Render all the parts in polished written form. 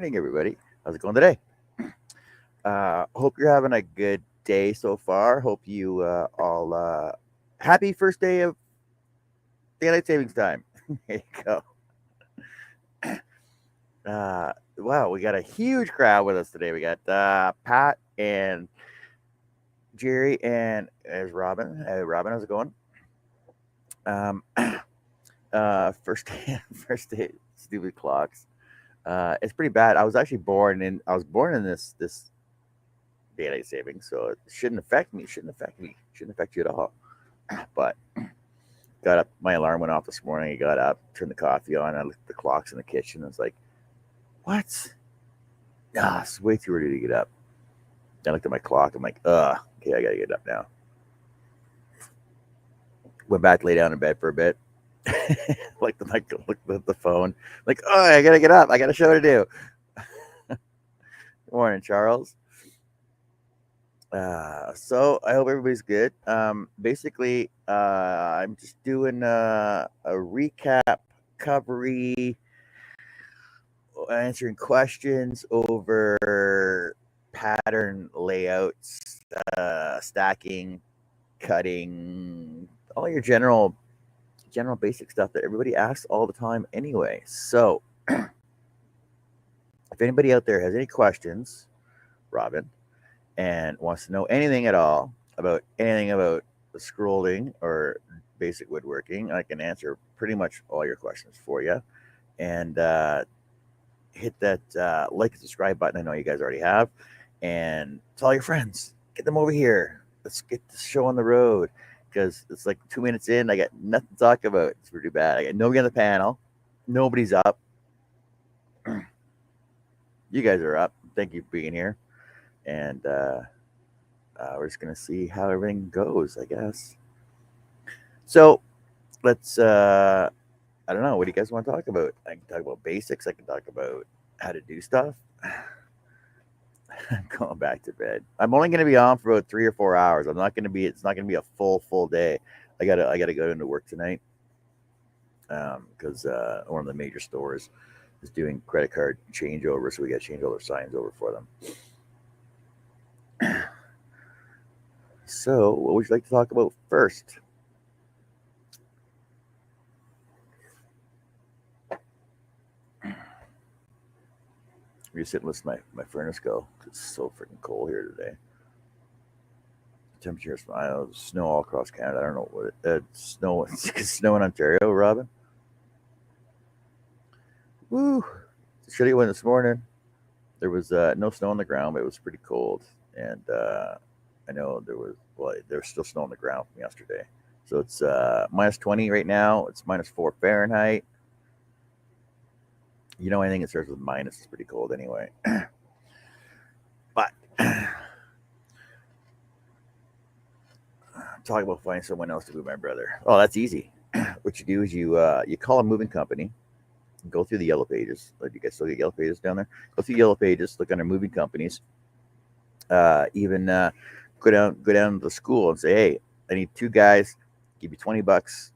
morning, everybody. How's it going today? Hope you're having a good day so far. Hope you all happy first day of daylight savings time. There you go. Wow, we got a huge crowd with us today. We got Pat and Jerry and there's Robin. Hey, Robin, how's it going? Um, first day, first day, stupid clocks. It's pretty bad. I was born in this daylight savings, so it shouldn't affect me. It shouldn't affect me. It shouldn't affect you at all. But got up. My alarm went off this morning. I got up, turned the coffee on. I looked at the clocks in the kitchen. I was like, "What? Ah, it's way too early to get up." I looked at my clock. I'm like, okay, I gotta get up now." Went back, lay down in bed for a bit. Looked at the phone. Like, oh, I gotta get up. I got a show to do. Good morning, Charles. So I hope everybody's good. Basically, I'm just doing a recap, recovery, answering questions over pattern layouts, stacking, cutting, all your general basic stuff that everybody asks all the time anyway. So if anybody out there has any questions, Robin, and wants to know anything at all about anything about scrolling or basic woodworking, I can answer pretty much all your questions for you. And hit that like and subscribe button. I know you guys already have. And tell your friends, get them over here. Let's get this show on the road because it's like 2 minutes in. I got nothing to talk about. It's pretty bad. I got nobody on the panel. Nobody's up. You guys are up. Thank you for being here. And we're just gonna see how everything goes, I guess. So let's. I don't know. What do you guys want to talk about? I can talk about basics. I can talk about how to do stuff. I'm going back to bed. I'm only going to be on for about 3 or 4 hours. I'm not going to be. It's not going to be a full day. I gotta go into work tonight because one of the major stores is doing credit card changeover, so we got to change all their signs over for them. So, what would you like to talk about first? You sit and listen to my furnace go. It's so freaking cold here today. Temperature is snow all across Canada. I don't know what snow. It's snow in Ontario, Robin. Woo! It's a shitty one this morning. There was no snow on the ground, but it was pretty cold. And I know there was still snow on the ground from yesterday. So it's minus 20 right now. It's minus 4 Fahrenheit. You know, anything that starts with minus is pretty cold anyway. But talk about finding someone else to move my brother. Oh, that's easy. What you do is you call a moving company, go through the yellow pages. Do you guys still get yellow pages down there? Go through yellow pages, look under moving companies. Even go down to the school and say, hey, I need 2 guys. Give you $20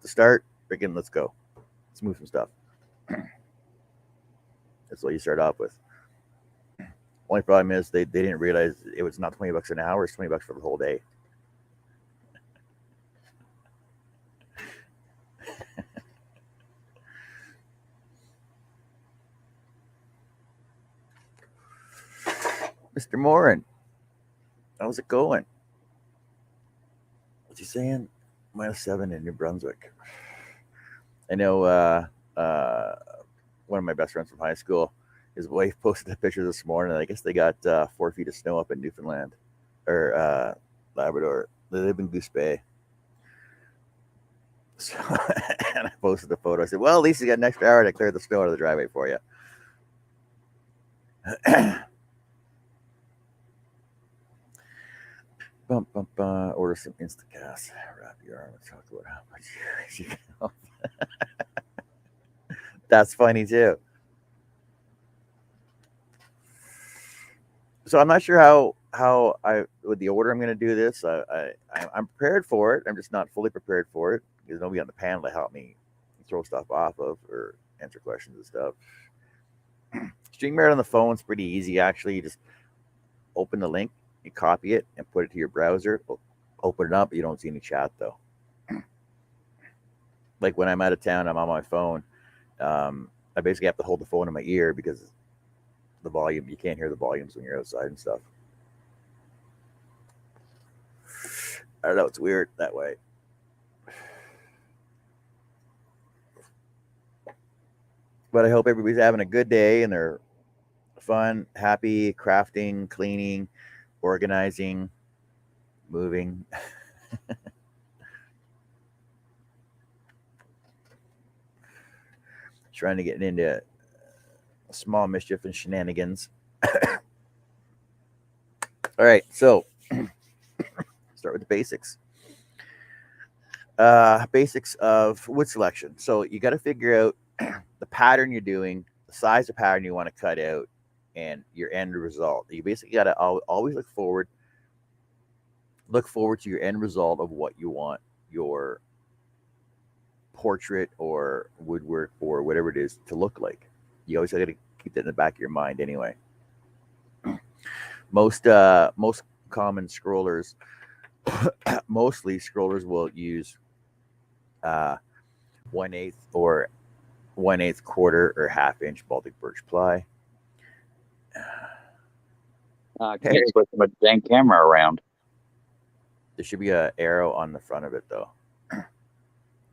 to start. Freaking, let's go. Let's move some stuff. That's what you start off with. Only problem is they didn't realize it was not $20 an hour. It's $20 for the whole day. Mr. Morin, how's it going? What's he saying? -7 in New Brunswick. I know one of my best friends from high school, his wife posted a picture this morning. I guess they got 4 feet of snow up in Newfoundland or Labrador. They live in Goose Bay. So, and I posted the photo. I said, well, at least you got an extra hour to clear the snow out of the driveway for you. Order some Instacast. Wrap your arm and talk about how much you can help. That's funny too. So I'm not sure how I with the order I'm going to do this. I'm prepared for it. I'm just not fully prepared for it because nobody on the panel to help me throw stuff off of or answer questions and stuff. StreamYard on the phone is pretty easy, actually. You just open the link, you copy it, and put it to your browser. Open it up. You don't see any chat, though. Like when I'm out of town, I'm on my phone. I basically have to hold the phone in my ear because the volume, you can't hear the volumes when you're outside and stuff. I don't know, it's weird that way. But I hope everybody's having a good day and they're fun, happy, crafting, cleaning, organizing, moving. Trying to get into small mischief and shenanigans. All right, so start with the basics. Basics of wood selection. So you got to figure out the pattern you're doing, the size of pattern you want to cut out, and your end result. You basically got to always look forward to your end result of what you want your portrait or woodwork or whatever it is to look like. You always got to keep that in the back of your mind anyway. Most common scrollers, mostly scrollers will use 1/8 or 1/8 quarter or half-inch Baltic birch ply. Can't switch my dang camera around. There should be an arrow on the front of it, though.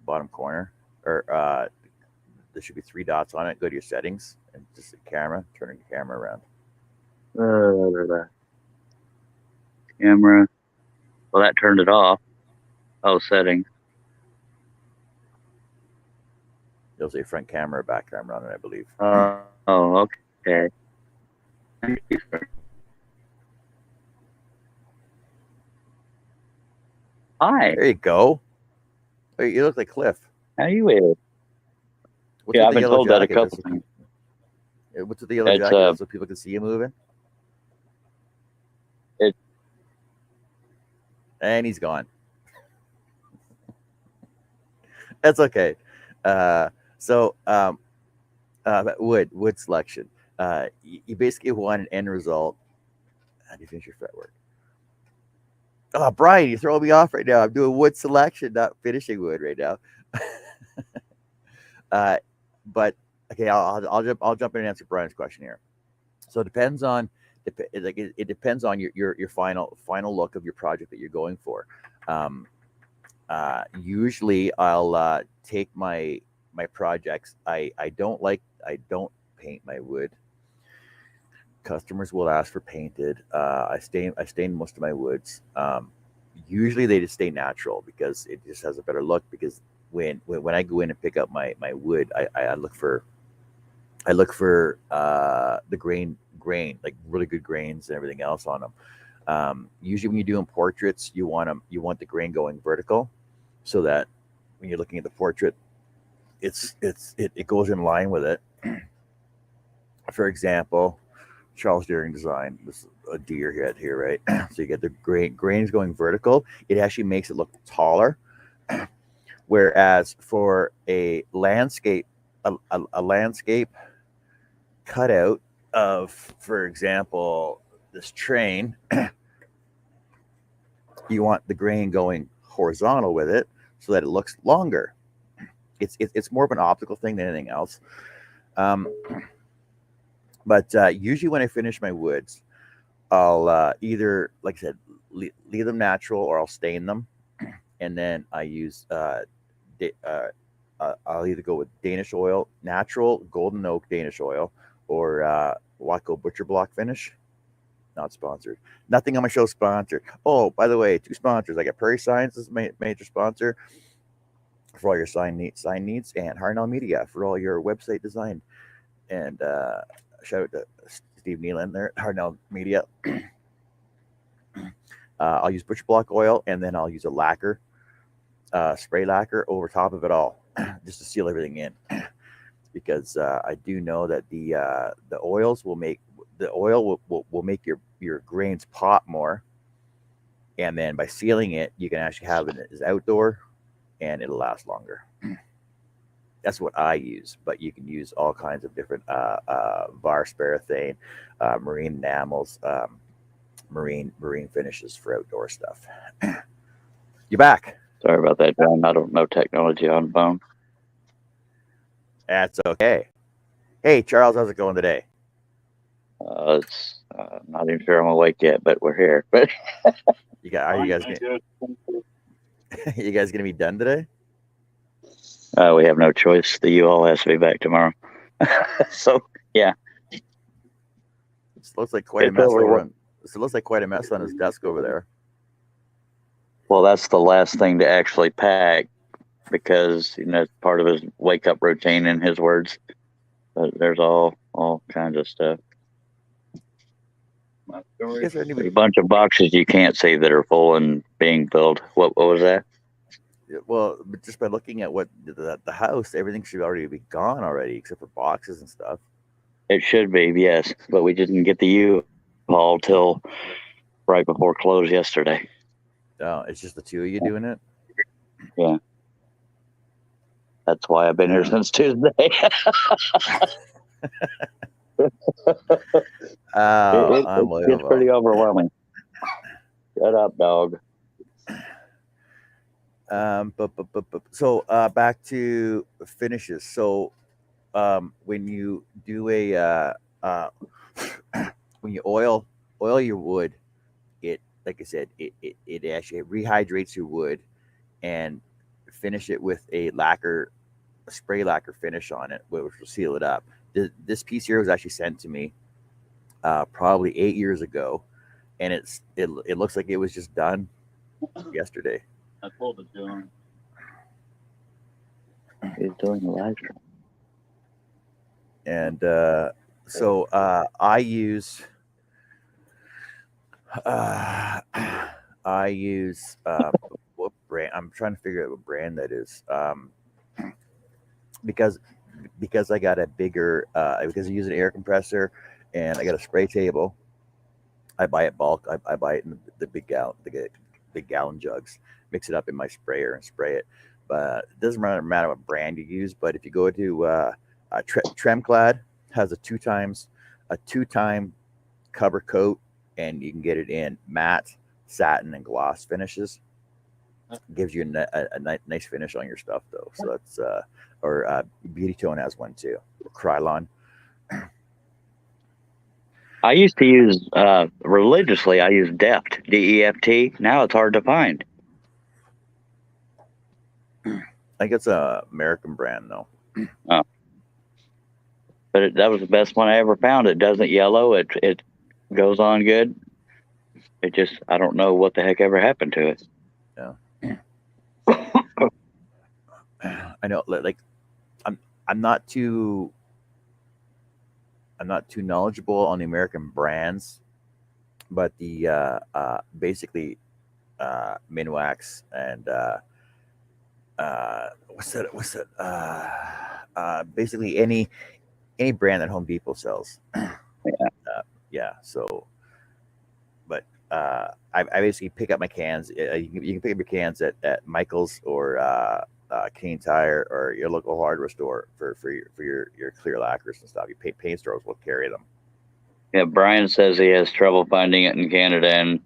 Bottom corner. Or there should be 3 dots on it. Go to your settings and just the camera. Turn your camera around. Camera. Well, that turned it off. Oh, settings. You'll say front camera, back camera on it, I believe. Oh, okay. Hi. There you go. Wait, you look like Cliff. How you is? What's Yeah, I've been told that a couple times. What's with the yellow jacket? So people can see you moving? And he's gone. That's okay. Wood selection. You basically want an end result. How do you finish your fretwork? Oh, Brian, you throw me off right now. I'm doing wood selection, not finishing wood right now. But okay, I'll jump in and answer Brian's question here. So it depends on it depends on your final look of your project that you're going for. Usually I'll take my projects. I don't paint my wood. Customers will ask for painted. I stain most of my woods. Usually they just stay natural because it just has a better look. Because when I go in and pick up my wood, I look for the grain, like really good grains and everything else on them. Usually when you're doing portraits, you want the grain going vertical, so that when you're looking at the portrait, it goes in line with it. For example, Charles Deering design. This is a deer head here, right? So you get the grains going vertical. It actually makes it look taller. Whereas for a landscape cutout of, for example, this train, you want the grain going horizontal with it so that it looks longer. It's more of an optical thing than anything else. But usually when I finish my woods, I'll either, like I said, leave them natural, or I'll stain them, and then I use I'll either go with Danish oil, natural golden oak Danish oil, or Watco Butcher Block finish. Not sponsored. Nothing on my show sponsored. Oh, by the way, 2 sponsors. I got Prairie Signs as a major sponsor for all your sign needs, and Harnell Media for all your website design. And shout out to Steve Nealon there at Harnell Media. I'll use Butcher Block oil, and then I'll use a lacquer, spray lacquer over top of it all, just to seal everything in. Because I do know that the oils will make your grains pop more, and then by sealing it, you can actually have it as outdoor, and it'll last longer. That's what I use, but you can use all kinds of different Varsparathane, marine enamels, marine finishes for outdoor stuff. You back? Sorry about that, John. I don't know technology on the phone. That's okay. Hey, Charles, how's it going today? It's not even sure I'm awake yet, but we're here. But Are you guys you guys gonna be done today? we have no choice. The U-Haul has to be back tomorrow. So yeah, It looks like quite a It's mess over over with. on. It looks like quite a mess on his desk over there. Well, that's the last thing to actually pack because it's part of his wake up routine, in his words. But there's all kinds of stuff. You guys aren't There's a even. bunch of boxes you can't see that are full and being filled. What was that? Well, but just by looking at what the house, everything should already be gone already, except for boxes and stuff. It should be, yes, but we didn't get the U-Haul till right before close yesterday. No, it's just the two of you doing it. Yeah. That's why I've been here since Tuesday. It's pretty overwhelming. Shut up, dog. So back to finishes. So when you do when you oil your wood, it, like I said, it actually rehydrates your wood and finish it with a spray lacquer finish on it, which will seal it up. This piece here was actually sent to me probably 8 years ago, and it looks like it was just done yesterday. I told it to him. He's doing a live stream. And so I use what brand? I'm trying to figure out what brand that is. Because I got a bigger because I use an air compressor and I got a spray table. I buy it bulk. I buy it in the big gallon jugs. Mix it up in my sprayer and spray it. But it doesn't matter what brand you use. But if you go to Tremclad, has a two time cover coat, and you can get it in matte, satin, and gloss finishes. Gives you a nice finish on your stuff though. So that's or Beauty Tone has one too. Krylon. I used to use religiously. I use Deft, DEFT. Now it's hard to find. I think it's a American brand though. Oh. But that was the best one I ever found. It doesn't yellow. It goes on good. It just, I don't know what the heck ever happened to it. Yeah. I know, like I'm not too knowledgeable on the American brands, but the basically Minwax and what's that basically any brand that Home Depot sells. Yeah. So, but I basically pick up my cans. You can pick up your cans at Michael's or Canadian Tire or your local hardware store for your clear lacquers and stuff. Your paint stores will carry them. Yeah, Brian says he has trouble finding it in Canada, and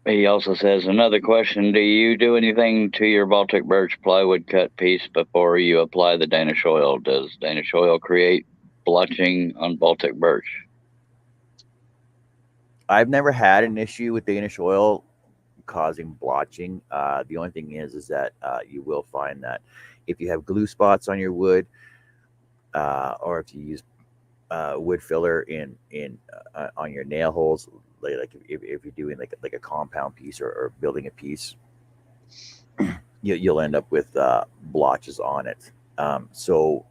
he also says, another question, do you do anything to your Baltic birch plywood cut piece before you apply the Danish oil? Does Danish oil create blotching on Baltic birch? I've never had an issue with Danish oil causing blotching. The only thing is that you will find that if you have glue spots on your wood, or if you use wood filler in on your nail holes, like if you're doing like a compound piece or building a piece, you'll end up with blotches on it. So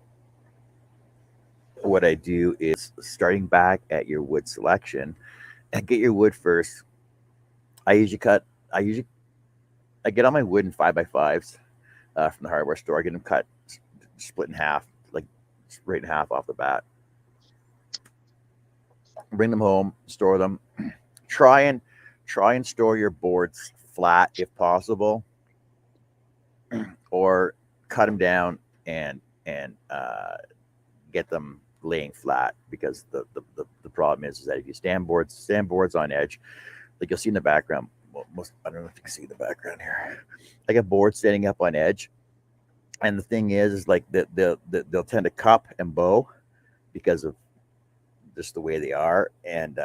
what I do is starting back at your wood selection and get your wood first. I usually cut. I get all my wood in 5x5s from the hardware store. I get them cut, split in half, like right in half off the bat. Bring them home, store them. Try and store your boards flat if possible. or cut them down and get them laying flat, because the problem is that if you stand boards on edge, like you'll see in the background. I don't know if you can see the background here, like a board standing up on edge. And the thing is like they'll tend to cup and bow because of just the way they are. And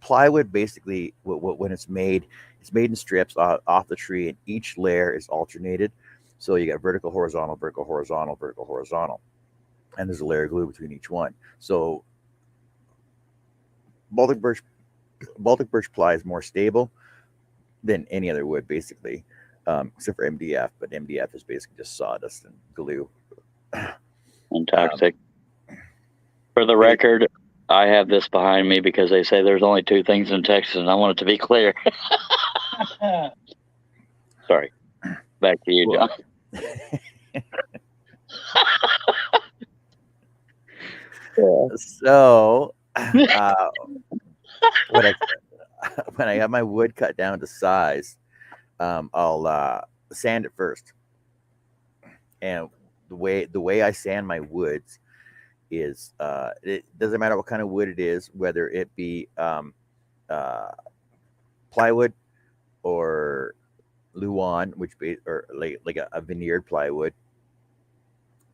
plywood basically, when it's made in strips off the tree, and each layer is alternated. So you got vertical, horizontal, vertical, horizontal, vertical, horizontal, and there's a layer of glue between each one. So Baltic birch ply is more stable than any other wood, basically, except for MDF. But MDF is basically just sawdust and glue. And toxic. For the record, I have this behind me because they say there's only two things in Texas, and I want it to be clear. Sorry. Back to you, John. So when I have my wood cut down to size, I'll sand it first. And the way I sand my woods is it doesn't matter what kind of wood it is, whether it be plywood or Luan, or like a veneered plywood,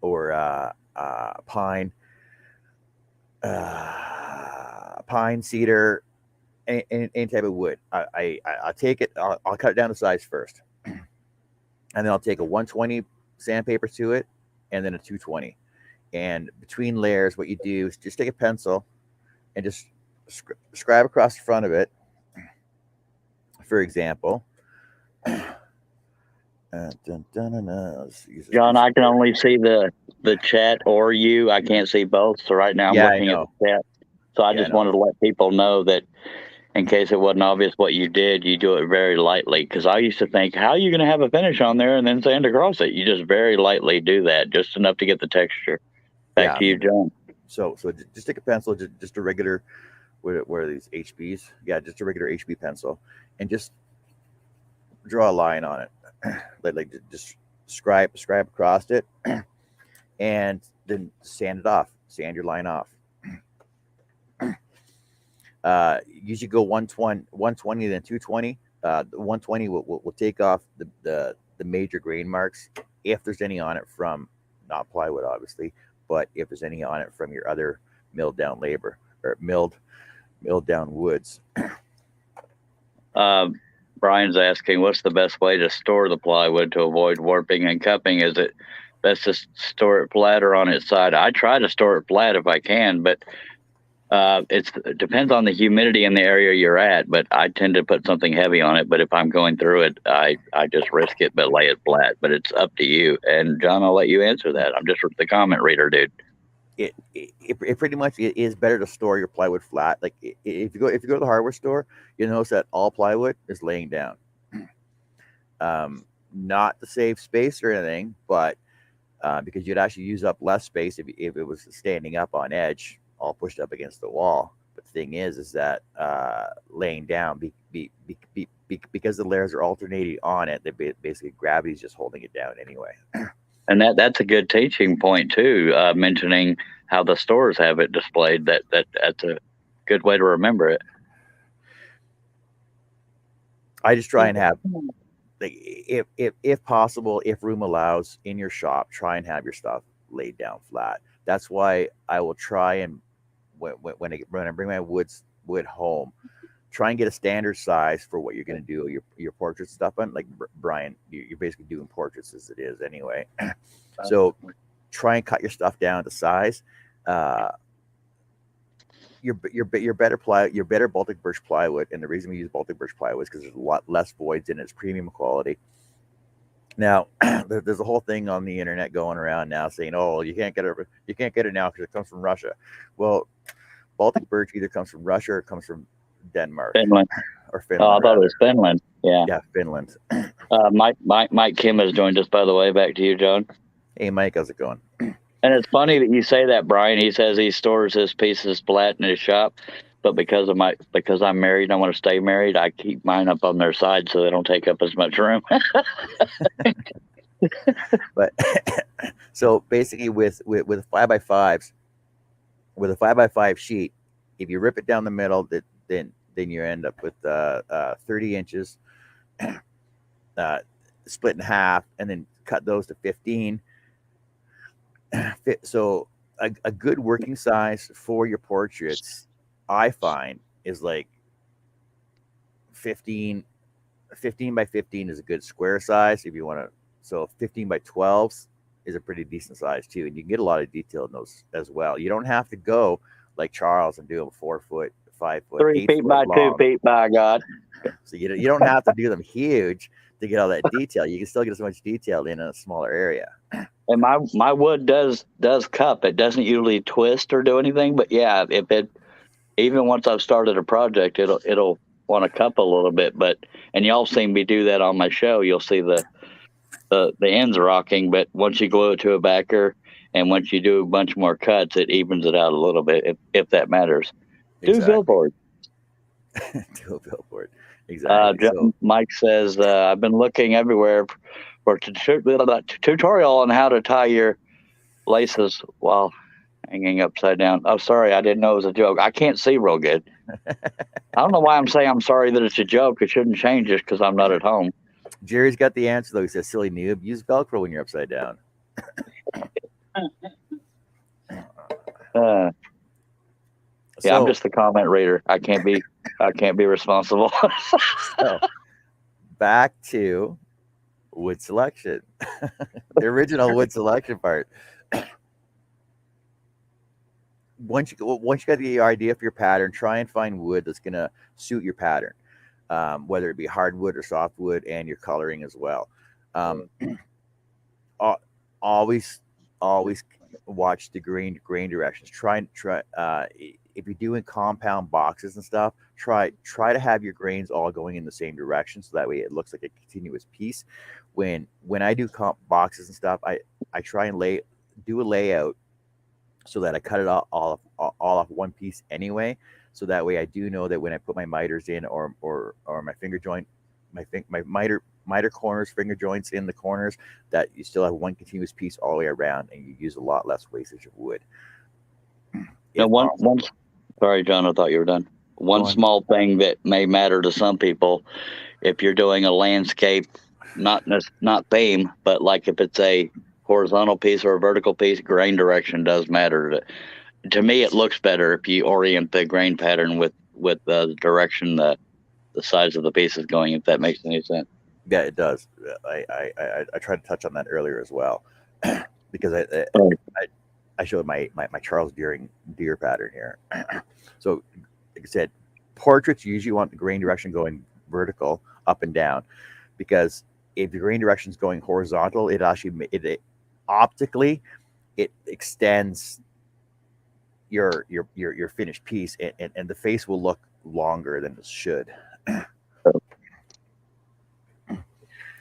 or pine, cedar, any type of wood. I'll take it. I'll cut it down to size first, and then I'll take a 120 sandpaper to it, and then a 220. And between layers, what you do is just take a pencil and just scribe across the front of it. For example, John, I can only see the chat or you. I can't see both. So right now I'm looking at the chat. So I just wanted to let people know that, in case it wasn't obvious what you did, you do it very lightly. Because I used to think, how are you going to have a finish on there and then sand across it? You just very lightly do that, just enough to get the texture. Back to you, John. So just take a pencil, just a regular, what are these, HBs? Yeah, just a regular HB pencil, and just draw a line on it. like just scribe across it, and then sand it off. Sand your line off. Usually go 120, then 220. The 120 will take off the major grain marks, if there's any on it from not plywood, obviously, but if there's any on it from your other milled down labor or milled down woods. Brian's asking, what's the best way to store the plywood to avoid warping and cupping? Is it best to store it flat or on its side? I try to store it flat if I can, but it depends on the humidity in the area you're at. But I tend to put something heavy on it. But if I'm going through it, I just risk it, but lay it flat. But it's up to you. And John, I'll let you answer that. I'm just the comment reader, dude. It pretty much is better to store your plywood flat. Like if you go to the hardware store, you'll notice that all plywood is laying down. Not to save space or anything, but because you'd actually use up less space if it was standing up on edge, all pushed up against the wall. But the thing is that laying down, because the layers are alternating on it, basically gravity's just holding it down anyway. And that's a good teaching point too, mentioning how the stores have it displayed. That's a good way to remember it. I just try and have, like, if possible, if room allows, in your shop, try and have your stuff laid down flat. That's why I will try and when I bring my wood home, try and get a standard size for what you're going to do your portrait stuff on. Like Brian, you're basically doing portraits as it is anyway. So try and cut your stuff down to size. Your better Baltic birch plywood, and the reason we use Baltic birch plywood is because there's a lot less voids in it. It's premium quality. Now, there's a whole thing on the internet going around now saying, "Oh, you can't get it now because it comes from Russia." Well, Baltic birch either comes from Russia or it comes from Denmark, Finland, or Finland. Oh, I thought it was Finland. Yeah, Finland. Mike Kim has joined us, by the way. Back to you, John. Hey, Mike, how's it going? And it's funny that you say that, Brian. He says he stores his pieces flat in his shop. but because I'm married and I want to stay married, I keep mine up on their side so they don't take up as much room. But so basically with 5x5s, with a 5x5 sheet, if you rip it down the middle, then you end up with 30 inches split in half, and then cut those to 15. So a good working size for your portraits, I find, is like 15 by 15 is a good square size if you want to. So 15 by 12s is a pretty decent size too, and you can get a lot of detail in those as well. You don't have to go like Charles and do them 4 foot, 5 foot, 3 feet by long. 2 feet by God. So you don't have to do them huge to get all that detail. You can still get as much detail in a smaller area. And my wood does cup. It doesn't usually twist or do anything, but yeah, if it, even once I've started a project, it'll want to cup a little bit. And y'all seen me do that on my show. You'll see the ends rocking, but once you glue it to a backer and once you do a bunch more cuts, it evens it out a little bit, if that matters. Exactly. Do billboard. Do a billboard. Exactly. Mike says, I've been looking everywhere for a tutorial on how to tie your laces while hanging upside down. Oh, sorry, I didn't know it was a joke. I can't see real good. I don't know why I'm saying I'm sorry that it's a joke. It shouldn't change just because I'm not at home. Jerry's got the answer, though. He says, silly noob, use Velcro when you're upside down. Yeah, I'm just the comment reader. I can't be responsible. So, back to wood selection. The original wood selection part. Once you got the idea for your pattern, try and find wood that's going to suit your pattern, whether it be hardwood or softwood, and your coloring as well. Always watch the grain directions. Try if you're doing compound boxes and stuff, try to have your grains all going in the same direction, so that way it looks like a continuous piece. When I do boxes and stuff, I try and do a layout so that I cut it all off one piece anyway. So that way I do know that when I put my miters in, or my finger joint, my miter corners, finger joints in the corners, that you still have one continuous piece all the way around, and you use a lot less wastage of wood. Now, sorry, John, I thought you were done. One small thing that may matter to some people, if you're doing a landscape, not theme, but like if it's a horizontal piece or a vertical piece, grain direction does matter. To me, it looks better if you orient the grain pattern with the direction that the size of the piece is going, if that makes any sense. Yeah, it does. I tried to touch on that earlier as well, because I showed my Charles deer pattern here. So, like I said, portraits usually want the grain direction going vertical, up and down, because if the grain direction is going horizontal, it actually optically it extends your finished piece, and the face will look longer than it should.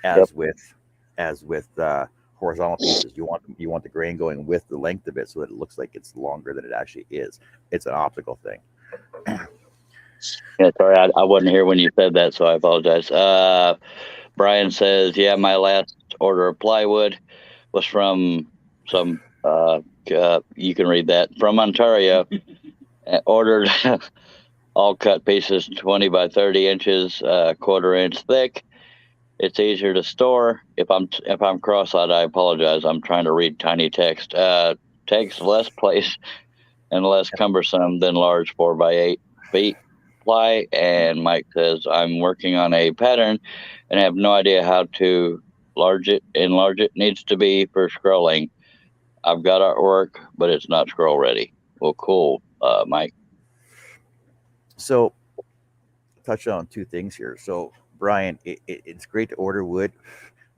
As with horizontal pieces, you want the grain going with the length of it, so that it looks like it's longer than it actually is. It's an optical thing. Yeah, sorry, I wasn't here when you said that, so I apologize. Brian says, yeah, my last order of plywood was from some you can read that, from Ontario. Ordered all cut pieces 20 by 30 inches, quarter inch thick. It's easier to store. If I'm cross-eyed, I apologize. I'm trying to read tiny text. Takes less place and less cumbersome than large 4 by 8 feet ply. And Mike says, I'm working on a pattern and have no idea how to enlarge it. Needs to be for scrolling. I've got artwork, but it's not scroll ready. Well, cool, Mike. So, touch on two things here. So, Brian, it's great to order wood,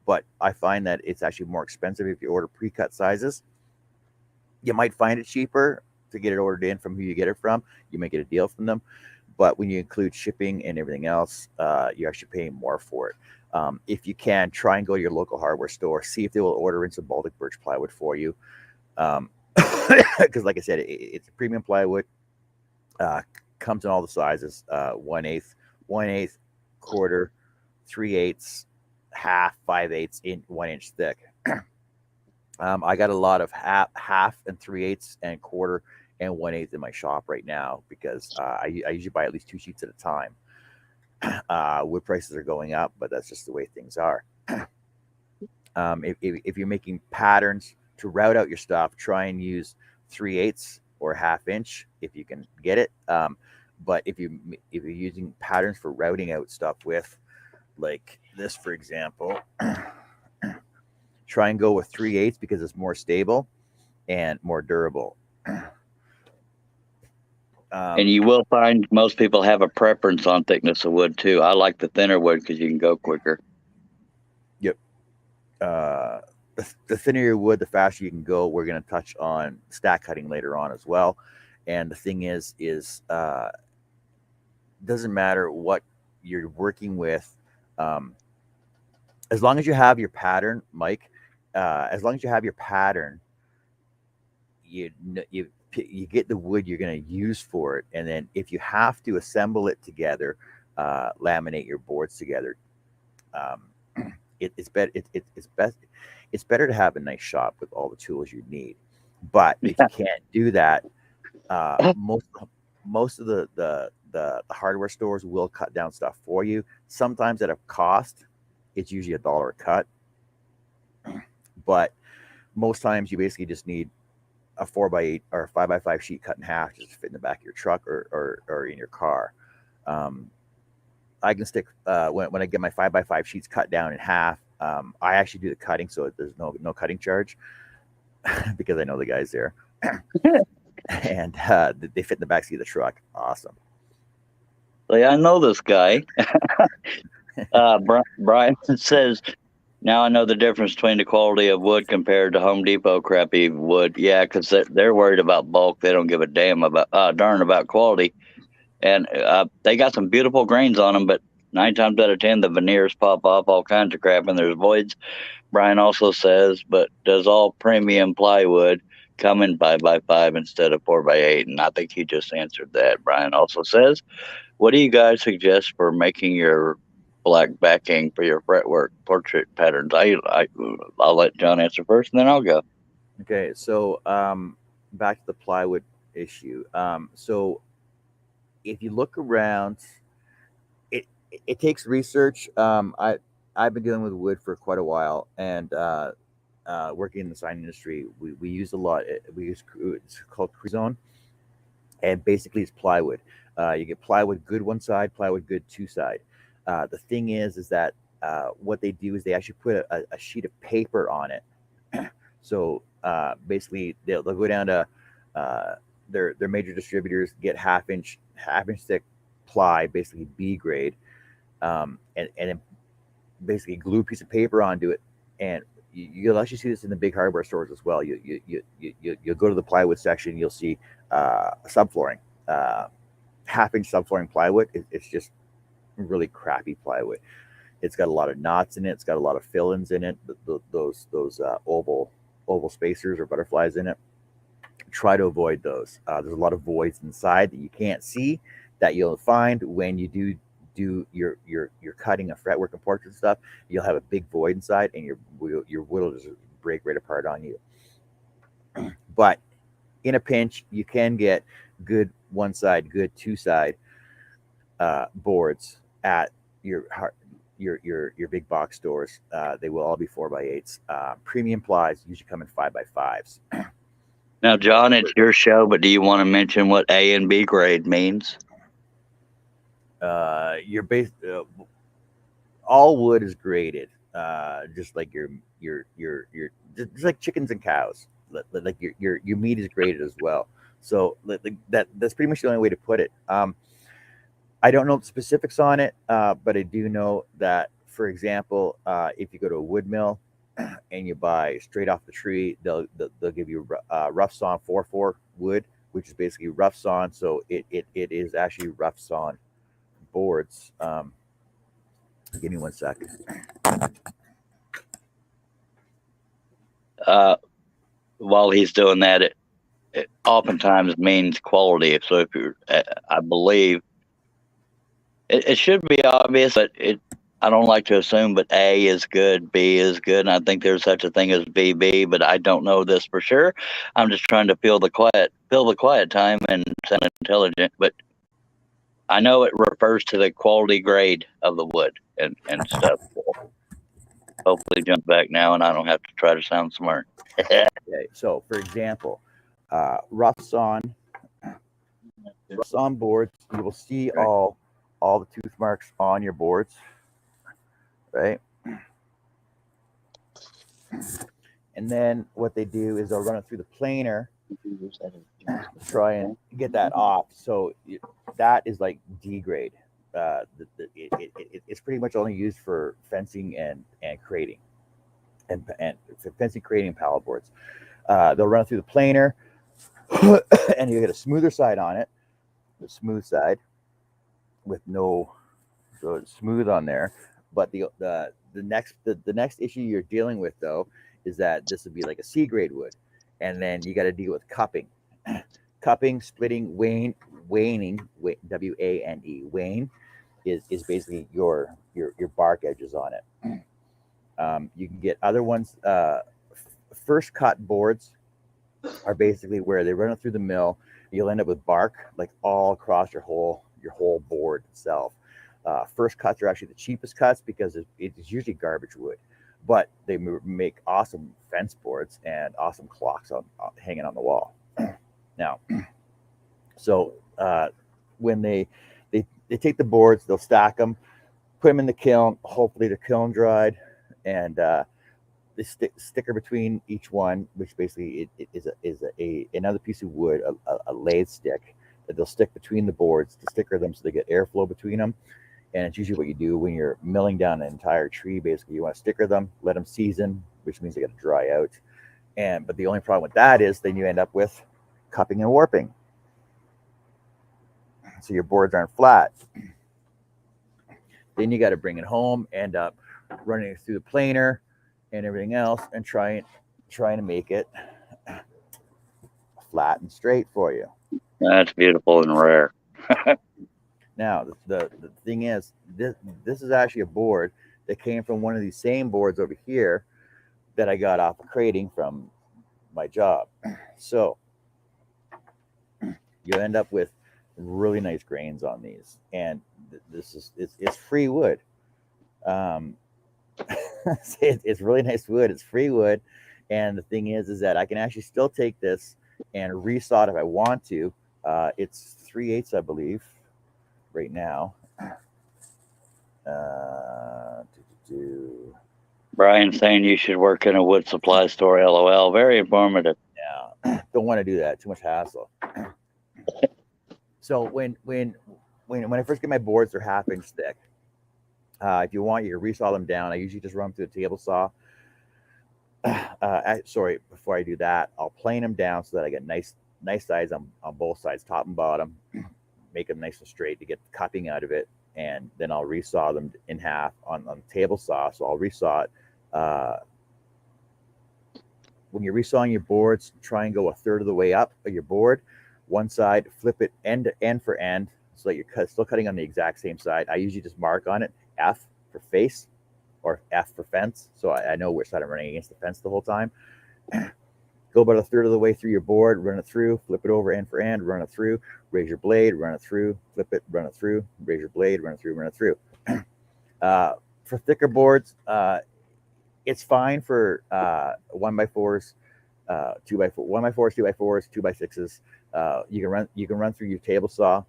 but I find that it's actually more expensive if you order pre-cut sizes. You might find it cheaper to get it ordered in from who you get it from. You may get a deal from them, but when you include shipping and everything else, you're actually paying more for it. If you can, try and go to your local hardware store, see if they will order in some Baltic birch plywood for you. Because like I said, it's a premium plywood. comes in all the sizes: 1/8, 1/8, quarter, 3/8, half, 5/8, 1 inch thick. I got a lot of half and 3/8 and quarter and 1/8 in my shop right now because I usually buy at least 2 sheets at a time. Wood prices are going up, but that's just the way things are. If you're making patterns to route out your stuff, try and use 3/8 or ½ inch if you can get it. But if you're using patterns for routing out stuff with, like this, for example, try and go with 3/8 because it's more stable and more durable. And you will find most people have a preference on thickness of wood too. I like the thinner wood because you can go quicker. Yep. The thinner your wood, the faster you can go. We're going to touch on stack cutting later on as well. And the thing is doesn't matter what you're working with, as long as you have your pattern, Mike. As long as you have your pattern, you get the wood you're going to use for it, and then if you have to assemble it together, laminate your boards together. It's better to have a nice shop with all the tools you need. But if you can't do that, most of the hardware stores will cut down stuff for you. Sometimes at a cost, it's usually $1 a cut. But most times you basically just need a 4x8 or a 5x5 sheet cut in half just to fit in the back of your truck or in your car. I can stick when I get my 5x5 sheets cut down in half. I actually do the cutting, so there's no cutting charge because I know the guys there, and they fit in the backseat of the truck. Awesome. Like, I know this guy. Brian says, now I know the difference between the quality of wood compared to Home Depot crappy wood. Yeah, because they're worried about bulk. They don't give a darn about quality. And they got some beautiful grains on them, but 9 times out of 10, the veneers pop off, all kinds of crap, and there's voids. Brian also says, but does all premium plywood come in 5x5 instead of 4x8? And I think he just answered that. Brian also says, what do you guys suggest for making your black backing for your fretwork portrait patterns? I'll let John answer first, and then I'll go. Okay, so back to the plywood issue. So if you look around, it takes research. I've been dealing with wood for quite a while, and working in the sign industry, we use a lot. It's called Crezone, and basically it's plywood. You get plywood good one side, plywood good two side. The thing is that what they do is they actually put a sheet of paper on it. So basically, they'll go down to their major distributors, get half inch thick ply, basically B grade, and then basically glue a piece of paper onto it. And you'll actually see this in the big hardware stores as well. You'll go to the plywood section, you'll see subflooring, half-inch subflooring plywood. It's just really crappy plywood. It's got a lot of knots in it. It's got a lot of fill-ins in it. Those oval spacers or butterflies in it. Try to avoid those. There's a lot of voids inside that you can't see that you'll find when you do your cutting of fretwork and portrait stuff. You'll have a big void inside, and your wood will just break right apart on you. But in a pinch, you can get good one side, good two side boards at your big box stores. They will all be 4x8s. Premium plies usually come in 5x5s. Now, John, it's your show, but do you want to mention what A and B grade means? Your base, all wood is graded, just like your just like chickens and cows. Like your meat is graded as well. So that's pretty much the only way to put it. I don't know the specifics on it, but I do know that, for example, if you go to a wood mill and you buy straight off the tree, they'll give you rough sawn 4-4 wood, which is basically rough sawn. So it is actually rough sawn boards. Give me 1 second. While he's doing that, it oftentimes means quality. So if you're, I believe it should be obvious, but I don't like to assume, but A is good, B is good, and I think there's such a thing as BB, but I don't know this for sure. I'm just trying to fill the quiet time and sound intelligent, but I know it refers to the quality grade of the wood and stuff. Hopefully, jump back now, and I don't have to try to sound smart. Okay, so for example, rough sawn boards, you will see all the tooth marks on your boards, right? And then what they do is they'll run it through the planer to try and get that off. So that is like D grade. It's pretty much only used for fencing and crating, and fencing, crating, pallet boards. They'll run it through the planer, and you get a smoother side on it, the smooth side with no, so it's smooth on there. But the next issue you're dealing with though is that this would be like a C grade wood, and then you got to deal with cupping, splitting, waning, WANE. Wane is basically your bark edges on it. You can get other ones. First cut boards are basically where they run it through the mill. You'll end up with bark like all across your whole board itself. First cuts are actually the cheapest cuts because it's usually garbage wood, but they make awesome fence boards and awesome clocks hanging on the wall. Now, so when they take the boards, they'll stack them, put them in the kiln. Hopefully they're kiln dried, and the sticker between each one, which basically is another piece of wood, a lathe stick that they'll stick between the boards to sticker them so they get airflow between them. And it's usually what you do when you're milling down an entire tree. Basically, you want to sticker them, let them season, which means they got to dry out. But the only problem with that is then you end up with cupping and warping. So your boards aren't flat. Then you got to bring it home, end up running it through the planer and everything else, and trying to make it flat and straight for you. That's beautiful and rare. Now, the thing is, this is actually a board that came from one of these same boards over here that I got off of crating from my job. So you end up with really nice grains on these, and it's free wood. It's really nice wood. It's free wood, and the thing is that I can actually still take this and resaw it if I want to. It's 3/8, I believe, right now. Brian saying you should work in a wood supply store. LOL. Very informative. Yeah, don't want to do that. Too much hassle. So when I first get my boards, they're 1/2 inch thick. If you want, you can resaw them down. I usually just run them through a table saw. Sorry, before I do that, I'll plane them down so that I get nice sides on both sides, top and bottom. Make them nice and straight to get the cupping out of it, and then I'll resaw them in half on the table saw. So I'll resaw it. When you're resawing your boards, try and go 1/3 of the way up of your board. One side, flip it end to end for end, so that you're still cutting on the exact same side. I usually just mark on it F for face or F for fence, so I know which side I'm running against the fence the whole time. Go about 1/3 of the way through your board, run it through, flip it over end for end, run it through, raise your blade, run it through, flip it, run it through, raise your blade, run it through, run it through. For thicker boards, it's fine for 1x4s, 2x4, 1x4s, 2x4s, 2x6s. You can run through your table saw.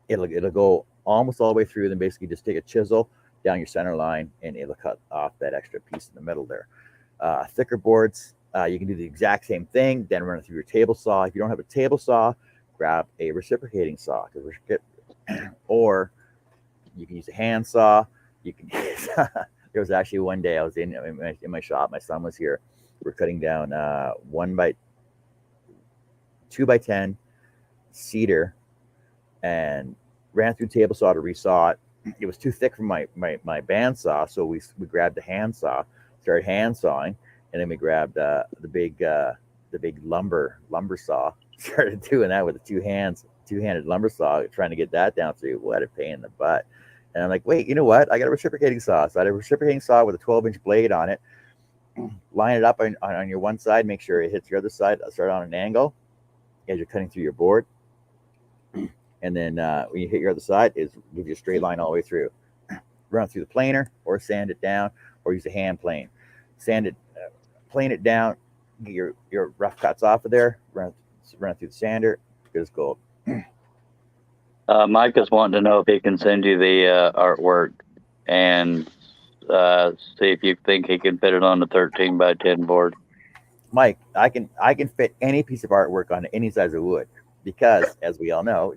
It'll go almost all the way through. Then basically just take a chisel down your center line, and it'll cut off that extra piece in the middle there. Thicker boards, you can do the exact same thing. Then run it through your table saw. If you don't have a table saw, grab a reciprocating saw, or you can use a hand saw. You can. There was actually one day I was in my shop. My son was here. We're cutting down 2x10 cedar, and ran through table saw to resaw it. It was too thick for my bandsaw, so we grabbed the hand saw, started hand sawing, and then we grabbed the big the big lumber saw. Started doing that with the two-handed lumber saw, trying to get that down through. What a pain in the butt. And I'm like, wait, you know what? I got a reciprocating saw. So I had a reciprocating saw with a 12-inch blade on it. Line it up on your one side, make sure it hits your other side, start on an angle as you're cutting through your board. And then when you hit your other side, is move your straight line all the way through. Run it through the planer, or sand it down, or use a hand plane. Sand it, plane it down, get your rough cuts off of there, run it through the sander, good as gold. Mike is wanting to know if he can send you the artwork and see if you think he can fit it on the 13 by 10 board. Mike, I can fit any piece of artwork on any size of wood because, as we all know,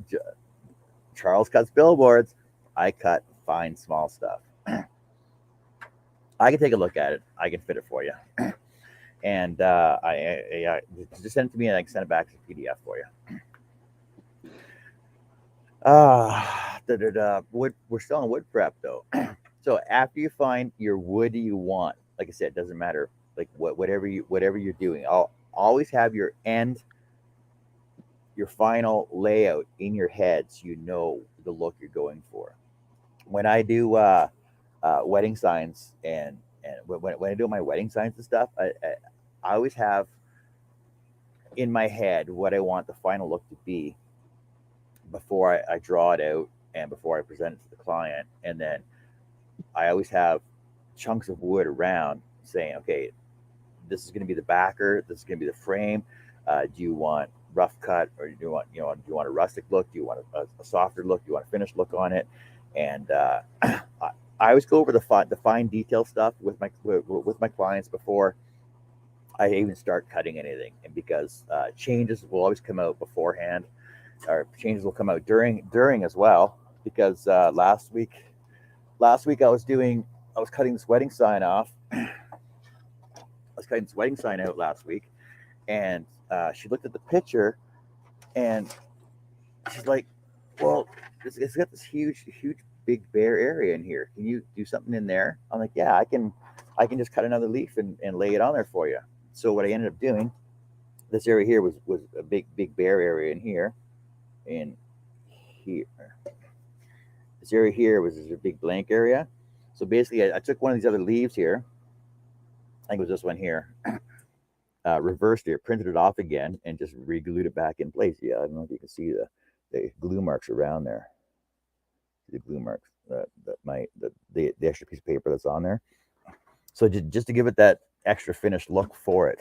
Charles cuts billboards. I cut fine, small stuff. I can take a look at it. I can fit it for you. And I just send it to me and I can send it back as a PDF for you. Wood. We're still on wood prep though. So after you find your wood you want, like I said, it doesn't matter. Like whatever you're doing, I'll always have your final layout in your head, so you know the look you're going for. When I do wedding signs and when I do my wedding signs and stuff, I always have in my head what I want the final look to be before I draw it out and before I present it to the client. And then I always have chunks of wood around saying, okay, this is going to be the backer, this is going to be the frame. Do you want rough cut, or do you want a rustic look? Do you want a softer look? Do you want a finished look on it? And I always go over the fine detail stuff with my clients before I even start cutting anything. And because changes will always come out beforehand, or changes will come out during as well. Because last week I was cutting this wedding sign off. I was cutting this wedding sign out last week, and she looked at the picture, and she's like, "Well, it's got this huge, big bare area in here. Can you do something in there?" I'm like, "Yeah, I can just cut another leaf and lay it on there for you." So what I ended up doing, this area here was a big bare area in here, and here. This area here was a big blank area. So basically, I took one of these other leaves here. I think it was this one here. Reversed it, printed it off again, and just re-glued it back in place. Yeah, I don't know if you can see the glue marks around there. The glue marks, the extra piece of paper that's on there. So just to give it that extra finished look for it.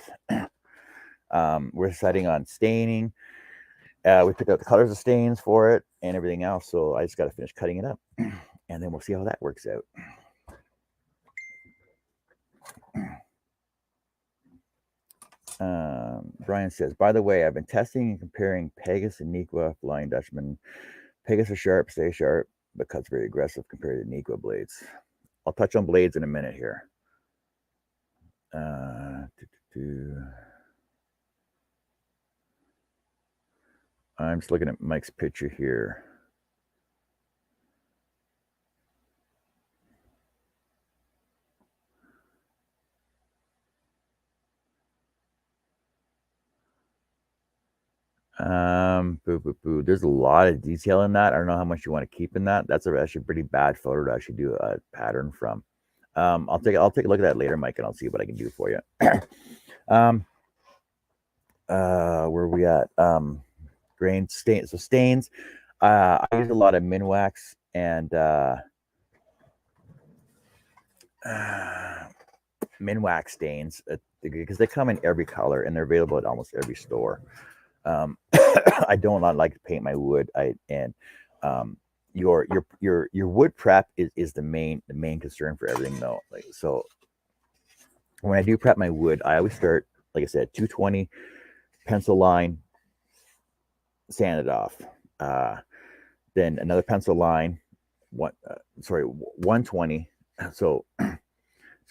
We're deciding on staining. We picked out the colors of stains for it and everything else. So I just got to finish cutting it up, and then we'll see how that works out. Brian says, by the way, I've been testing and comparing Pegas and Nequa Flying Dutchman. Pegas are sharp, stay sharp, but cuts very aggressive compared to Nequa blades. I'll touch on blades in a minute here. I'm just looking at Mike's picture here. There's a lot of detail in that. I don't know how much you want to keep in that. That's actually a pretty bad photo to actually do a pattern from. I'll take a look at that later, Mike, and I'll see what I can do for you. Where are we at? Grain stains. So stains. I use a lot of Minwax and Minwax stains because they come in every color and they're available at almost every store. I don't like to paint my wood. Your wood prep is the main concern for everything though. Like, so when I do prep my wood, I always start, like I said, 220 pencil line, sand it off. Then another pencil line, 120. So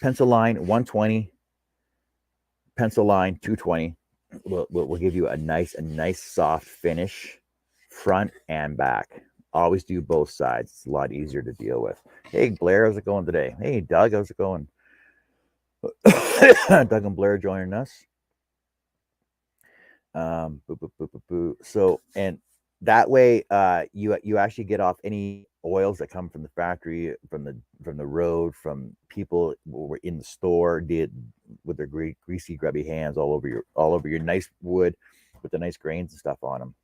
pencil line 120, pencil line 220. Will give you a nice soft finish, front and back. Always do both sides. It's a lot easier to deal with. Hey Blair, how's it going today? Hey Doug, how's it going? Doug and Blair joining us. So, and that way, you actually get off any oils that come from the factory, from the road, from people who were in the store, did with their greasy, grubby hands all over your nice wood with the nice grains and stuff on them.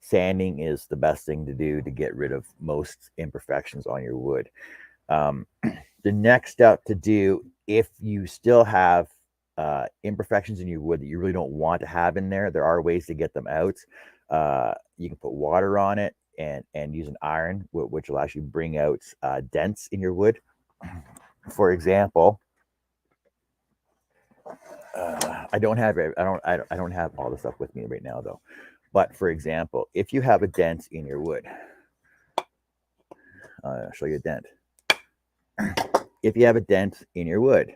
Sanding is the best thing to do to get rid of most imperfections on your wood. The next step to do, if you still have imperfections in your wood that you really don't want to have in there are ways to get them out. You can put water on it and use an iron, which will actually bring out dents in your wood. For example, I don't have all the stuff with me right now though. But for example, if you have a dent in your wood, I'll show you a dent. If you have a dent in your wood,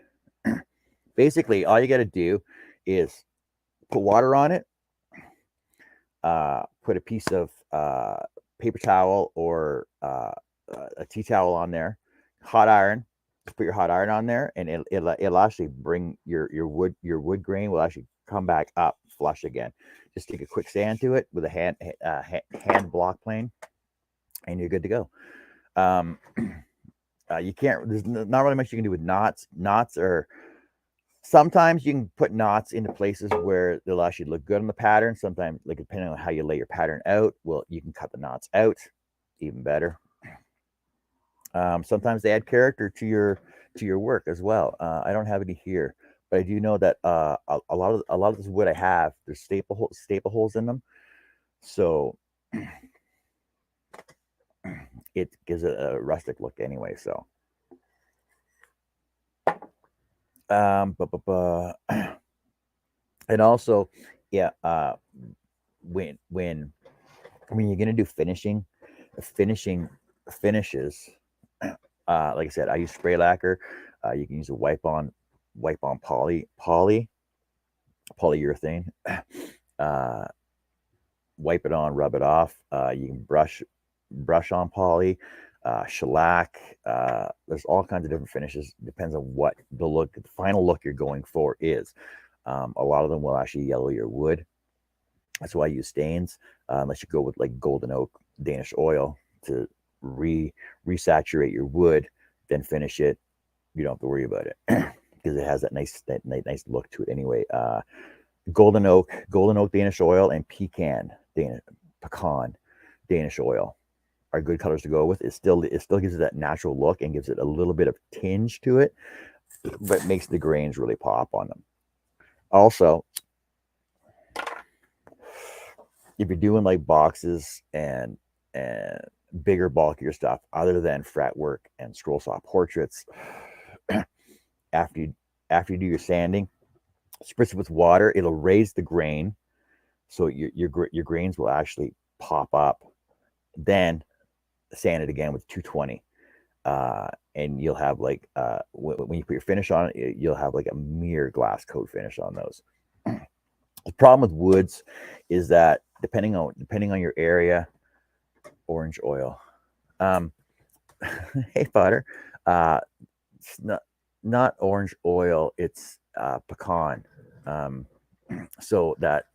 basically all you got to do is put water on it, put a piece of paper towel or a tea towel on there, hot iron. Just put your hot iron on there, and it'll actually bring your wood grain will actually come back up flush again. Just take a quick sand to it with a hand block plane, and you're good to go. You can't. There's not really much you can do with knots. Knots are sometimes you can put knots into places where they'll actually look good on the pattern. Sometimes, like depending on how you lay your pattern out, well, you can cut the knots out, even better. Sometimes they add character to your work as well. I don't have any here, but I do know that a lot of this wood I have, there's staple holes in them, so it gives it a rustic look anyway. So, and also, yeah, when you're gonna do finishes, like I said, I use spray lacquer. You can use a wipe on polyurethane. Wipe it on, rub it off. You can brush on poly, shellac. There's all kinds of different finishes. Depends on what the final look you're going for is. A lot of them will actually yellow your wood. That's why I use stains. Unless you go with like golden oak Danish oil to resaturate your wood, then finish it. You don't have to worry about it because it has that nice look to it anyway. Golden oak Danish oil and pecan Danish oil are good colors to go with. It still gives it that natural look and gives it a little bit of tinge to it, but makes the grains really pop on them. Also, if you're doing like boxes and bigger, bulkier stuff, other than fretwork and scroll saw portraits, after you do your sanding, spritz it with water. It'll raise the grain, so your grains will actually pop up. Then sand it again with 220, and you'll have like when you put your finish on it, you'll have like a mirror glass coat finish on those. The problem with woods is that depending on your area, orange oil. Hey, Potter. It's not orange oil. It's pecan. So that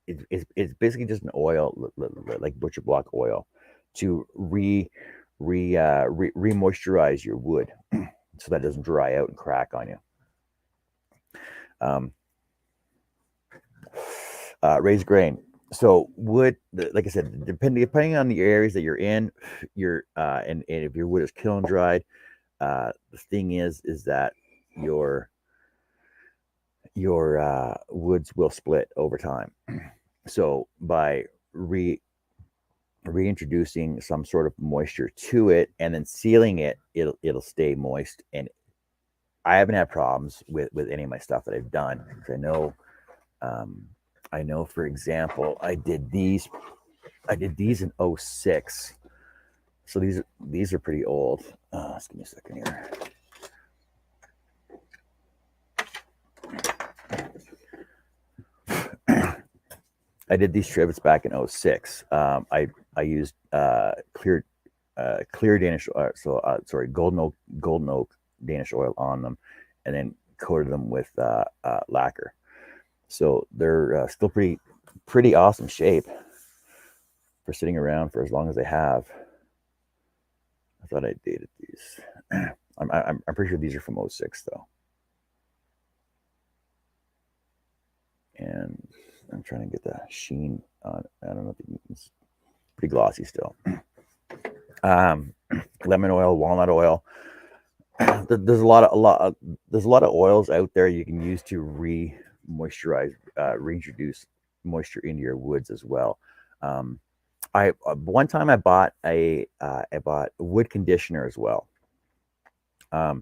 it's basically just an oil like butcher block oil to re-moisturize your wood so that it doesn't dry out and crack on you. Raised grain. So wood, like I said, depending on the areas that you're in, and if your wood is kiln dried, the thing is that your woods will split over time. So by reintroducing some sort of moisture to it and then sealing it, it'll stay moist. And I haven't had problems with any of my stuff that I've done. I know, for example, I did these in 06. So these are pretty old. Just give me a second here. I did these trivets back in 06. I used clear Danish golden oak Danish oil on them, and then coated them with lacquer. So they're still pretty awesome shape for sitting around for as long as they have. I thought I dated these. I'm pretty sure these are from 06 though. And I'm trying to get the sheen on. I don't know if it's pretty glossy still. Lemon oil, walnut oil. There's a lot of oils out there you can use to re-moisturize, reintroduce moisture into your woods as well. One time I bought a wood conditioner as well. I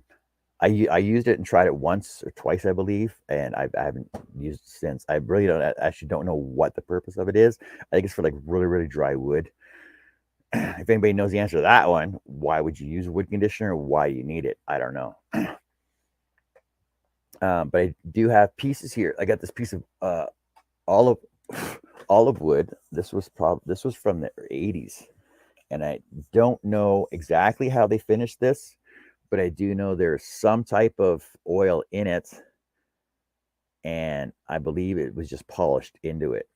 used it and tried it once or twice, I believe, and I haven't used it since. I really actually don't know what the purpose of it is. I think it's for like really dry wood. If anybody knows the answer to that one, why would you use wood conditioner? Why you need it? I don't know. But I do have pieces here. I got this piece of olive wood. This was from the 80s, and I don't know exactly how they finished this, but I do know there's some type of oil in it, and I believe it was just polished into it.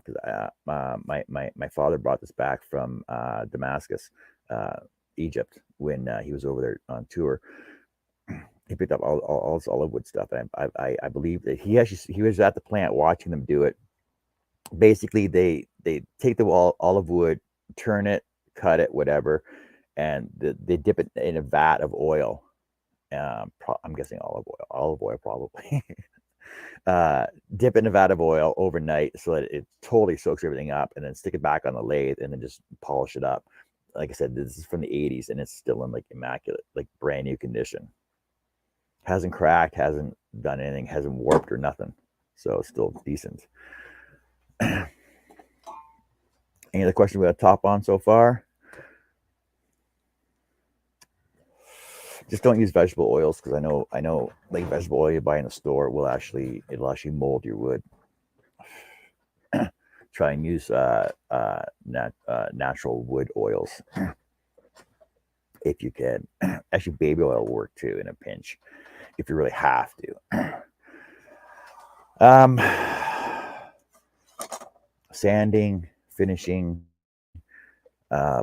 Because my father brought this back from Damascus, Egypt, when he was over there on tour. He picked up all this olive wood stuff, and I believe that he was at the plant watching them do it. Basically, they take the olive wood, turn it, cut it, whatever, and they dip it in a vat of oil. I'm guessing olive oil probably. Dip in a vat of oil overnight so that it totally soaks everything up, and then stick it back on the lathe and then just polish it up. Like I said, this is from the 80s and it's still in like immaculate, like brand new condition. Hasn't cracked, hasn't done anything, hasn't warped or nothing. So it's still decent. Any other questions we got to top on so far? Just don't use vegetable oils, because I know like vegetable oil you buy in the store it'll actually mold your wood. Try and use natural wood oils if you can. Actually, baby oil will work too in a pinch if you really have to. Sanding, finishing,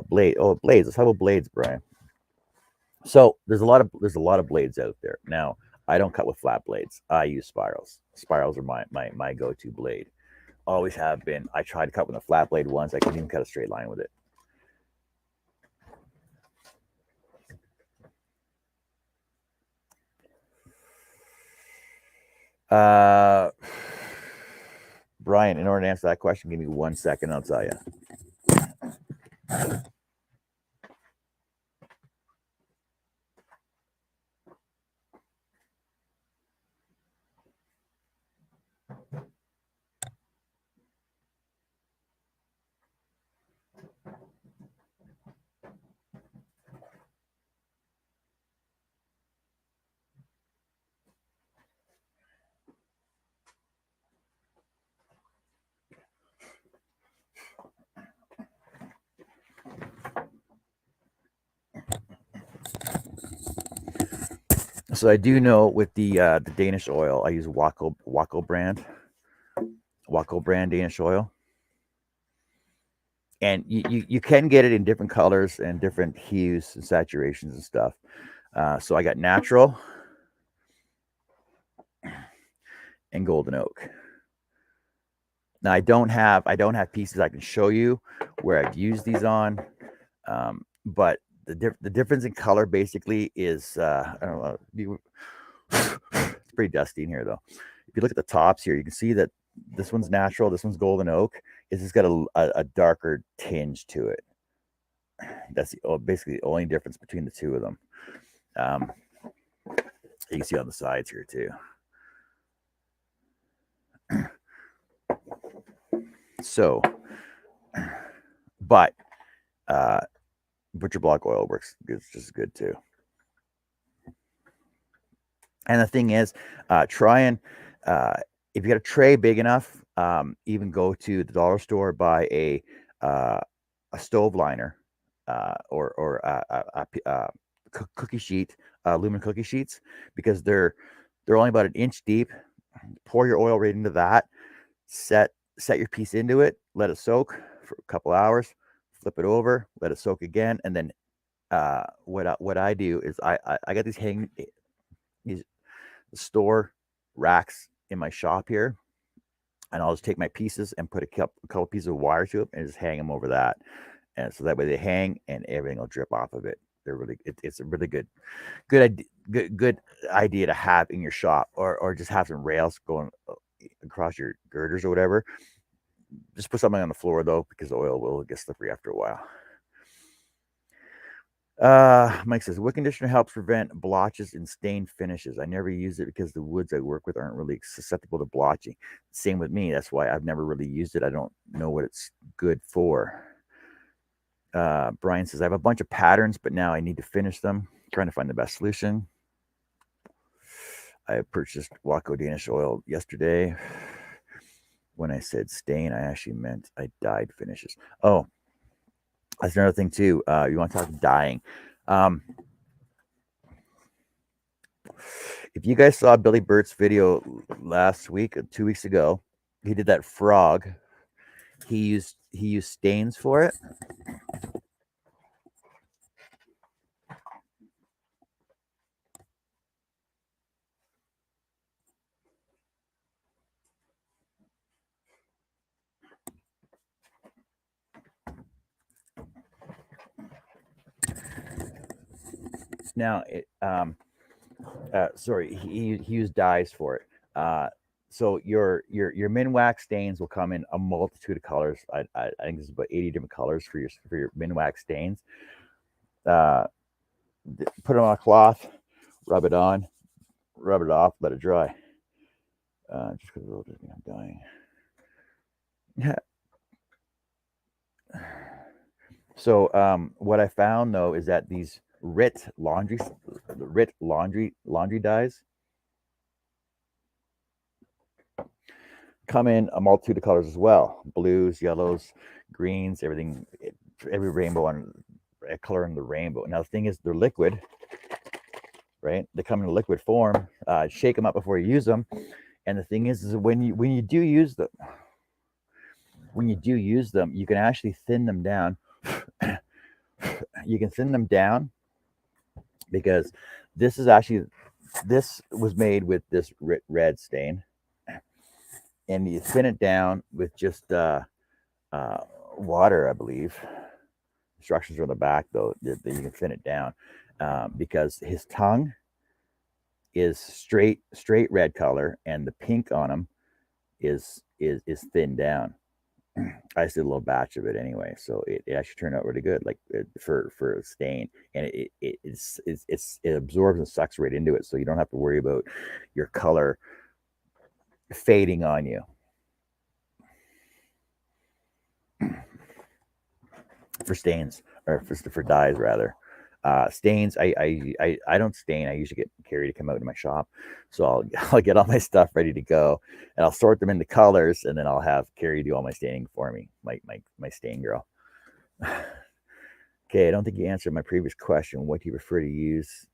blades. Let's talk about blades, Brian. So there's a lot of blades out there. Now, I don't cut with flat blades. I use spirals. Spirals are my go-to blade. Always have been. I tried to cut with a flat blade once. I couldn't even cut a straight line with it. Brian, in order to answer that question, give me 1 second. I'll tell you. So I do know with the Danish oil, I use Waco brand Danish oil, and you can get it in different colors and different hues and saturations and stuff. So I got natural and golden oak. Now I don't have pieces I can show you where I've used these on, but the difference in color basically is I don't know. It's pretty dusty in here though. If you look at the tops here, you can see that this one's natural, this one's golden oak. It's just got a darker tinge to it. That's basically the only difference between the two of them. You can see on the sides here too. So, but butcher block oil works. It's just good too. And the thing is, try and if you got a tray big enough, even go to the dollar store, buy a stove liner or a cookie sheet, aluminum cookie sheets, because they're only about an inch deep, Pour your oil right into that. Set your piece into it. Let it soak for a couple hours. Flip it over. Let it soak again, and then what I do is I got these store racks in my shop here, and I'll just take my pieces and put a couple pieces of wire to it and just hang them over that, and so that way they hang and everything will drip off of it. They're really it's a really good idea to have in your shop, or just have some rails going across your girders or whatever. Just put something on the floor though, because the oil will get slippery after a while. Mike says wood conditioner helps prevent blotches and stained finishes. I never use it because the woods I work with aren't really susceptible to blotching. Same with me. That's why I've never really used it. I don't know what it's good for. Brian says I have a bunch of patterns, but now I need to finish them. Trying to find the best solution. I purchased Waco Danish oil yesterday. When I said stain, I actually meant I dyed finishes. Oh, that's another thing too. You want to talk dyeing. If you guys saw Billy Burt's video last week, 2 weeks ago, he did that frog. He used stains for it. Now, sorry, he used dyes for it. So your Minwax stains will come in a multitude of colors. I think there's about 80 different colors for your Minwax stains. Put them on a cloth, rub it on, rub it off, let it dry. Just because I'm dying. Yeah. So what I found though is that these Rit laundry dyes come in a multitude of colors as well: blues, yellows, greens, everything, every rainbow on a color in the rainbow. Now the thing is, they're liquid, right? They come in a liquid form. Shake them up before you use them. And the thing is when you do use them, you can actually thin them down. You can thin them down because this was made with this red stain, and you thin it down with just water, I believe. Instructions are on the back though that you can thin it down, because his tongue is straight red color, and the pink on him is thinned down. I just did a little batch of it anyway, so it actually turned out really good, like for a stain, and it absorbs and sucks right into it, so you don't have to worry about your color fading on you. For stains, or for dyes rather. Stains, I don't stain. I usually get Carrie to come out to my shop, so I'll get all my stuff ready to go, and I'll sort them into colors, and then I'll have Carrie do all my staining for me, my stain girl. Okay, I don't think you answered my previous question. What do you prefer to use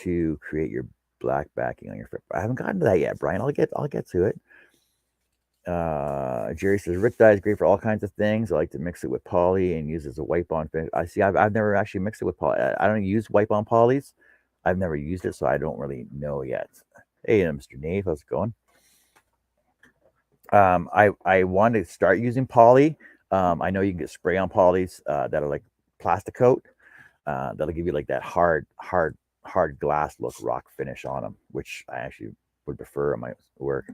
to create your black backing on your front? I haven't gotten to that yet, Brian. I'll get to it. Jerry says Rit dye is great for all kinds of things. I like to mix it with poly and use it as a wipe on finish. I see. I've never actually mixed it with poly. I don't use wipe on polys. I've never used it, so I don't really know yet. Hey, Mr. Nave, how's it going? I want to start using poly. I know you can get spray on polys that are like plastic coat. That'll give you like that hard glass look, rock finish on them, which I actually would prefer on my work,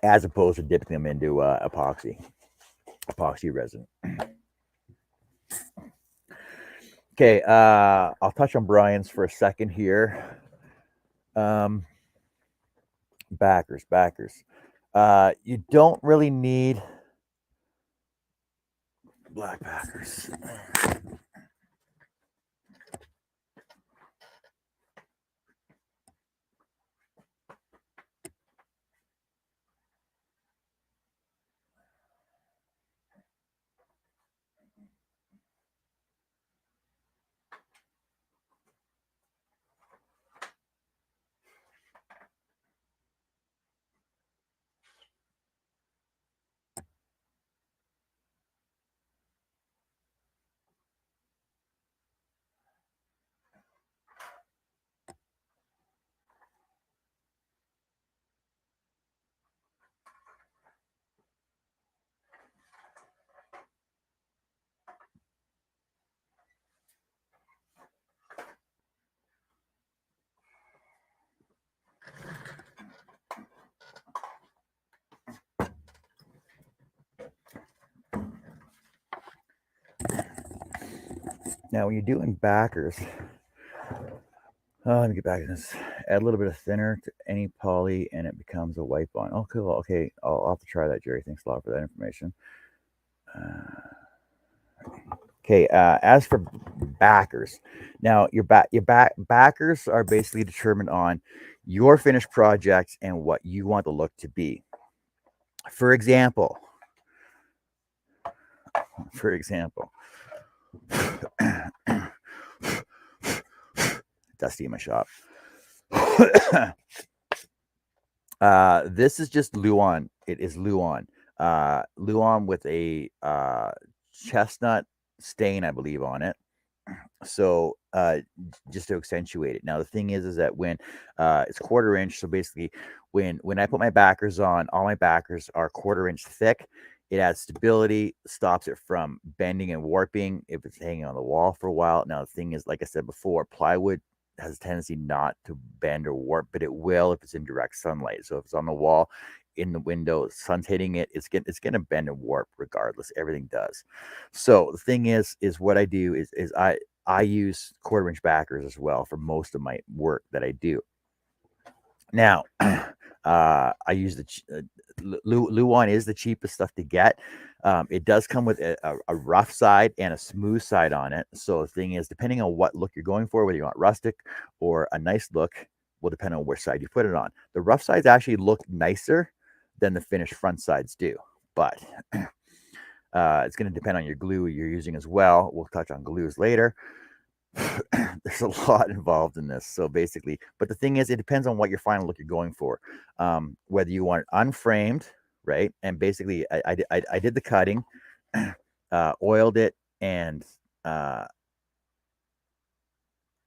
as opposed to dipping them into epoxy resin. Okay, I'll touch on Brian's for a second here. Backers. You don't really need black backers. Now, when you're doing backers, let me get back to this. Add a little bit of thinner to any poly, and it becomes a white bond. Oh, cool. Okay, I'll have to try that, Jerry. Thanks a lot for that information. Okay, as for backers, now your backers are basically determined on your finished project and what you want the look to be. For example, dusty in my shop. This is just Luan. It is Luan. Luan with a chestnut stain, I believe, on it. So just to accentuate it. Now the thing is that when it's 1/4 inch, so basically when I put my backers on, all my backers are 1/4 inch thick. It adds stability, stops it from bending and warping if it's hanging on the wall for a while. Now the thing is, like I said before, plywood has a tendency not to bend or warp, but it will if it's in direct sunlight. So if it's on the wall, in the window, sun's hitting it, it's gonna bend and warp regardless. Everything does. So the thing is what I do is I use 1/4 inch backers as well for most of my work that I do. Now, I use the Luan is the cheapest stuff to get. It does come with a rough side and a smooth side on it. So the thing is, depending on what look you're going for, whether you want rustic or a nice look, will depend on which side you put it on. The rough sides actually look nicer than the finished front sides do, but it's going to depend on your glue you're using as well. We'll touch on glues later. There's a lot involved in this. So basically, but the thing is, it depends on what your final look you're going for. Whether you want it unframed, right? And basically, I did the cutting, oiled it, and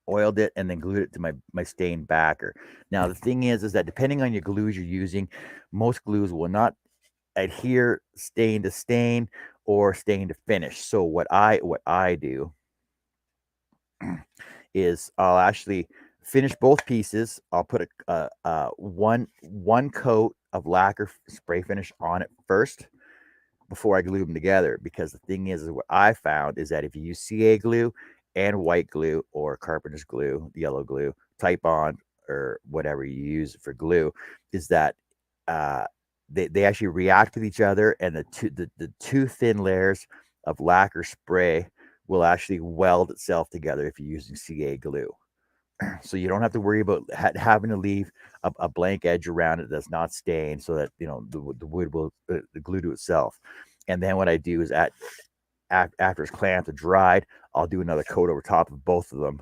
then glued it to my stained backer. Now the thing is that depending on your glues you're using, most glues will not adhere stain to stain or stain to finish. So what I do is I'll actually finish both pieces. I'll put one coat of lacquer spray finish on it first before I glue them together. Because the thing is what I found is that if you use CA glue and white glue or carpenter's glue, yellow glue, Titebond, or whatever you use for glue, is that they actually react with each other, and the two thin layers of lacquer spray will actually weld itself together if you're using CA glue. So you don't have to worry about having to leave a blank edge around it that's not stained, so that the wood will glue to itself. And then what I do is after it's clamped and dried, I'll do another coat over top of both of them,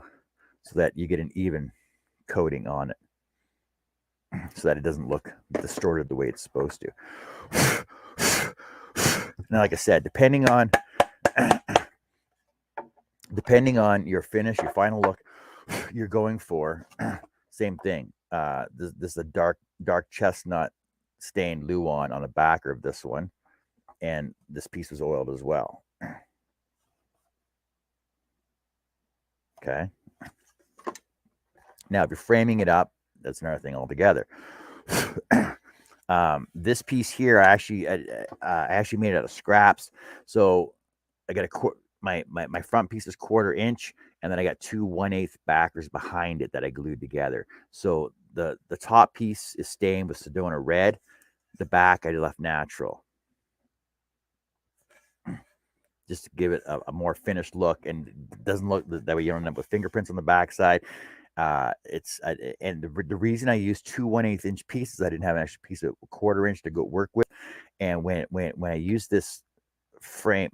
so that you get an even coating on it, so that it doesn't look distorted the way it's supposed to. Now, like I said, depending on your finish, your final look you're going for, same thing. This is a dark chestnut stained Luan on the backer of this one, and this piece was oiled as well. Okay. Now, if you're framing it up, that's another thing altogether. This piece here, I actually made it out of scraps. So I got my front piece is 1/4 inch, and then I got 2 1/8 backers behind it that I glued together. So the top piece is stained with Sedona red. The back I left natural, just to give it a more finished look, and it doesn't look that way. You don't end up with fingerprints on the backside. And the reason I used 2 1/8 inch pieces, I didn't have an extra piece of 1/4 inch to go work with. And when I use this frame,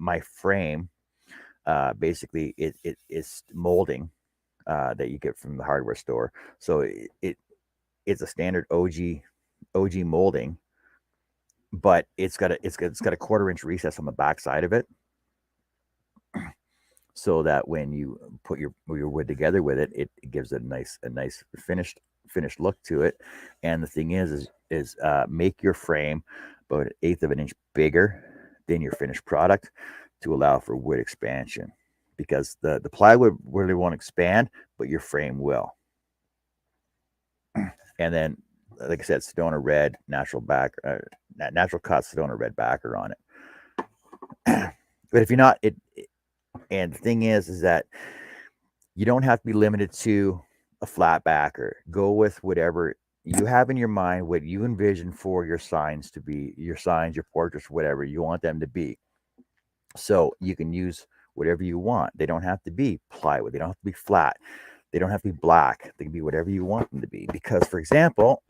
basically it is molding that you get from the hardware store. So it's a standard OG molding, but it's got a 1/4 inch recess on the back side of it, so that when you put your wood together with it, it gives it a nice finished look to it. And the thing is make your frame about 1/8 of an inch bigger than your finished product to allow for wood expansion, because the plywood really won't expand, but your frame will. And then, like I said, Sedona red, natural cut Sedona red backer on it. But if you're not, And the thing is that you don't have to be limited to a flat backer. Go with whatever you have in your mind, what you envision for your signs to be, your signs, your portraits, whatever you want them to be. So you can use whatever you want. They don't have to be plywood. They don't have to be flat. They don't have to be black. They can be whatever you want them to be. Because, for example,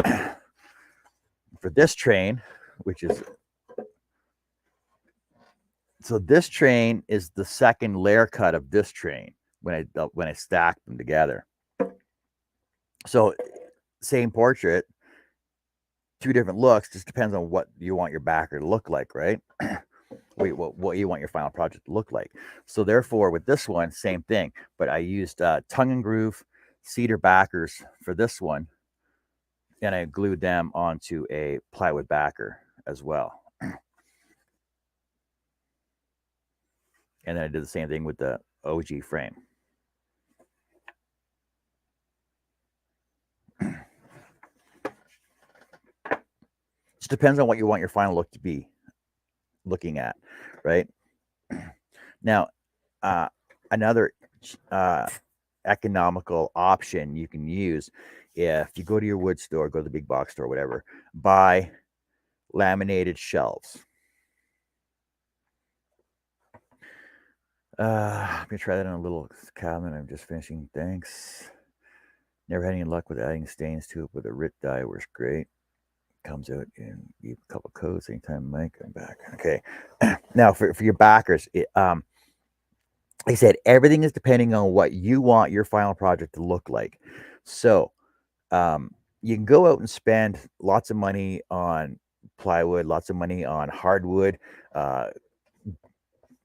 for this train, which is so this train is the second layer cut of this train when I stack them together. So same portrait, two different looks, just depends on what you want your backer to look like, right? What you want your final project to look like. So therefore, with this one, same thing, but I used tongue and groove cedar backers for this one, and I glued them onto a plywood backer as well. And then I did the same thing with the OG frame. Just depends on what you want your final look to be looking at, right? Now, another economical option you can use, if you go to your wood store, go to the big box store, whatever, buy laminated shelves. I'm gonna try that on a little cabinet I'm just finishing. Thanks. Never had any luck with adding stains to it, but the RIT dye works great. Comes out in a couple coats anytime Mike come back. Okay. Now for your backers, like I said, everything is depending on what you want your final project to look like. So you can go out and spend lots of money on plywood, lots of money on hardwood,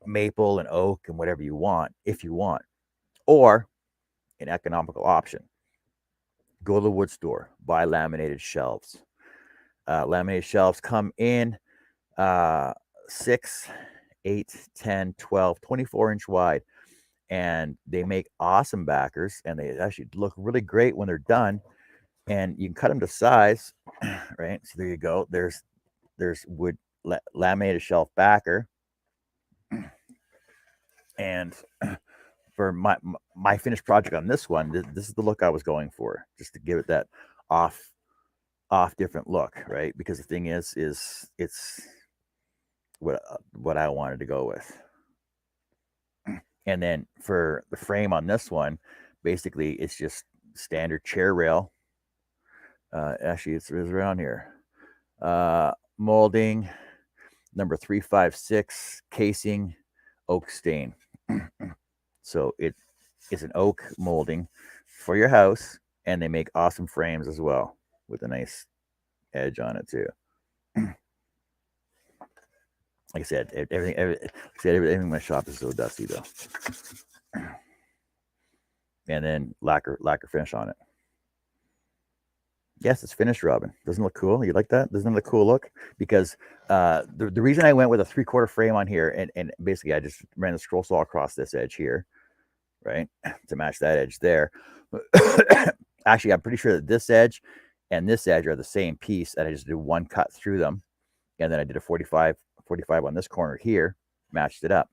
maple and oak and whatever you want, if you want, or an economical option. Go to the wood store, buy laminated shelves. Laminated shelves come in 6, 8, 10, 12, 24-inch wide. And they make awesome backers, and they actually look really great when they're done. And you can cut them to size, right? So there you go. There's wood laminated shelf backer. And for my finished project on this one, this is the look I was going for, just to give it that off different look, right? Because the thing is it's what I wanted to go with. And then for the frame on this one, basically it's just standard chair rail. Actually, it's around here. Molding number 356, casing, oak stain. So it's an oak molding for your house, and they make awesome frames as well with a nice edge on it too. Like I said, everything in my shop is so dusty though. And then lacquer finish on it. Yes, it's finished, Robin. Doesn't it look cool? You like that? Doesn't it look cool look? Because the reason I went with a 3/4 frame on here, and basically I just ran the scroll saw across this edge here, right, to match that edge there. Actually, I'm pretty sure that this edge and this edge are the same piece, and I just did one cut through them, and then I did a 45 on this corner here, matched it up.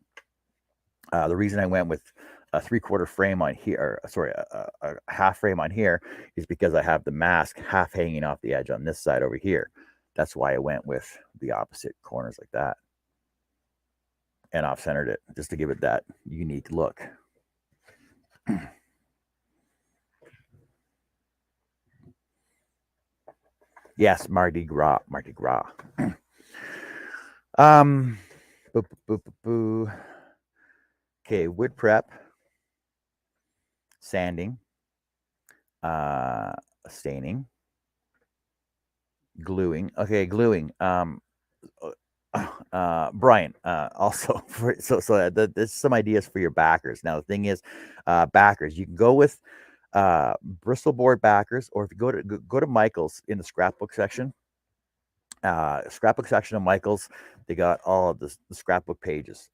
The reason I went with a 3/4 frame on here, a half frame on here, is because I have the mask half hanging off the edge on this side over here. That's why I went with the opposite corners like that, and off-centered it just to give it that unique look. Yes, Mardi Gras. Okay, wood prep, sanding, staining, gluing. Okay, gluing. Brian, also there's some ideas for your backers. Now the thing is, backers, you can go with Bristol board backers, or if you go to Michael's in the scrapbook section. Of Michael's, they got all of the scrapbook pages.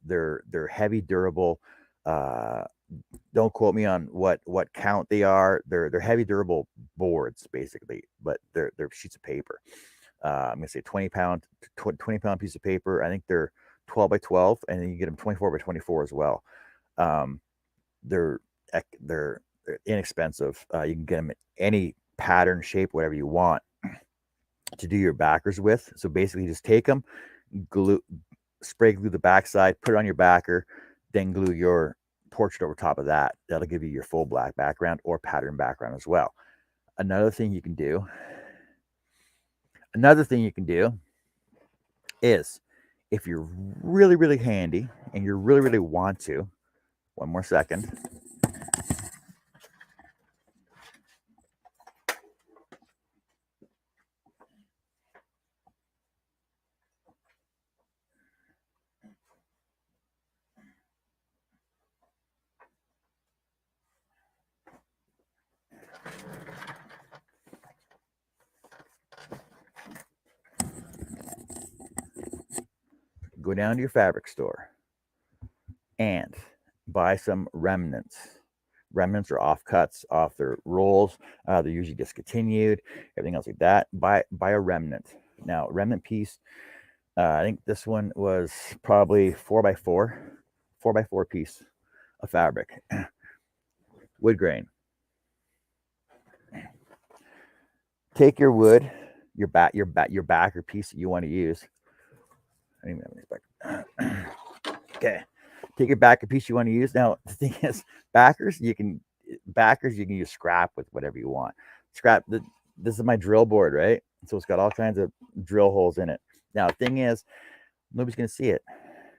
They're heavy, durable. Don't quote me on what count they are. They're heavy, durable boards basically, but they're sheets of paper. I'm gonna say 20 pound piece of paper. I think they're 12 by 12, and then you get them 24 by 24 as well. They're inexpensive. You can get them in any pattern, shape, whatever you want to do your backers with. So basically, just take them, spray glue the backside, put it on your backer, then glue your portrait over top of that. That'll give you your full black background or pattern background as well. Another thing you can do is, if you're really, really handy and you really, really want to, one more second. Go down to your fabric store and buy some remnants. Remnants or offcuts off their rolls. They're usually discontinued, everything else like that. Buy a remnant. Now, remnant piece, I think this one was probably 4x4 piece of fabric. Wood grain. Take your wood, your backer piece that you want to use. I don't even have any back. Okay. Take your backer piece you want to use. Now, the thing is, backers you can use scrap with whatever you want. Scrap. This is my drill board, right? So it's got all kinds of drill holes in it. Now, the thing is, nobody's gonna see it.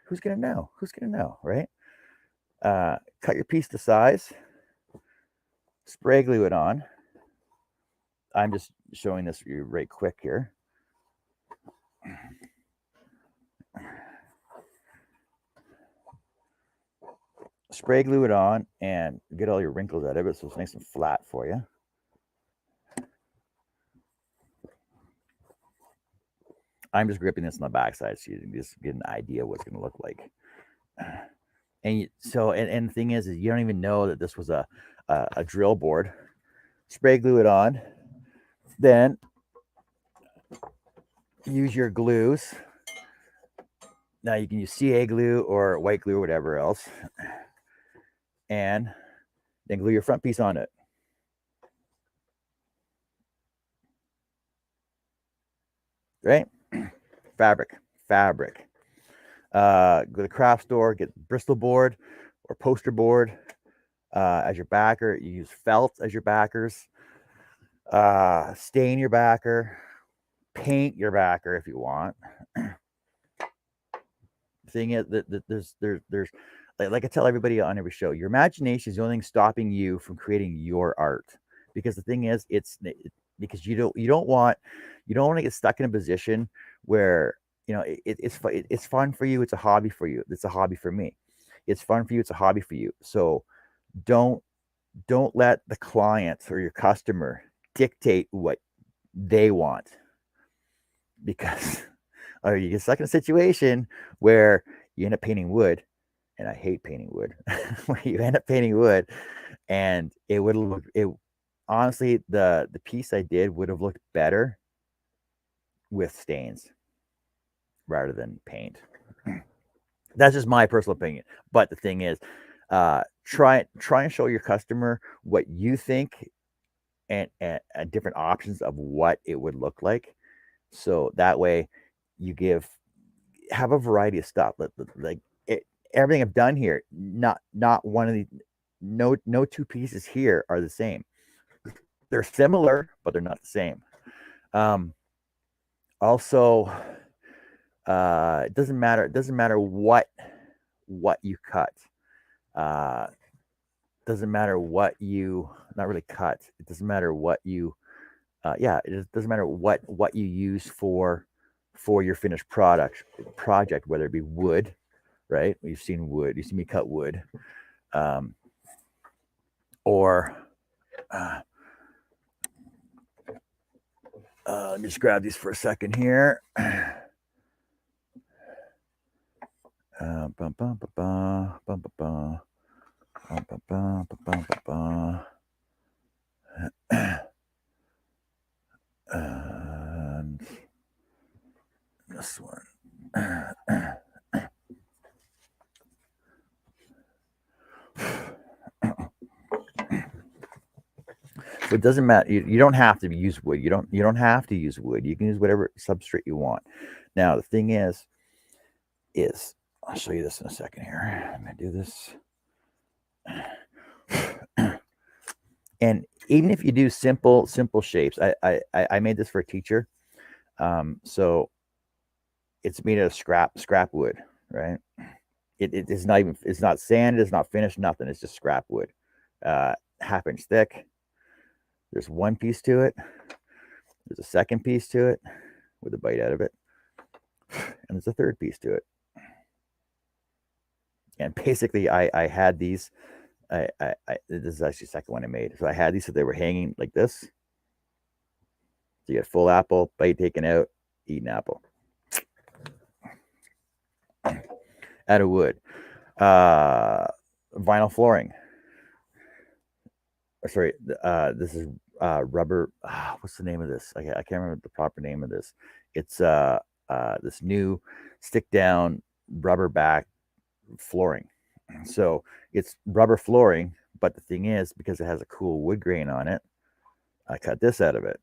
Who's gonna know? Right? Cut your piece to size. Spray glue it on. I'm just showing this right quick here. Spray glue it on and get all your wrinkles out of it so it's nice and flat for you. I'm just gripping this on the backside so you can just get an idea what it's going to look like. And the thing is you don't even know that this was a drill board. Spray glue it on. Then use your glues. Now you can use CA glue or white glue or whatever else. And then glue your front piece on it. Right? Fabric. Go to the craft store, get Bristol board or poster board as your backer. You use felt as your backers. Stain your backer. Paint your backer if you want. The thing is that there's like I tell everybody on every show, your imagination is the only thing stopping you from creating your art. Because the thing is, because you don't want to get stuck in a position where it's fun for you, it's a hobby for you, it's a hobby for me, it's fun for you, it's a hobby for you. So don't let the client or your customer dictate what they want, because or you get stuck in a situation where you end up painting wood, and I hate painting wood. Where you end up painting wood and it would look, honestly, the piece I did would have looked better with stains rather than paint. That's just my personal opinion. But the thing is, try and show your customer what you think and different options of what it would look like. So that way you have a variety of stuff. Like everything I've done here, not one of the no two pieces here are the same. They're similar, but they're not the same. Also, it doesn't matter what you cut. Doesn't matter what you not really cut. It doesn't matter what you it doesn't matter what you use for your finished project, whether it be wood, right? You've seen wood. You see me cut wood, or let me just grab these for a second here. And this one. So it doesn't matter. You don't have to use wood. You don't have to use wood. You can use whatever substrate you want. Now the thing is I'll show you this in a second here. I'm gonna do this. And even if you do simple shapes, I made this for a teacher. So it's made out of scrap wood, right? It's not even, it's not sand, it's not finished, nothing. It's just scrap wood, 1/2 inch thick. There's one piece to it. There's a second piece to it with a bite out of it, and there's a third piece to it. And basically, I had these. This is actually the second one I made. So I had these, so they were hanging like this. So you get full apple, bite taken out, eat an apple. Out of wood. Vinyl flooring. Sorry, this is rubber. What's the name of this? I can't remember the proper name of this. It's this new stick down rubber back flooring. So it's rubber flooring, but the thing is, because it has a cool wood grain on it, I cut this out of it.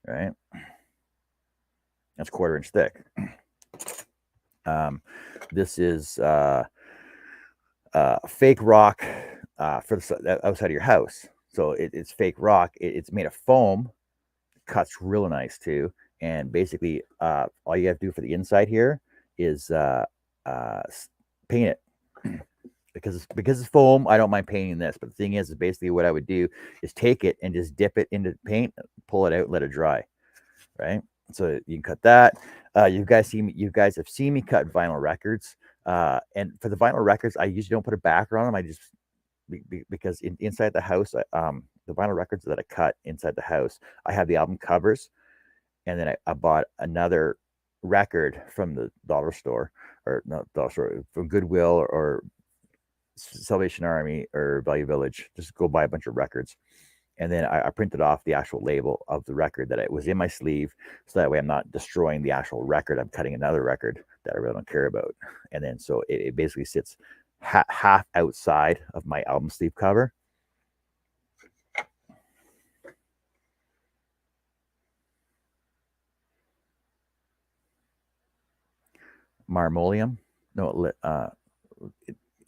Right? That's 1/4 inch thick. This is fake rock for the outside of your house. So it's fake rock. It's made of foam. Cuts real nice too. And basically, all you have to do for the inside here is paint it. Because it's foam, I don't mind painting this. But the thing is basically what I would do is take it and just dip it into paint, pull it out, let it dry. Right? So you can cut that. You guys have seen me cut vinyl records. And for the vinyl records, I usually don't put a backer on them. I just because inside the house, the vinyl records that I cut inside the house, I have the album covers, and then I bought another record from the dollar store, or not dollar store, from Goodwill or Salvation Army or Value Village. Just go buy a bunch of records. And then I printed off the actual label of the record that it was in my sleeve. So that way I'm not destroying the actual record. I'm cutting another record that I really don't care about. And then so it basically sits half outside of my album sleeve cover. Marmoleum. No,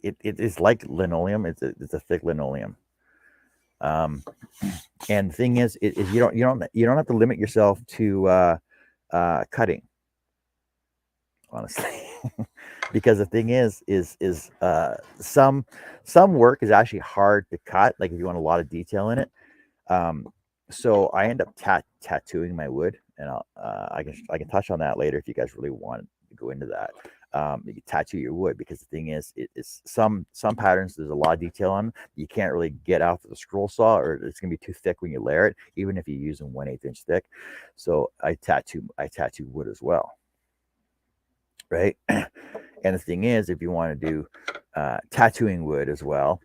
it is like linoleum. It's a thick linoleum. And the thing is you don't have to limit yourself to cutting, honestly. Because the thing is some work is actually hard to cut, like if you want a lot of detail in it. So I end up tattooing my wood, and I can touch on that later if you guys really want to go into that. You can tattoo your wood, because the thing is it's some patterns there's a lot of detail on. You can't really get out with a scroll saw, or it's gonna be too thick when you layer it, even if you're using 1/8 inch thick. So I tattoo wood as well, right? And the thing is, if you want to do tattooing wood as well,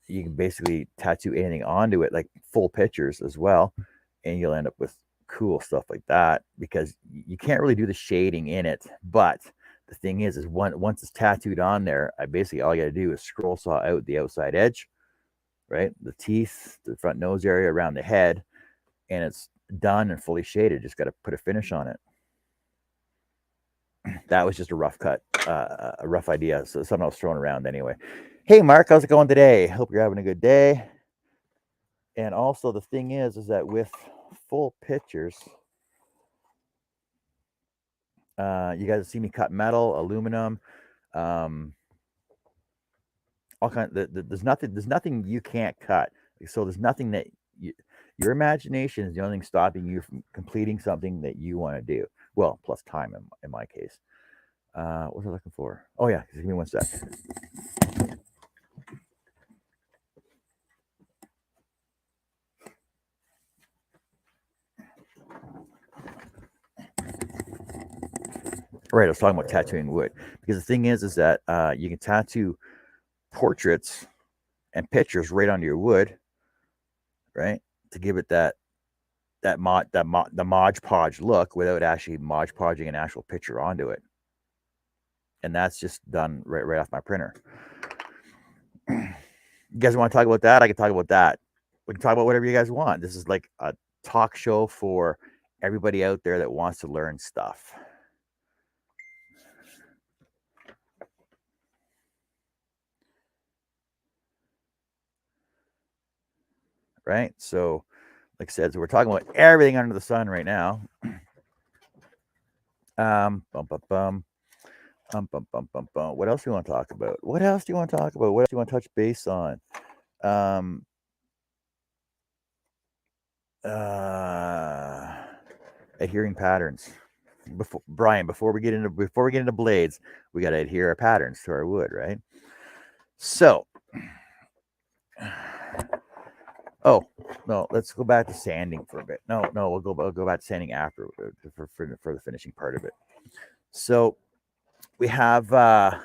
you can basically tattoo anything onto it, like full pictures as well, and you'll end up with cool stuff like that, because you can't really do the shading in it. But the thing is once it's tattooed on there, I basically, all you got to do is scroll saw out the outside edge, right? The teeth, the front nose area, around the head, and it's done and fully shaded. Just got to put a finish on it. That was just a rough cut, a rough idea. So something I was throwing around anyway. Hey, Mark, how's it going today? Hope you're having a good day. And also the thing is that with full pictures, you guys see me cut metal, aluminum, all kinds. There's nothing you can't cut. So there's nothing that your imagination is the only thing stopping you from completing something that you want to do. Well, plus time in my case. What was I looking for? Oh yeah, give me one sec. Right, I was talking about tattooing wood, because the thing is that you can tattoo portraits and pictures right onto your wood, right, to give it the Mod Podge look, without actually Mod Podging an actual picture onto it. And that's just done right off my printer. You guys want to talk about that? I can talk about that. We can talk about whatever you guys want. This is like a talk show for everybody out there that wants to learn stuff. Right? So, like I said, so we're talking about everything under the sun right now. Bum, bum, bum. Bum, bum, bum, bum. What else do you want to talk about? What else do you want to talk about? What else do you want to touch base on? Adhering patterns. Before we get into blades, we got to adhere our patterns to our wood, right? So, oh no, let's go back to sanding for a bit. No, we'll go back to sanding after for the finishing part of it. So we have for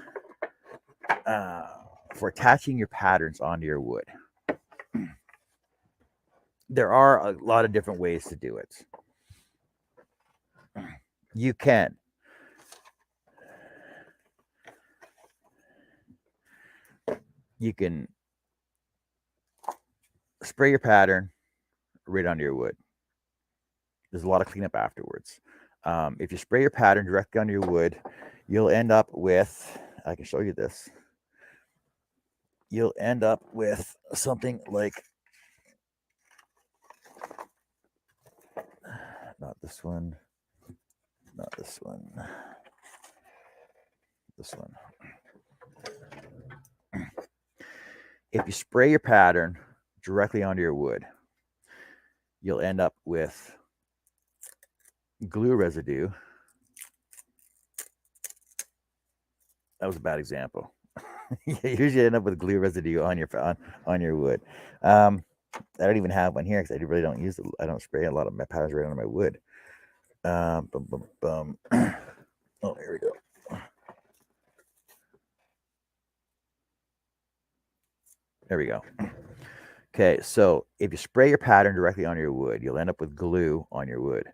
attaching your patterns onto your wood. There are a lot of different ways to do it. You can spray your pattern right onto your wood. There's a lot of cleanup afterwards. If you spray your pattern directly onto your wood, you'll end up with, I can show you this. You'll end up with something like, not this one, this one. If you spray your pattern directly onto your wood, you'll end up with glue residue. That was a bad example. You usually end up with glue residue on your wood. I don't even have one here because I really don't use it. I don't spray a lot of my patterns right on my wood. Oh, here we go. There we go. Okay, so if you spray your pattern directly on your wood, you'll end up with glue on your wood,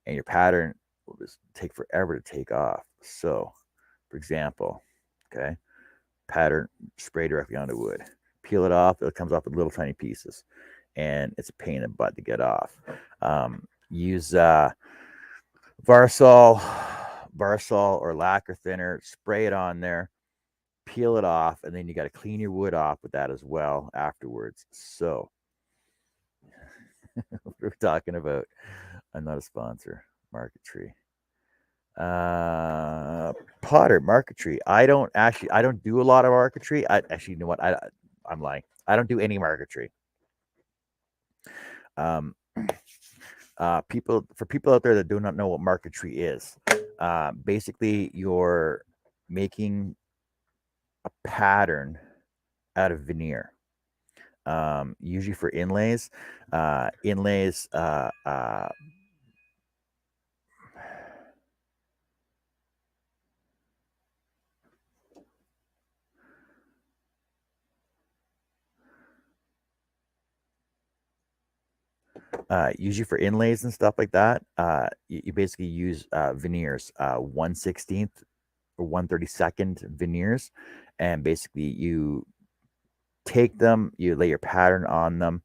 and your pattern will just take forever to take off. So, for example, okay, pattern spray directly onto wood, peel it off, it comes off in little tiny pieces, and it's a pain in the butt to get off. Use Varsol or lacquer thinner, spray it on there, peel it off, and then you got to clean your wood off with that as well afterwards. So, what we're talking about, I'm not a sponsor. Marquetry. Potter, marquetry. I don't do a lot of marquetry. You know what? I'm lying. I don't do any marquetry. People out there that do not know what marquetry is, basically you're making a pattern out of veneer, usually for inlays. Usually for inlays and stuff like that, you basically use veneers, 1/16 or 1/32 veneers, and basically you take them, you lay your pattern on them,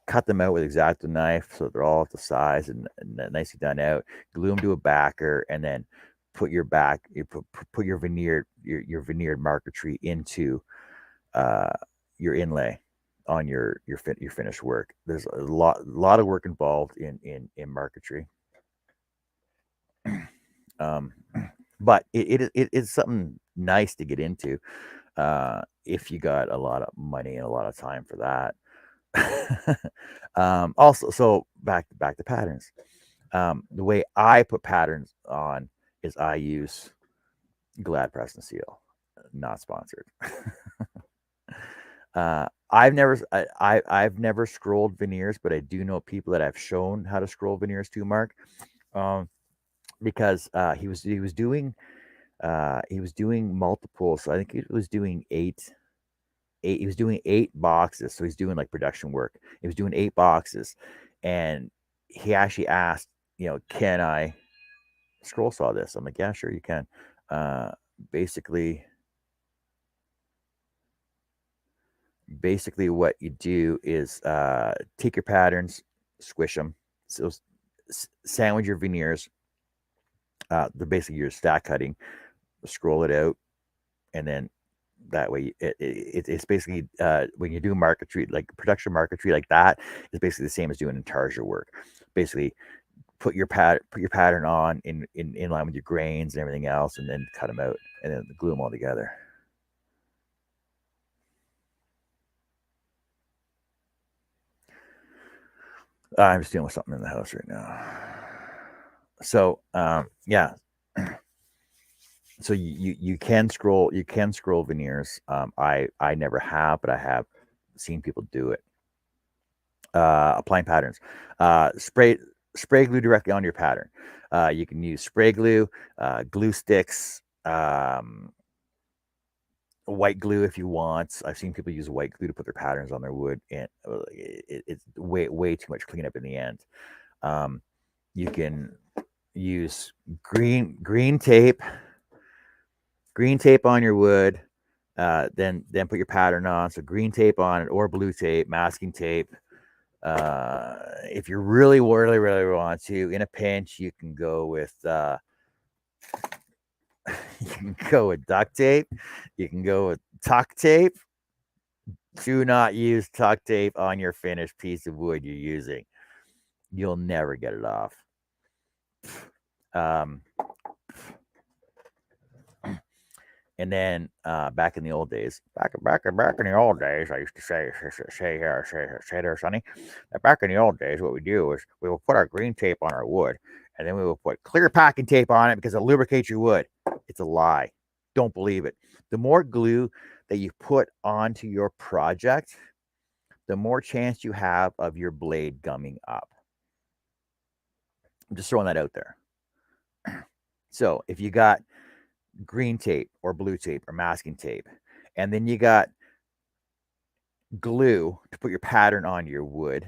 cut them out with X-Acto knife so they're all at the size and nicely done out. Glue them to a backer, and then put your veneered marquetry into your inlay on your finished work. There's a lot of work involved in marquetry. But it is something nice to get into if you got a lot of money and a lot of time for that. Also, so back to patterns. The way I put patterns on is I use Glad Press and Seal. Not sponsored. I've never scrolled veneers, but I do know people that I've shown how to scroll veneers to, Mark, because he was doing multiple. So I think he was doing eight. He was doing 8 boxes, so he's doing like production work. He was doing 8 boxes, and he actually asked, can I scroll saw this? I'm like, yeah, sure you can. basically what you do is take your patterns, squish them, so sandwich your veneers. They're basically your stack cutting, scroll it out, and then that way it's basically when you do marquetry, like production marquetry like that, it's basically the same as doing intarsia work. Basically, put your pattern on in line with your grains and everything else, and then cut them out, and then glue them all together. I'm just dealing with something in the house right now. So yeah. So you can scroll veneers. I never have, but I have seen people do it. Applying patterns. Spray glue directly on your pattern. You can use spray glue, glue sticks, white glue if you want. I've seen people use white glue to put their patterns on their wood, and it's way too much cleanup in the end. You can use green tape on your wood. Then put your pattern on. So green tape on it, or blue tape, masking tape. If you really want to, in a pinch, you can go with duct tape. You can go with tuck tape. Do not use tuck tape on your finished piece of wood you're using. You'll never get it off. And then back in the old days, back in the old days, I used to say there, Sonny. Back in the old days, what we do is we will put our green tape on our wood, and then we will put clear packing tape on it because it lubricates your wood. It's a lie. Don't believe it. The more glue that you put onto your project, the more chance you have of your blade gumming up. I'm just throwing that out there. So if you got green tape or blue tape or masking tape, and then you got glue to put your pattern on your wood,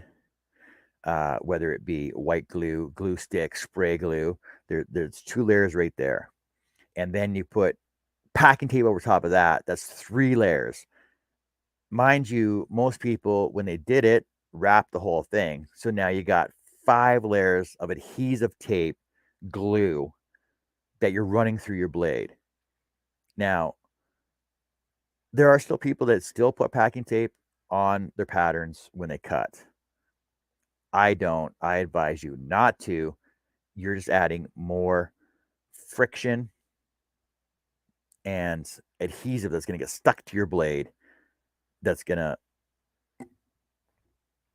whether it be white glue, glue stick, spray glue, there's 2 layers right there. And then you put packing tape over top of that. That's 3 layers. Mind you, most people, when they did it, wrapped the whole thing. So now you got 5 layers of adhesive tape, glue, that you're running through your blade. Now, there are still people that still put packing tape on their patterns when they cut. I don't. I advise you not to. You're just adding more friction and adhesive that's going to get stuck to your blade. That's going to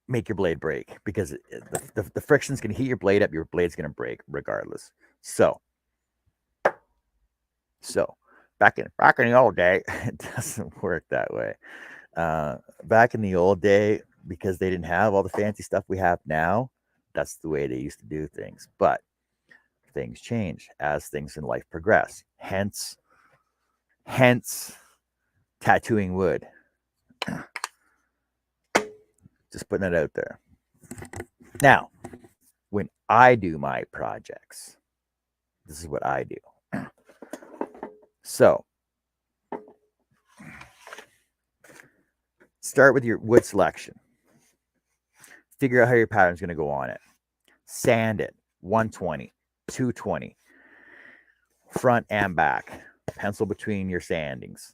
make your blade break, because the friction's going to heat your blade up. Your blade's going to break regardless. So back in the old day, it doesn't work that way. Back in the old day, because they didn't have all the fancy stuff we have now, that's the way they used to do things. But things change as things in life progress. Hence tattooing wood. Just putting it out there. Now, when I do my projects, this is what I do. So, start with your wood selection. Figure out how your pattern is going to go on it. Sand it, 120, 220, front and back. Pencil between your sandings.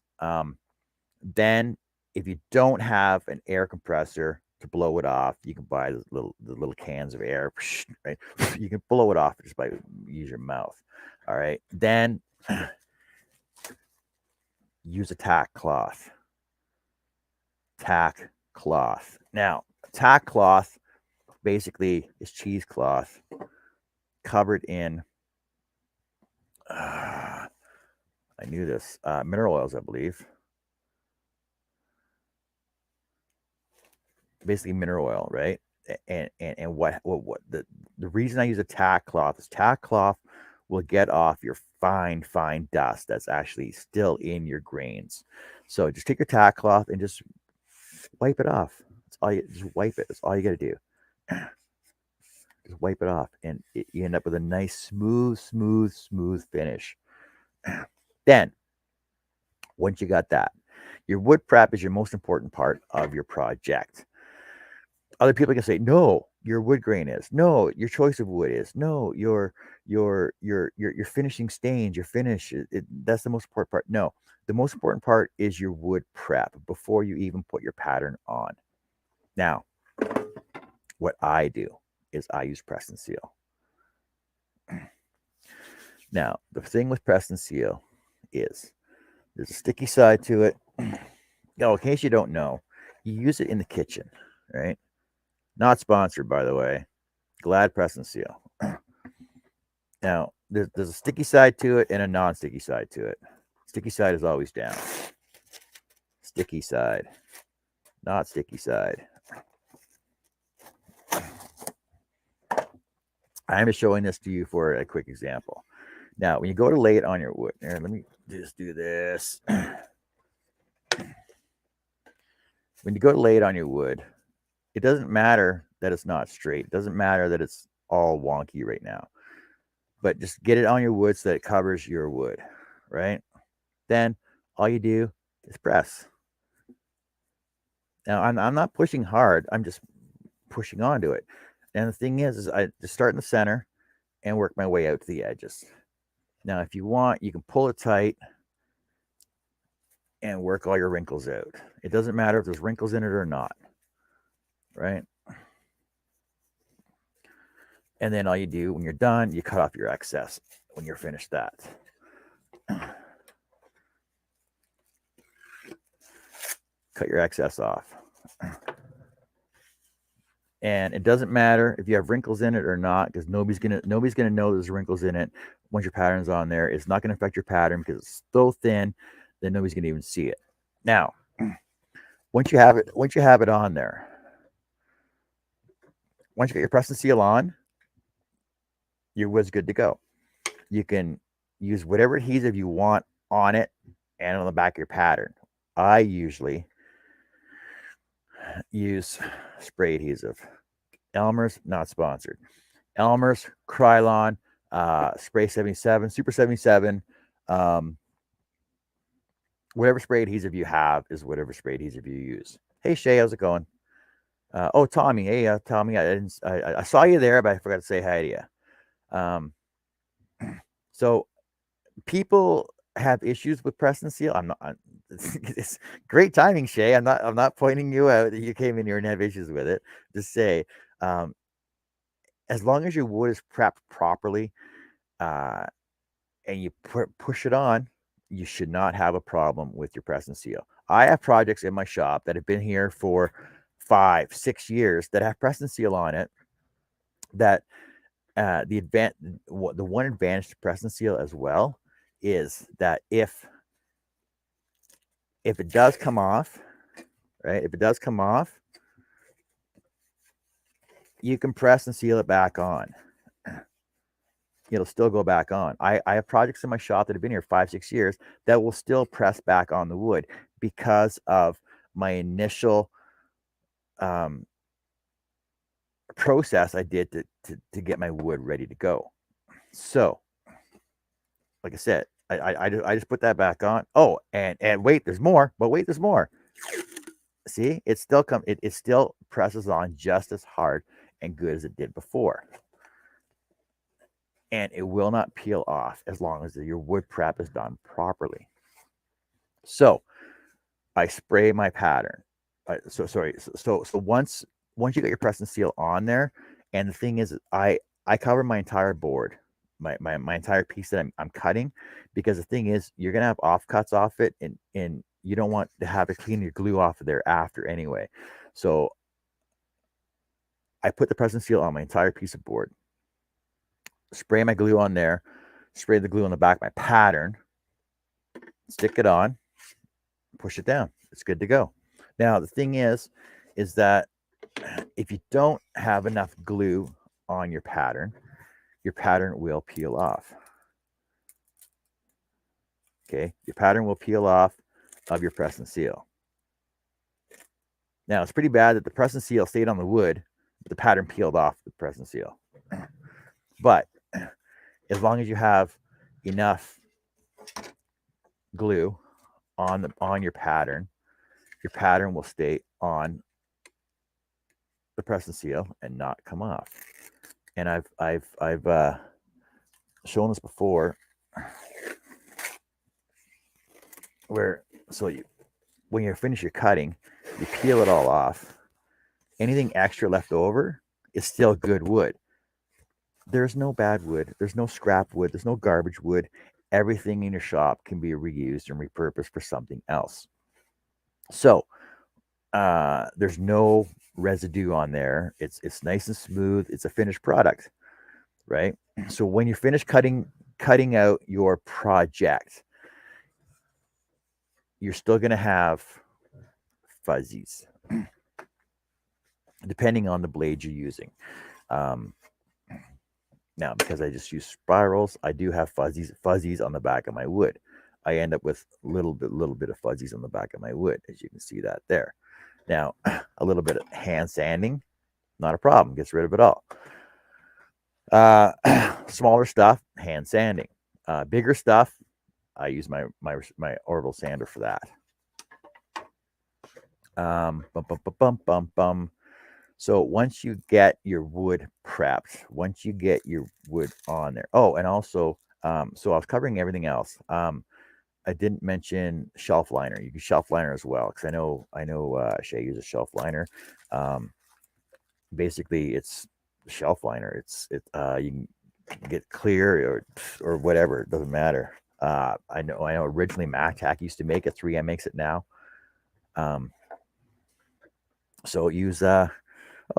Then, if you don't have an air compressor to blow it off, you can buy the little cans of air. Right? You can blow it off just by use your mouth. All right. Then use a tack cloth. Tack cloth. Now, tack cloth basically is cheesecloth covered in. I knew this. Mineral oils, I believe. Basically mineral oil, right? And what the reason I use a tack cloth is tack cloth will get off your fine dust that's actually still in your grains. So just take your tack cloth and just wipe it off. Just wipe it. That's all you got to do. Just wipe it off, and you end up with a nice smooth finish. Then, once you got that, Your wood prep is your most important part of your project. Other people can say, no, your wood grain is. No, your choice of wood is. No, your finishing stains, your finish. That's the most important part. No, the most important part is your wood prep before you even put your pattern on. Now, what I do is I use Press and Seal. Now, the thing with Press and Seal is there's a sticky side to it. Oh, in case you don't know, you use it in the kitchen, right? Not sponsored, by the way. Glad Press and Seal. Now, there's a sticky side to it and a non-sticky side to it. Sticky side is always down. Sticky side, not sticky side. I'm just showing this to you for a quick example. Now, when you go to lay it on your wood, here, let me just do this. When you go to lay it on your wood, it doesn't matter that it's not straight. It doesn't matter that it's all wonky right now. But just get it on your wood so that it covers your wood, right? Then all you do is press. Now, I'm not pushing hard. I'm just pushing onto it. And the thing is I just start in the center and work my way out to the edges. Now, if you want, you can pull it tight and work all your wrinkles out. It doesn't matter if there's wrinkles in it or not, right? And then all you do when you're done, you cut off your excess when you're finished that. Cut your excess off. And it doesn't matter if you have wrinkles in it or not, because nobody's gonna know there's wrinkles in it once your pattern's on there. It's not gonna affect your pattern because it's so thin that nobody's gonna even see it. Now, once you have it on there, once you get your Press and Seal on, your wood's good to go. You can use whatever adhesive you want on it and on the back of your pattern. I usually use spray adhesive. Elmer's, not sponsored. Elmer's, Krylon, Spray 77, Super 77. Whatever spray adhesive you have is whatever spray adhesive you use. Hey Shay, how's it going? Oh, Tommy. Hey, Tommy. I saw you there, but I forgot to say hi to you. So people have issues with Press and Seal. It's great timing, Shay. I'm not pointing you out that you came in here and have issues with it. Just say, as long as your wood is prepped properly, and you push it on, you should not have a problem with your Press and Seal. I have projects in my shop that have been here for 5-6 years that have Press and Seal on it. That the one advantage to Press and Seal as well is that if it does come off, right? If it does come off, you can Press and Seal it back on. It'll still go back on. I have projects in my shop that have been here 5-6 years that will still press back on the wood because of my initial process I did to get my wood ready to go. So, like I said, I just put that back on. Oh, and wait, there's more. But wait, there's more. See, it still presses on just as hard and good as it did before. And it will not peel off as long as your wood prep is done properly. So I spray my pattern. So once you get your Press and Seal on there, and the thing is, I cover my entire board, my entire piece that I'm cutting, because the thing is, you're gonna have offcuts off it, and you don't want to have to clean your glue off of there after anyway. So I put the Press and Seal on my entire piece of board. Spray my glue on there, spray the glue on the back of my pattern, stick it on, push it down. It's good to go. Now, the thing is that if you don't have enough glue on your pattern will peel off. Okay, your pattern will peel off of your Press and Seal. Now, it's pretty bad that the Press and Seal stayed on the wood, but the pattern peeled off the Press and Seal. But as long as you have enough glue on your pattern, your pattern will stay on the press and seal and not come off. And I've shown this before, where when you finish your cutting, you peel it all off. Anything extra left over is still good wood. There's no bad wood. There's no scrap wood. There's no garbage wood. Everything in your shop can be reused and repurposed for something else. So there's no residue on there. It's nice and smooth. It's a finished product, right? So when you're finished cutting out your project, you're still going to have fuzzies, depending on the blade you're using. Now, because I just use spirals, I do have fuzzies on the back of my wood. I end up with little bit of fuzzies on the back of my wood, as you can see that there. Now, a little bit of hand sanding, not a problem, gets rid of it all. Smaller stuff, hand sanding. Bigger stuff, I use my Orbital sander for that. So once you get your wood prepped, once you get your wood on there. Oh, and also, so I was covering everything else. I didn't mention shelf liner. You can shelf liner as well, because I know Shay uses shelf liner. Basically, it's shelf liner. You can get clear or whatever. It doesn't matter. I know originally MacTac used to make it. 3M makes it now. So use oh,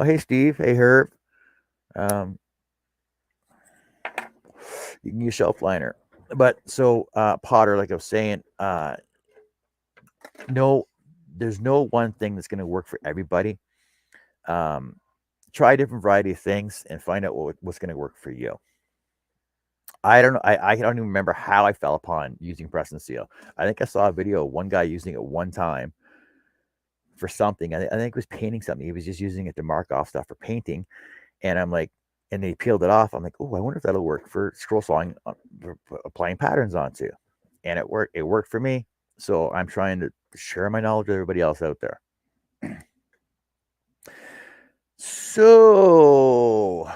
hey Steve, hey Herb. You can use shelf liner, but so Potter, like I was saying, no, there's no one thing that's going to work for everybody. Try a different variety of things and find out what's going to work for you. I don't know. I don't even remember how I fell upon using press and seal. I think I saw a video of one guy using it one time for something. I think it was painting something. He was just using it to mark off stuff for painting. And I'm like, and they peeled it off. I'm like, oh, I wonder if that'll work for scroll sawing, applying patterns onto. And it worked. It worked for me. So I'm trying to share my knowledge with everybody else out there. So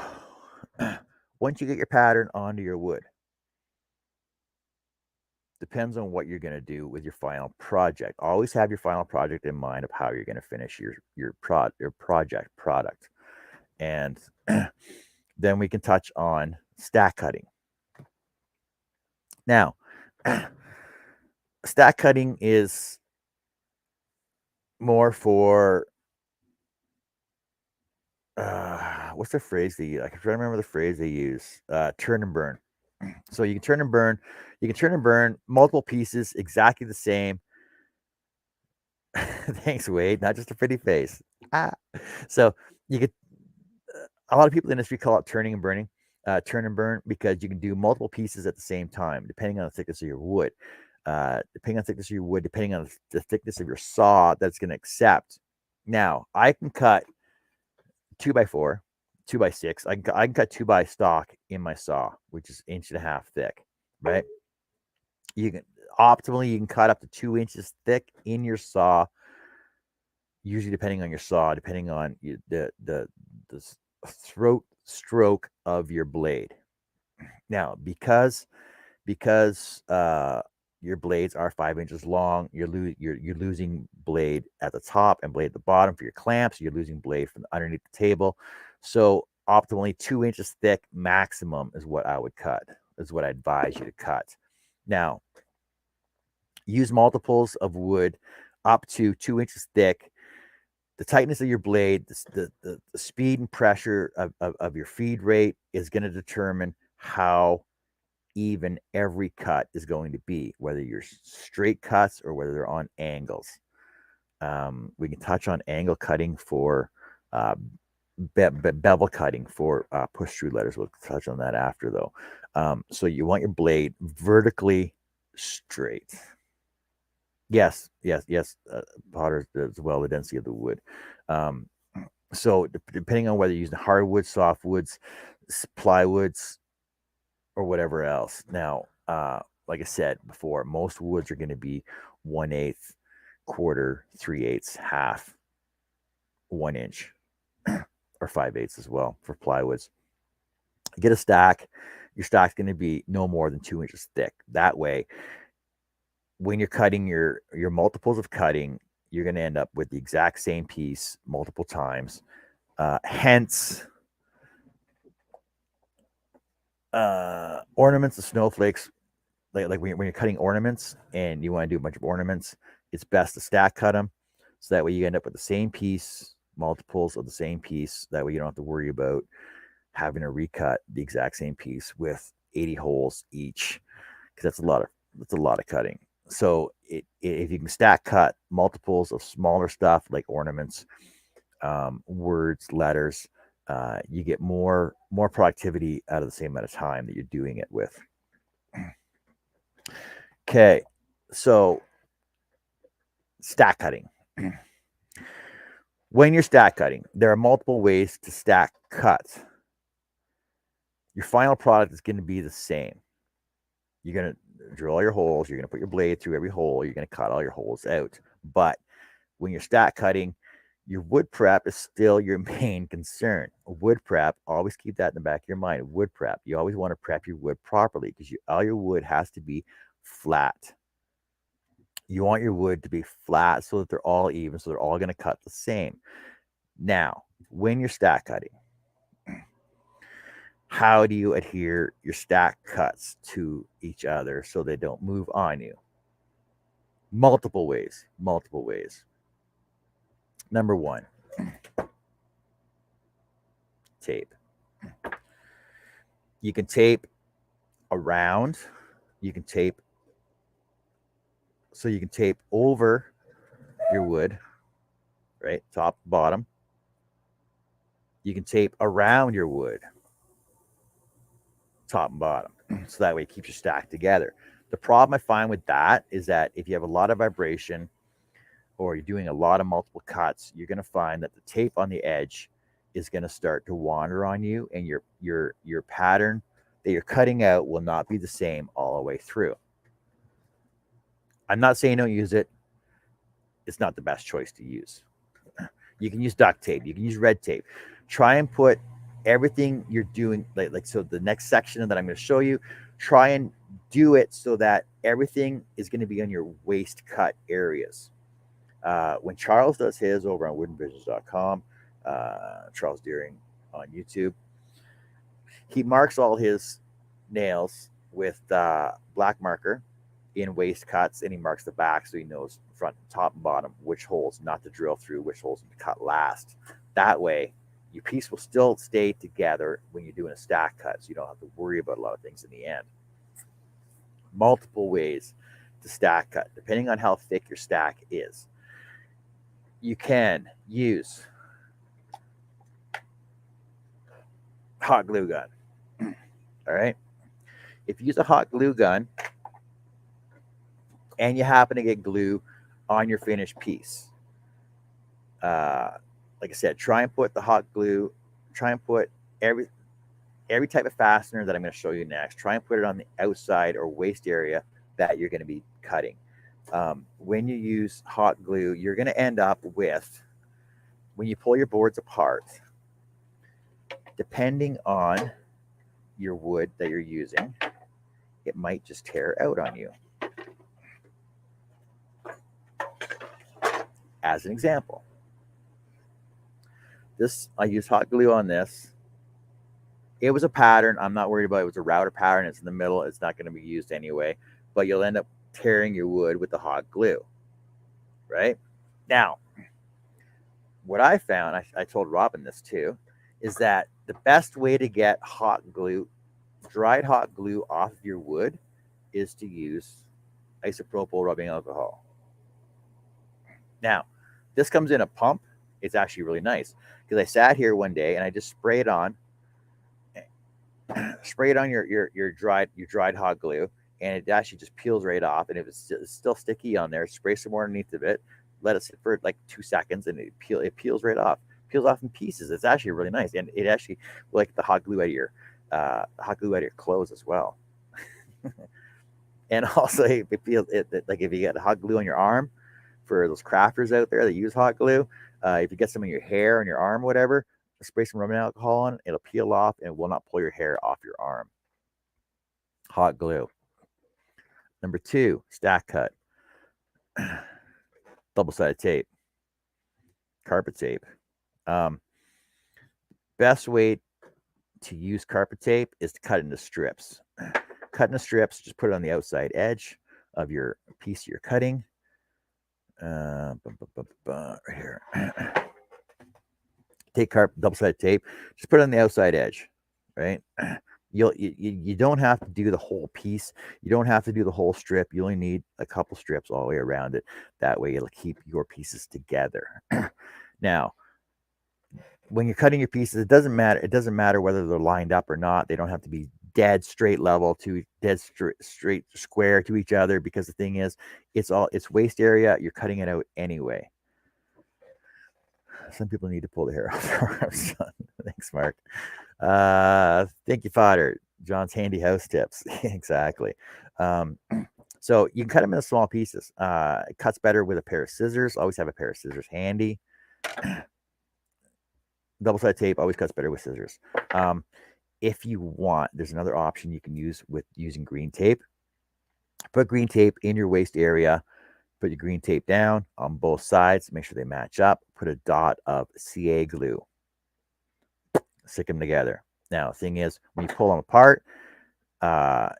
once you get your pattern onto your wood, depends on what you're going to do with your final project. Always have your final project in mind of how you're going to finish your project product. And then we can touch on stack cutting. Now, stack cutting is more for what's the phrase they use? I can try to remember the phrase they use. Turn and burn. So you can turn and burn. You can turn and burn multiple pieces exactly the same. Thanks, Wade. Not just a pretty face. So you could. A lot of people in the industry call it turning and burning. Turn and burn, because you can do multiple pieces at the same time, depending on the thickness of your wood. Depending on the thickness of your wood, depending on the thickness of your saw that's going to accept. Now, I can cut 2x4, 2x6. I can cut 2x stock in my saw, which is 1.5 inches thick, right? You can cut up to 2 inches thick in your saw. Usually, depending on your saw, depending on the throat stroke of your blade. Now, because your blades are 5 inches long, you're losing blade at the top and blade at the bottom for your clamps. You're losing blade from underneath the table. So optimally 2 inches thick maximum is what I would cut, is what I advise you to cut. Now, use multiples of wood up to 2 inches thick. The tightness of your blade, the speed and pressure of your feed rate is going to determine how even every cut is going to be, whether you're straight cuts or whether they're on angles. We can touch on angle cutting for bevel cutting for push through letters. We'll touch on that after, though. So you want your blade vertically straight. Yes. Potter as well, the density of the wood. So depending on whether you're using hardwood, softwoods, plywoods, or whatever else. Now, like I said before, most woods are going to be 1/8 quarter, 3/8, half, 1 inch, or 5/8 as well for plywoods. Get a stack. Your stack's going to be no more than 2 inches thick. That way, when you're cutting your multiples of cutting, you're going to end up with the exact same piece multiple times. Hence, ornaments and snowflakes, like when you're cutting ornaments and you want to do a bunch of ornaments, it's best to stack cut them. So that way you end up with the same piece, multiples of the same piece. That way you don't have to worry about having to recut the exact same piece with 80 holes each, because that's a lot of cutting. So if you can stack cut multiples of smaller stuff like ornaments, words, letters, you get more productivity out of the same amount of time that you're doing it with. Okay, so stack cutting. When you're stack cutting, there are multiple ways to stack cut. Your final product is going to be the same. You're going to drill all your holes. You're going to put your blade through every hole. You're going to cut all your holes out. But when you're stack cutting, your wood prep is still your main concern. Wood prep, always keep that in the back of your mind. Wood prep. You always want to prep your wood properly because all your wood has to be flat. You want your wood to be flat so that they're all even, so they're all going to cut the same. Now, when you're stack cutting, how do you adhere your stack cuts to each other so they don't move on you? Multiple ways. Number one, tape. You can tape around. You can tape over your wood, right? Top, bottom. You can tape around your wood, top and bottom. So that way it keeps your stack together. The problem I find with that is that if you have a lot of vibration or you're doing a lot of multiple cuts, you're going to find that the tape on the edge is going to start to wander on you, and your pattern that you're cutting out will not be the same all the way through. I'm not saying don't use it. It's not the best choice to use. You can use duct tape. You can use red tape. Try and put everything you're doing, like so the next section that I'm going to show you, try and do it so that everything is going to be on your waist cut areas. When Charles does his over on woodenvisions.com, Charles Deering on YouTube, he marks all his nails with black marker in waist cuts, and he marks the back so he knows front, top, and bottom which holes not to drill through, which holes to cut last. That way, your piece will still stay together when you're doing a stack cut, so you don't have to worry about a lot of things in the end. Multiple ways to stack cut, depending on how thick your stack is. You can use hot glue gun. All right. If you use a hot glue gun and you happen to get glue on your finished piece, like I said, try and put the hot glue, try and put every type of fastener that I'm going to show you next, try and put it on the outside or waist area that you're going to be cutting. When you use hot glue, you're going to end up with, when you pull your boards apart, depending on your wood that you're using, it might just tear out on you. As an example, I used hot glue on this. It was a pattern. I'm not worried about it. It was a router pattern. It's in the middle. It's not going to be used anyway, but you'll end up tearing your wood with the hot glue, right? Now, what I found, I told Robin this too, is that the best way to get hot glue, dried hot glue off of your wood, is to use isopropyl rubbing alcohol. Now, this comes in a pump. It's actually really nice because I sat here one day and I just spray it on your dried hot glue, and it actually just peels right off. And if it's still sticky on there, spray some more underneath of it, let it sit for like 2 seconds, and it peels right off. Peels off in pieces. It's actually really nice, and it actually like the hot glue out of your clothes as well. And also, it feels like if you got hot glue on your arm, for those crafters out there that use hot glue. If you get some in your hair and your arm, whatever, spray some rubbing alcohol on, it'll peel off and it will not pull your hair off your arm. Hot glue. Number 2, stack cut. Double-sided tape. Carpet tape. Best way to use carpet tape is to cut into strips. Cut into strips, just put it on the outside edge of your piece you're cutting. Right here. Take double-sided tape, just put it on the outside edge, right? You don't have to do the whole piece. You don't have to do the whole strip. You only need a couple strips all the way around it. That way it'll keep your pieces together. Now, when you're cutting your pieces, it doesn't matter. It doesn't matter whether they're lined up or not. They don't have to be dead straight level to dead straight square to each other, because the thing is, it's waist area. You're cutting it out anyway. Some people need to pull the hair off their arms. Thanks, Mark. Thank you, Fodder. John's handy house tips. Exactly. So you can cut them into small pieces. It cuts better with a pair of scissors. Always have a pair of scissors handy. Double-sided tape always cuts better with scissors. If you want, there's another option you can use with using green tape. Put green tape in your waist area. Put your green tape down on both sides. Make sure they match up. Put a dot of CA glue. Stick them together. Now, the thing is, when you pull them apart,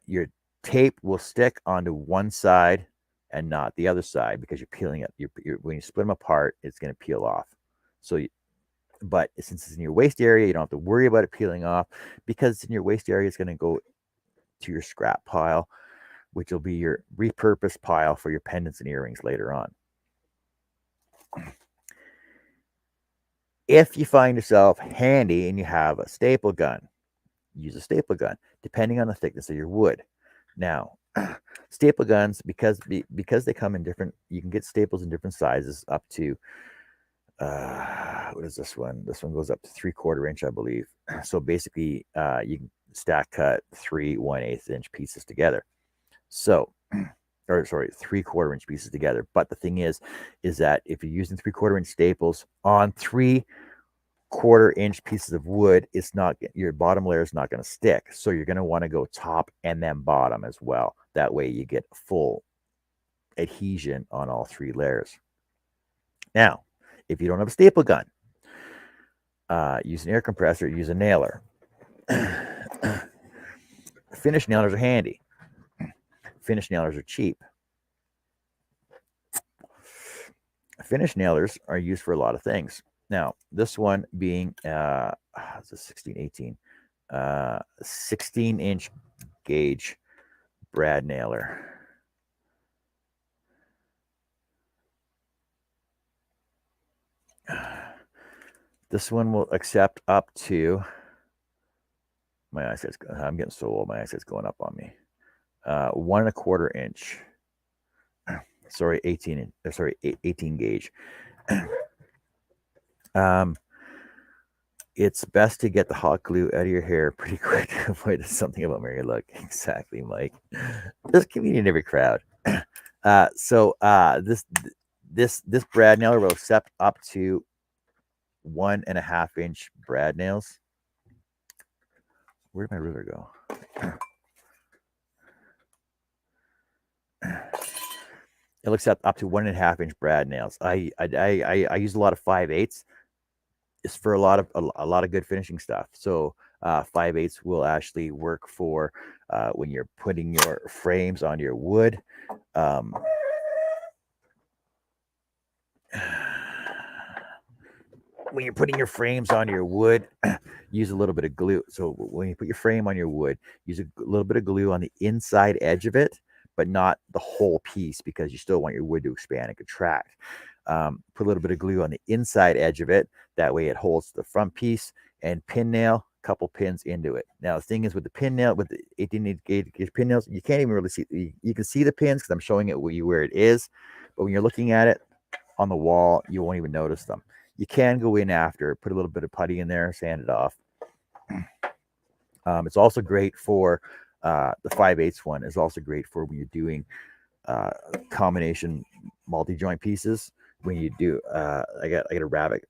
your tape will stick onto one side and not the other side, because you're peeling it. When you split them apart, it's going to peel off. But since it's in your waist area, you don't have to worry about it peeling off, because it's in your waist area. It's going to go to your scrap pile, which will be your repurposed pile for your pendants and earrings later on. If you find yourself handy and you have a staple gun, use a staple gun, depending on the thickness of your wood. Now, staple guns, because they come in different, you can get staples in different sizes up to, what is this one? This one goes up to 3/4 inch, I believe. So basically, you can stack cut 3 1/8 inch pieces together. So, 3/4 inch pieces together. But the thing is that if you're using 3/4 inch staples on 3/4 inch pieces of wood, your bottom layer is not going to stick. So you're going to want to go top and then bottom as well. That way you get full adhesion on all 3 layers. Now, if you don't have a staple gun, use an air compressor, use a nailer. Finish nailers are handy. Finish nailers are cheap. Finish nailers are used for a lot of things. Now, this one being, it's a 16 inch gauge brad nailer. This one will accept up to, my eyesight's, I'm getting so old, my eyesight's going up on me. 1 1/4 inch. Sorry, 18 gauge. It's best to get the hot glue out of your hair pretty quick to avoid something about Mary. Look, exactly, Mike. There's a comedian in every crowd. This brad nailer will accept up to 1 1/2 inch brad nails. Where'd my ruler go? It'll accept up to 1 1/2 inch brad nails. I use a lot of 5/8. It's for a lot of good finishing stuff. So 5/8 will actually work for when you're putting your frames on your wood. When you're putting your frames on your wood, use a little bit of glue. So when you put your frame on your wood, use a little bit of glue on the inside edge of it, but not the whole piece, because you still want your wood to expand and contract. Put a little bit of glue on the inside edge of it. That way it holds the front piece, and pin nail a couple pins into it. Now, the thing is, with the pin nail, with the 18 gauge pin nails, you can't even really see. You can see the pins because I'm showing it where it is. But when you're looking at it on the wall, you won't even notice them. You can go in after, put a little bit of putty in there, sand it off. It's also great for the 5/8 one. Is also great for when you're doing combination multi-joint pieces. When you do, I got a rabbit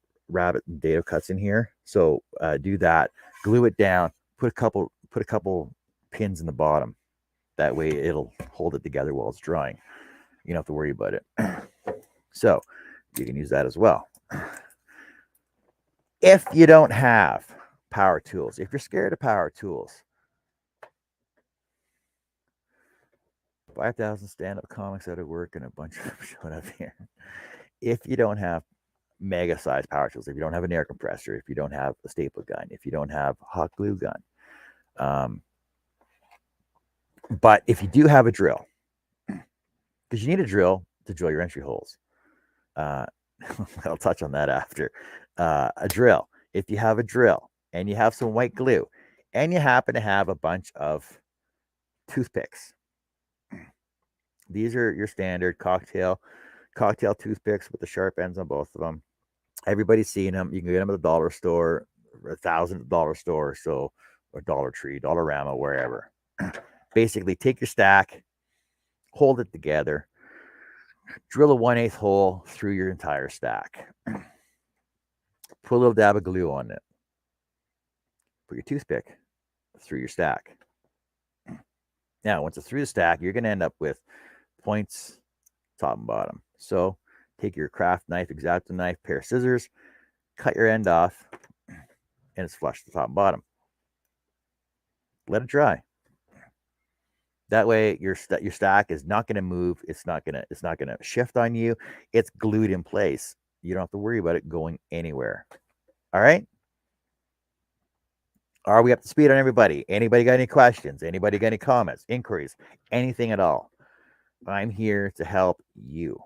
dado cuts in here. So do that, glue it down, put a couple pins in the bottom. That way it'll hold it together while it's drying. You don't have to worry about it. So you can use that as well. If you don't have power tools, if you're scared of power tools, 5,000 stand-up comics out of work and a bunch of them showing up here. If you don't have mega sized power tools, if you don't have an air compressor, if you don't have a staple gun, if you don't have a hot glue gun, but if you do have a drill, because you need a drill to drill your entry holes. I'll touch on that after. A drill. If you have a drill and you have some white glue and you happen to have a bunch of toothpicks, these are your standard cocktail toothpicks with the sharp ends on both of them. Everybody's seen them. You can get them at the dollar store, $1,000 store, so or Dollar Tree, Dollarama, wherever. Basically, take your stack, hold it together, drill a 1/8 hole through your entire stack. Put a little dab of glue on it. Put your toothpick through your stack. Now, once it's through the stack, you're going to end up with points top and bottom. So take your craft knife, X-Acto knife, pair of scissors, cut your end off, and it's flush to top and bottom. Let it dry. That way, your stack is not going to move. It's not going to shift on you. It's glued in place. You don't have to worry about it going anywhere. All right. Are we up to speed on everybody? Anybody got any questions? Anybody got any comments, inquiries, anything at all? I'm here to help you.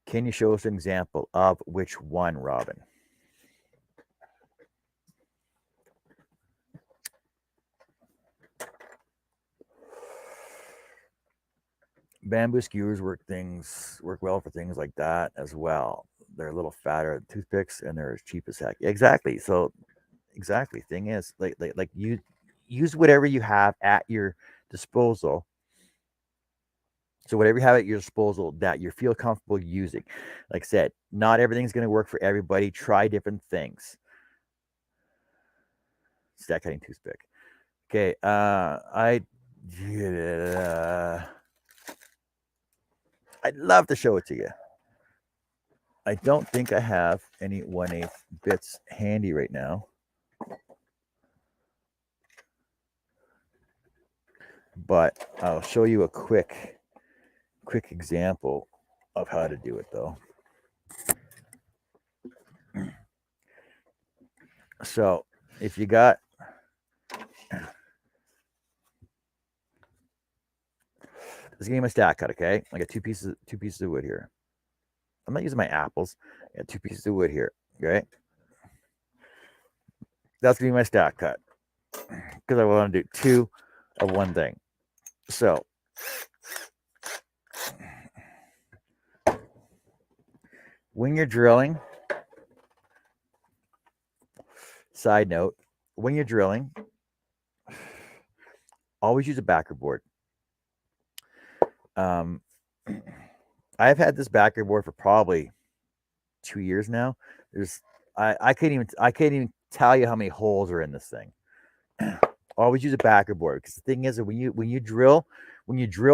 Can you show us an example of which one, Robin? Bamboo skewers work well for things like that as well. They're a little fatter toothpicks and they're as cheap as heck. Exactly. So exactly. Thing is, like you use whatever you have at your disposal. So whatever you have at your disposal that you feel comfortable using. Like I said, not everything's going to work for everybody. Try different things. Stack cutting toothpick. Okay. I'd love to show it to you. I don't think I have any 1/8 bits handy right now. But I'll show you a quick example of how to do it, though. So if you got this game of stack cut, okay? I got two pieces of wood here. I'm not using my apples. I got 2 pieces of wood here, okay? That's gonna be my stack cut because I want to do 2 of one thing. So when you're drilling, side note, when you're drilling, always use a backer board. I've had this backer board for probably 2 years now. I can't even tell you how many holes are in this thing. Always use a backer board because the thing is that when you drill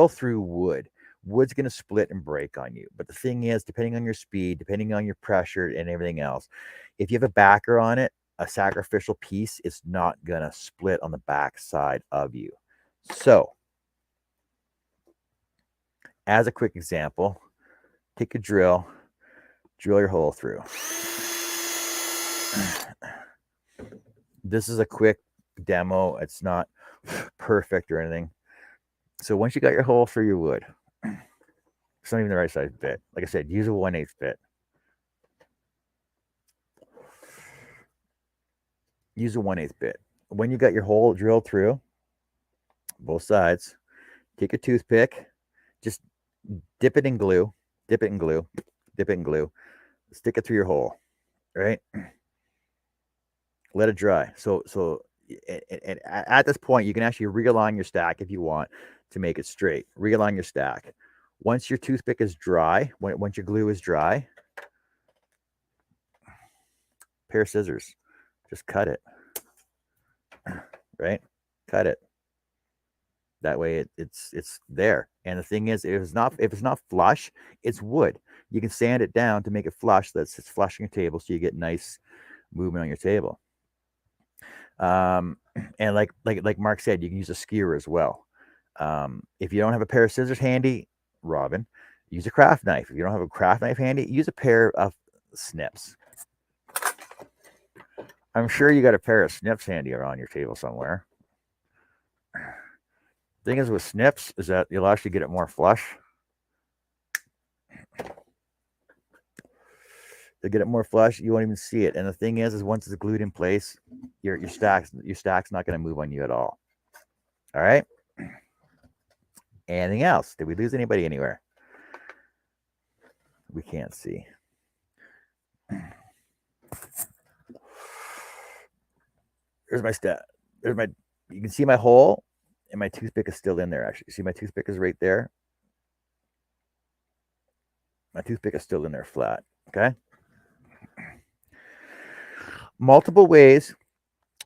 through wood's going to split and break on you. But the thing is, depending on your speed, depending on your pressure and everything else, if you have a backer on it, a sacrificial piece is not going to split on the back side of you. So, as a quick example, take a drill your hole through. This is a quick demo. It's not perfect or anything. So once you got your hole through your wood, it's not even the right size bit. Like I said, use a 1/8 bit. Use a 1/8 bit. When you got your hole drilled through both sides, take a toothpick, just dip it in glue, stick it through your hole, right? Let it dry. So and at this point, you can actually realign your stack if you want to make it straight. Realign your stack. Once your toothpick is dry, once your glue is dry, pair of scissors, just cut it. Right, cut it. That way, it's there. And the thing is, if it's not flush, it's wood. You can sand it down to make it flush. That's it's flushing your table, so you get nice movement on your table. And like Mark said, you can use a skewer as well. If you don't have a pair of scissors handy, Robin, use a craft knife. If you don't have a craft knife handy, use a pair of snips. I'm sure you got a pair of snips handy around your table somewhere. Thing is with snips is that you'll actually get it more flush. To get it more flush, you won't even see it. And the thing is once it's glued in place, your stack's not going to move on you at all. All right. Anything else? Did we lose anybody anywhere? We can't see. There's my stat. There's my. You can see my hole, and my toothpick is still in there. Actually, see my toothpick is right there. My toothpick is still in there, flat. Okay. Multiple ways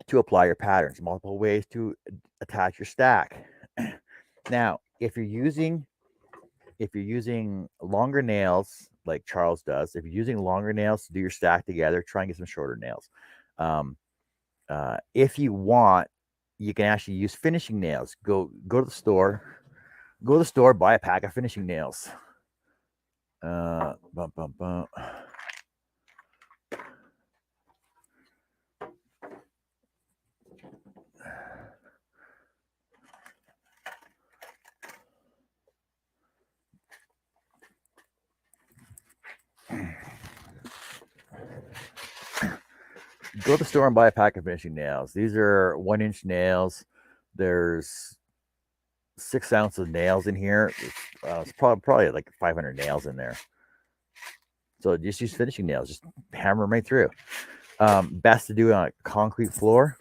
to apply your patterns. Multiple ways to attach your stack. Now, if you're using longer nails like Charles does, if you're using longer nails to do your stack together, try and get some shorter nails. If you want, you can actually use finishing nails. Go to the store. Go to the store, buy a pack of finishing nails. Bum, bum, bum. Go to the store and buy a pack of finishing nails. These are 1-inch nails. There's 6 ounces of nails in here. It's probably like 500 nails in there. So just use finishing nails. Just hammer them right through. Best to do it on a concrete floor.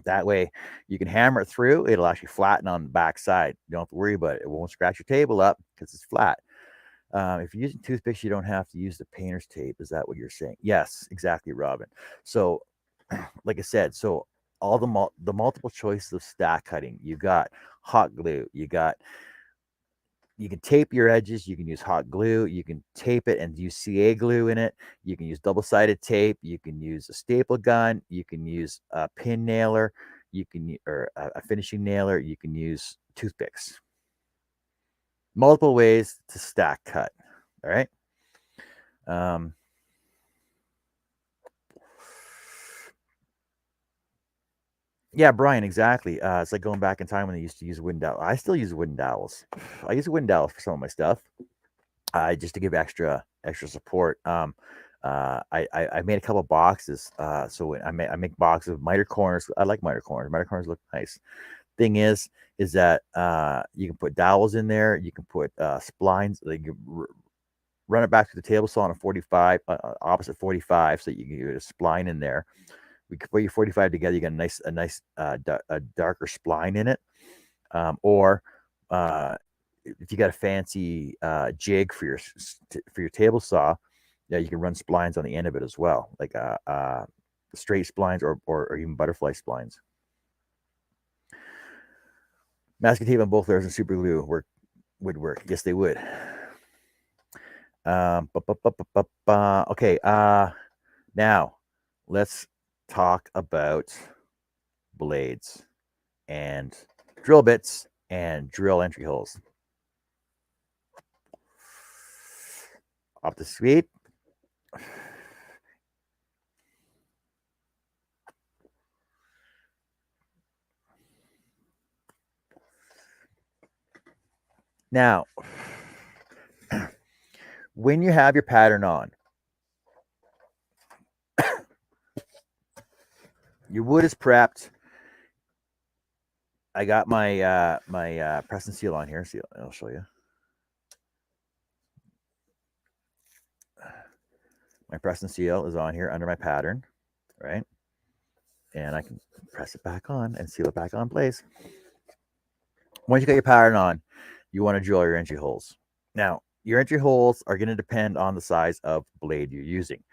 That way you can hammer it through. It'll actually flatten on the back side. You don't have to worry about it. It won't scratch your table up because it's flat. If you're using toothpicks, you don't have to use the painter's tape. Is that what you're saying? Yes, exactly, Robin. So, like I said, so all the multiple choices of stack cutting. You got hot glue. You can tape your edges. You can use hot glue. You can tape it and use CA glue in it. You can use double-sided tape. You can use a staple gun. You can use a pin nailer. You can or a finishing nailer. You can use toothpicks. Multiple ways to stack cut. All right. Yeah, Brian, exactly. It's like going back in time when they used to use wooden dowels. I still use wooden dowels. I use wooden dowels for some of my stuff. Just to give extra support. I made a couple of boxes. So I make boxes of miter corners. I like miter corners. Miter corners look nice. Thing is that you can put dowels in there. You can put splines. Like you run it back to the table saw on a 45, opposite 45, so you can get a spline in there. We can put your 45 together. You got a nice darker spline in it, or if you got a fancy jig for your table saw, yeah, you can run splines on the end of it as well, like straight splines or even butterfly splines. Masking tape on both layers and super glue would work. Yes, they would. Okay. Now let's talk about blades and drill bits and drill entry holes. Up to speed. Now, when you have your pattern on, your wood is prepped. I got my my press and seal on here. See, I'll show you. My press and seal is on here under my pattern, right? and I can press it back on and seal it back on place. Once you got your pattern on, you want to drill your entry holes. Now, your entry holes are going to depend on the size of blade you're using.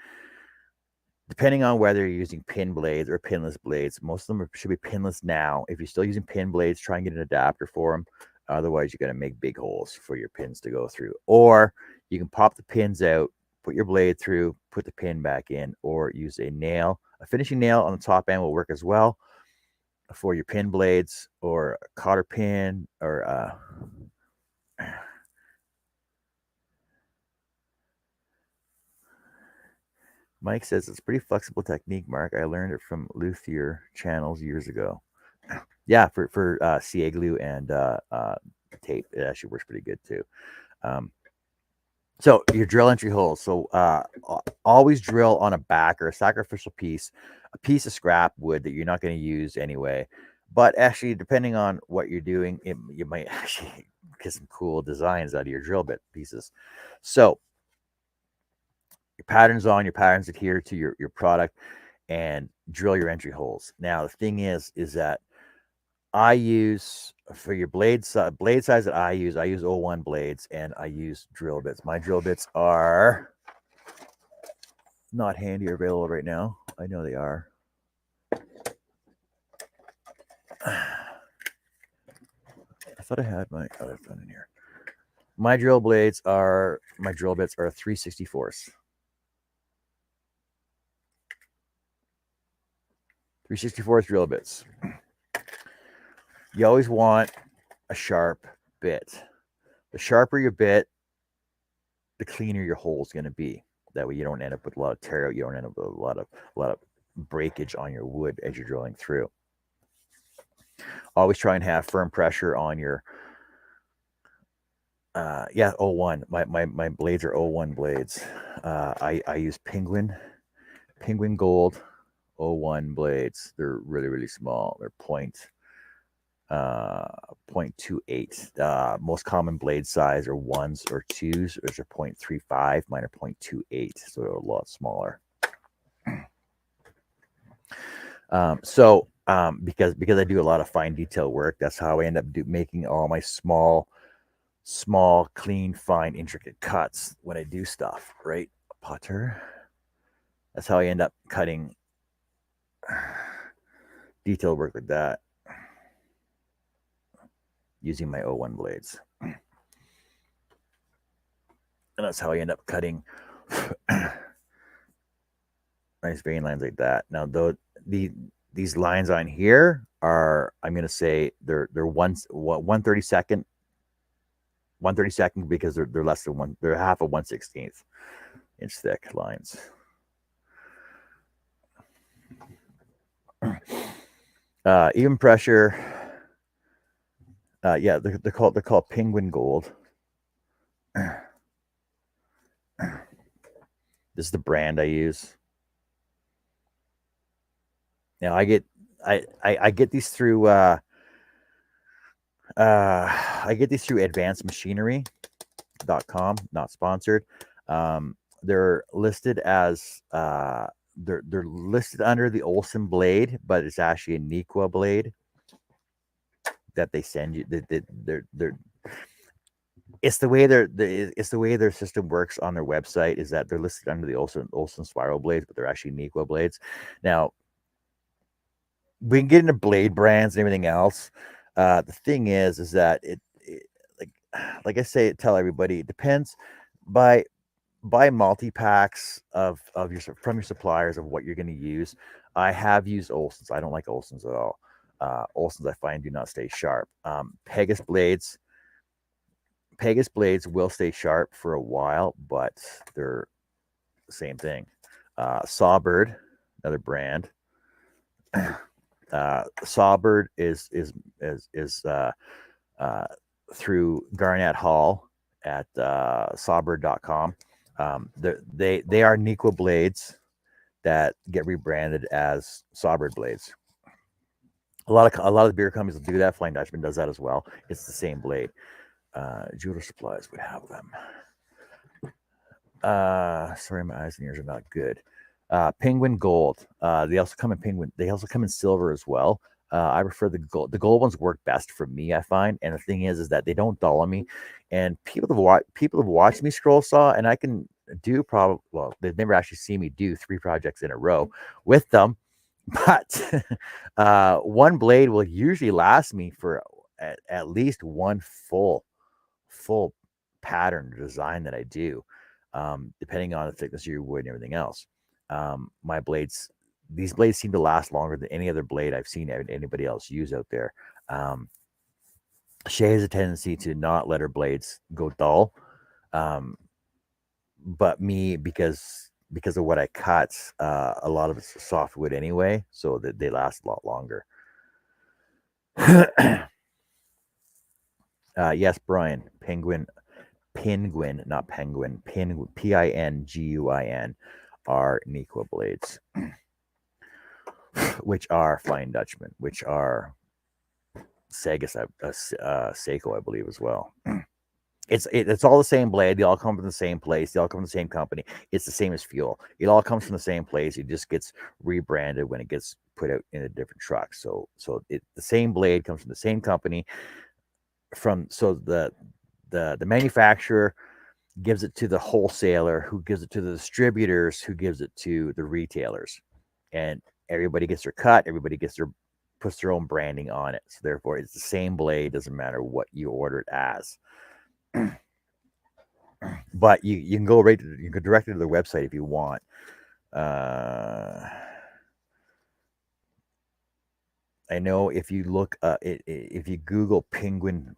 Depending on whether you're using pin blades or pinless blades, most of them should be pinless now. If you're still using pin blades, try and get an adapter for them. Otherwise, you're going to make big holes for your pins to go through. Or you can pop the pins out, put your blade through, put the pin back in, or use a nail. A finishing nail on the top end will work as well for your pin blades, or a cotter pin, or Mike says it's a pretty flexible technique, Mark. I learned it from luthier channels years ago. Yeah, for CA glue and tape, it actually works pretty good too. So your drill entry holes. So always drill on a back or a sacrificial piece, a piece of scrap wood that you're not going to use anyway. But actually, depending on what you're doing, you might actually get some cool designs out of your drill bit pieces. So your pattern's on, your pattern's adhere to your product, and drill your entry holes. Now, the thing is that I use, for your blade size that I use 01 blades, and I use drill bits. My drill bits are not handy or available right now. I know they are. I thought I had my other phone in here. My drill bits are 3/64. 3/64 drill bits. You always want a sharp bit. The sharper your bit, the cleaner your hole is going to be. That way you don't end up with a lot of tear out. You don't end up with a lot of breakage on your wood as you're drilling through. Always try and have firm pressure on your 01. My blades are 01 blades. I use Penguin Gold 01 blades. They're really, really small. They're 0.28. Most common blade size are 1s or 2s, which are 0.35. Mine are 0.28, so they're a lot smaller. Because I do a lot of fine detail work, that's how I end up making all my small, clean, fine, intricate cuts when I do stuff, right? Putter. That's how I end up cutting detail work like that, using my 01 blades. And that's how I end up cutting nice vein lines like that. Now, though, these lines on here are, I'm going to say they're 1/32, because they're less than one. They're half of 1/16 inch thick lines. Even pressure. Yeah, they're called Penguin Gold. This is the brand I use. Now I get these through advancedmachinery.com, not sponsored. They're listed as they're listed under the Olsen blade, but it's actually a Nequa blade that they send you. It's the way their system works on their website, is that they're listed under the Olsen spiral blades, but they're actually Nequa blades. Now, we can get into blade brands and everything else. The thing is that it like I say, tell everybody, it depends. Buy multi-packs from your suppliers of what you're going to use. I have used Olsen's. I don't like Olsen's at all. Olsen's, I find, do not stay sharp. Pegasus blades will stay sharp for a while, but they're the same thing. Sawbird, another brand. Sawbird is through Garnett Hall at sawbird.com. They are Nequa blades that get rebranded as Sawbird blades. A lot of the beer companies will do that. Flying Dutchman does that as well. It's the same blade. Jeweler Supplies would have them. Sorry, my eyes and ears are not good. Penguin Gold. They also come in penguin. They also come in silver as well. I prefer the gold. The gold ones work best for me, I find. And the thing is that they don't dull on me. And people have watched me scroll saw, and I can do probably, well, they've never actually seen me do 3 projects in a row with them, but one blade will usually last me for at least one full pattern design that I do, depending on the thickness of your wood and everything else. These blades seem to last longer than any other blade I've seen anybody else use out there. Shay has a tendency to not let her blades go dull, but me, because of what I cut, a lot of it's softwood anyway, so that they last a lot longer. Yes, Brian, penguin, not penguin, Pinguin are Nequa blades, which are Flying Dutchman, which are Seiko, I believe, as well. It's all the same blade. They all come from the same place. They all come from the same company. It's the same as fuel. It all comes from the same place. It just gets rebranded when it gets put out in a different truck. So the same blade comes from the same company. The manufacturer gives it to the wholesaler, who gives it to the distributors, who gives it to the retailers, and everybody gets their cut. Everybody puts their own branding on it. So therefore, it's the same blade. Doesn't matter what you order it as. But you can go you can go directly to their website if you want. I know if you look, if you Google penguin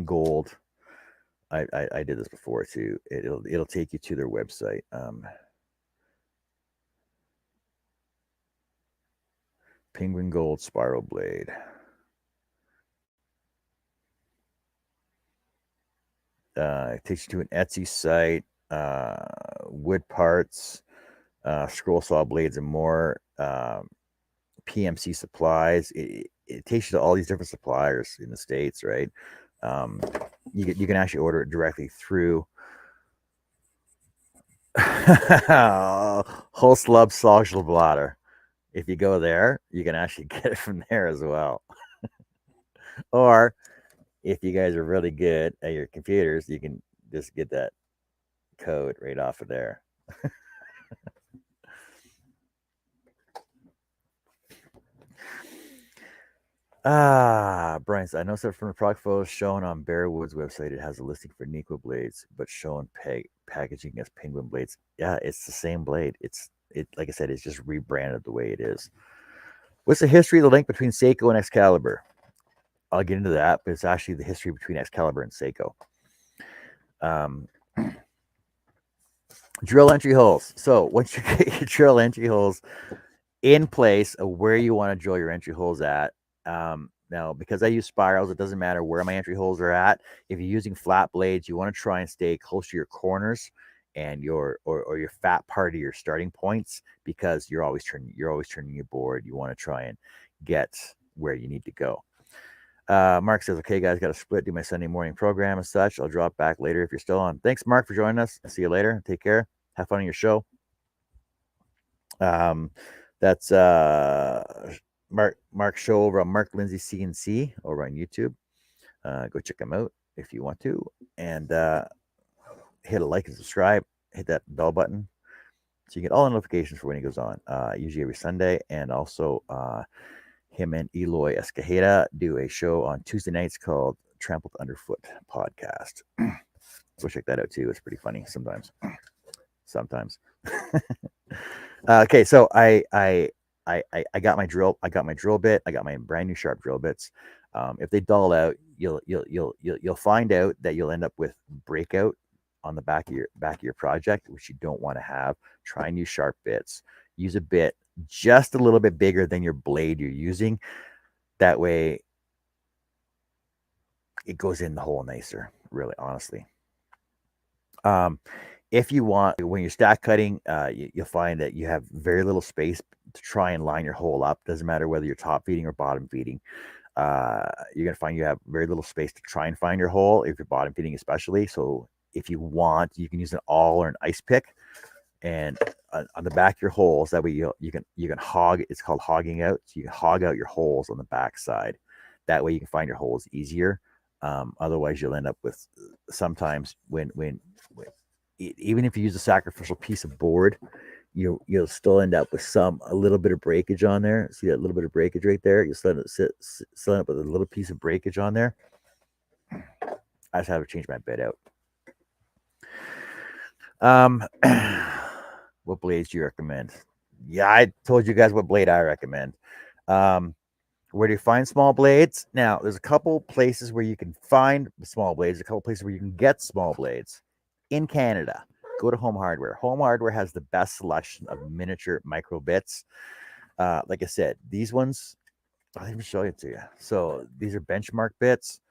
gold, I did this before too. It'll take you to their website. Penguin Gold spiral blade. It takes you to an Etsy site. Wood parts, scroll saw blades, and more. PMC supplies. It takes you to all these different suppliers in the States, right? You can actually order it directly through Holslub Sogelblatter. If you go there, you can actually get it from there as well. Or if you guys are really good at your computers, you can just get that code right off of there. Brian said, I know from the product photos shown on Bearwood's website, it has a listing for Nequa blades, but shown packaging as Penguin blades. Yeah, it's the same blade. Like I said, it's just rebranded the way it is. What's the history of the link between Seiko and Excalibur? I'll get into that, but it's actually the history between Excalibur and Seiko. Drill entry holes. So once you get your drill entry holes in place of where you want to drill your entry holes at, now, because I use spirals, it doesn't matter where my entry holes are at. If you're using flat blades, you want to try and stay close to your corners and your fat part of your starting points, because you're always turning your board. You want to try and get where you need to go. Mark says, okay, guys, got to split, do my Sunday morning program and such. I'll drop back later if you're still on. Thanks, Mark, for joining us. See you later. Take care. Have fun on your show. That's Mark show over on Mark Lindsay CNC over on YouTube. Go check him out if you want to, and hit a like and subscribe. Hit that bell button so you get all the notifications for when he goes on. Usually every Sunday, and also him and Eloy Escajeda do a show on Tuesday nights called Trampled Underfoot Podcast. Go check that out too. It's pretty funny sometimes. Okay, so I got my drill. I got my drill bit. I got my brand new sharp drill bits. If they dull out, you'll find out that you'll end up with breakout on the back of your project, which you don't want to have. Try and use sharp bits. Use a bit just a little bit bigger than your blade you're using. That way, it goes in the hole nicer. Really, honestly. If you want, when you're stack cutting, you'll find that you have very little space to try and line your hole up. Doesn't matter whether you're top feeding or bottom feeding. You're gonna find you have very little space to try and find your hole if you're bottom feeding, especially. So if you want, you can use an awl or an ice pick and on the back of your holes. That way you can hog. It's called hogging out. So you can hog out your holes on the back side. That way you can find your holes easier. Otherwise, you'll end up with sometimes when even if you use a sacrificial piece of board, you'll still end up with a little bit of breakage on there. See that little bit of breakage right there? You'll still end up with a little piece of breakage on there. I just have to change my bed out. What blades do you recommend? Yeah, I told you guys what blade I recommend. Where do you find small blades? Now, there's a couple places where you can find small blades, a couple places where you can get small blades. In Canada, go to Home Hardware. Home Hardware has the best selection of miniature micro bits. Like I said, these ones, I'll even show it to you. So these are benchmark bits.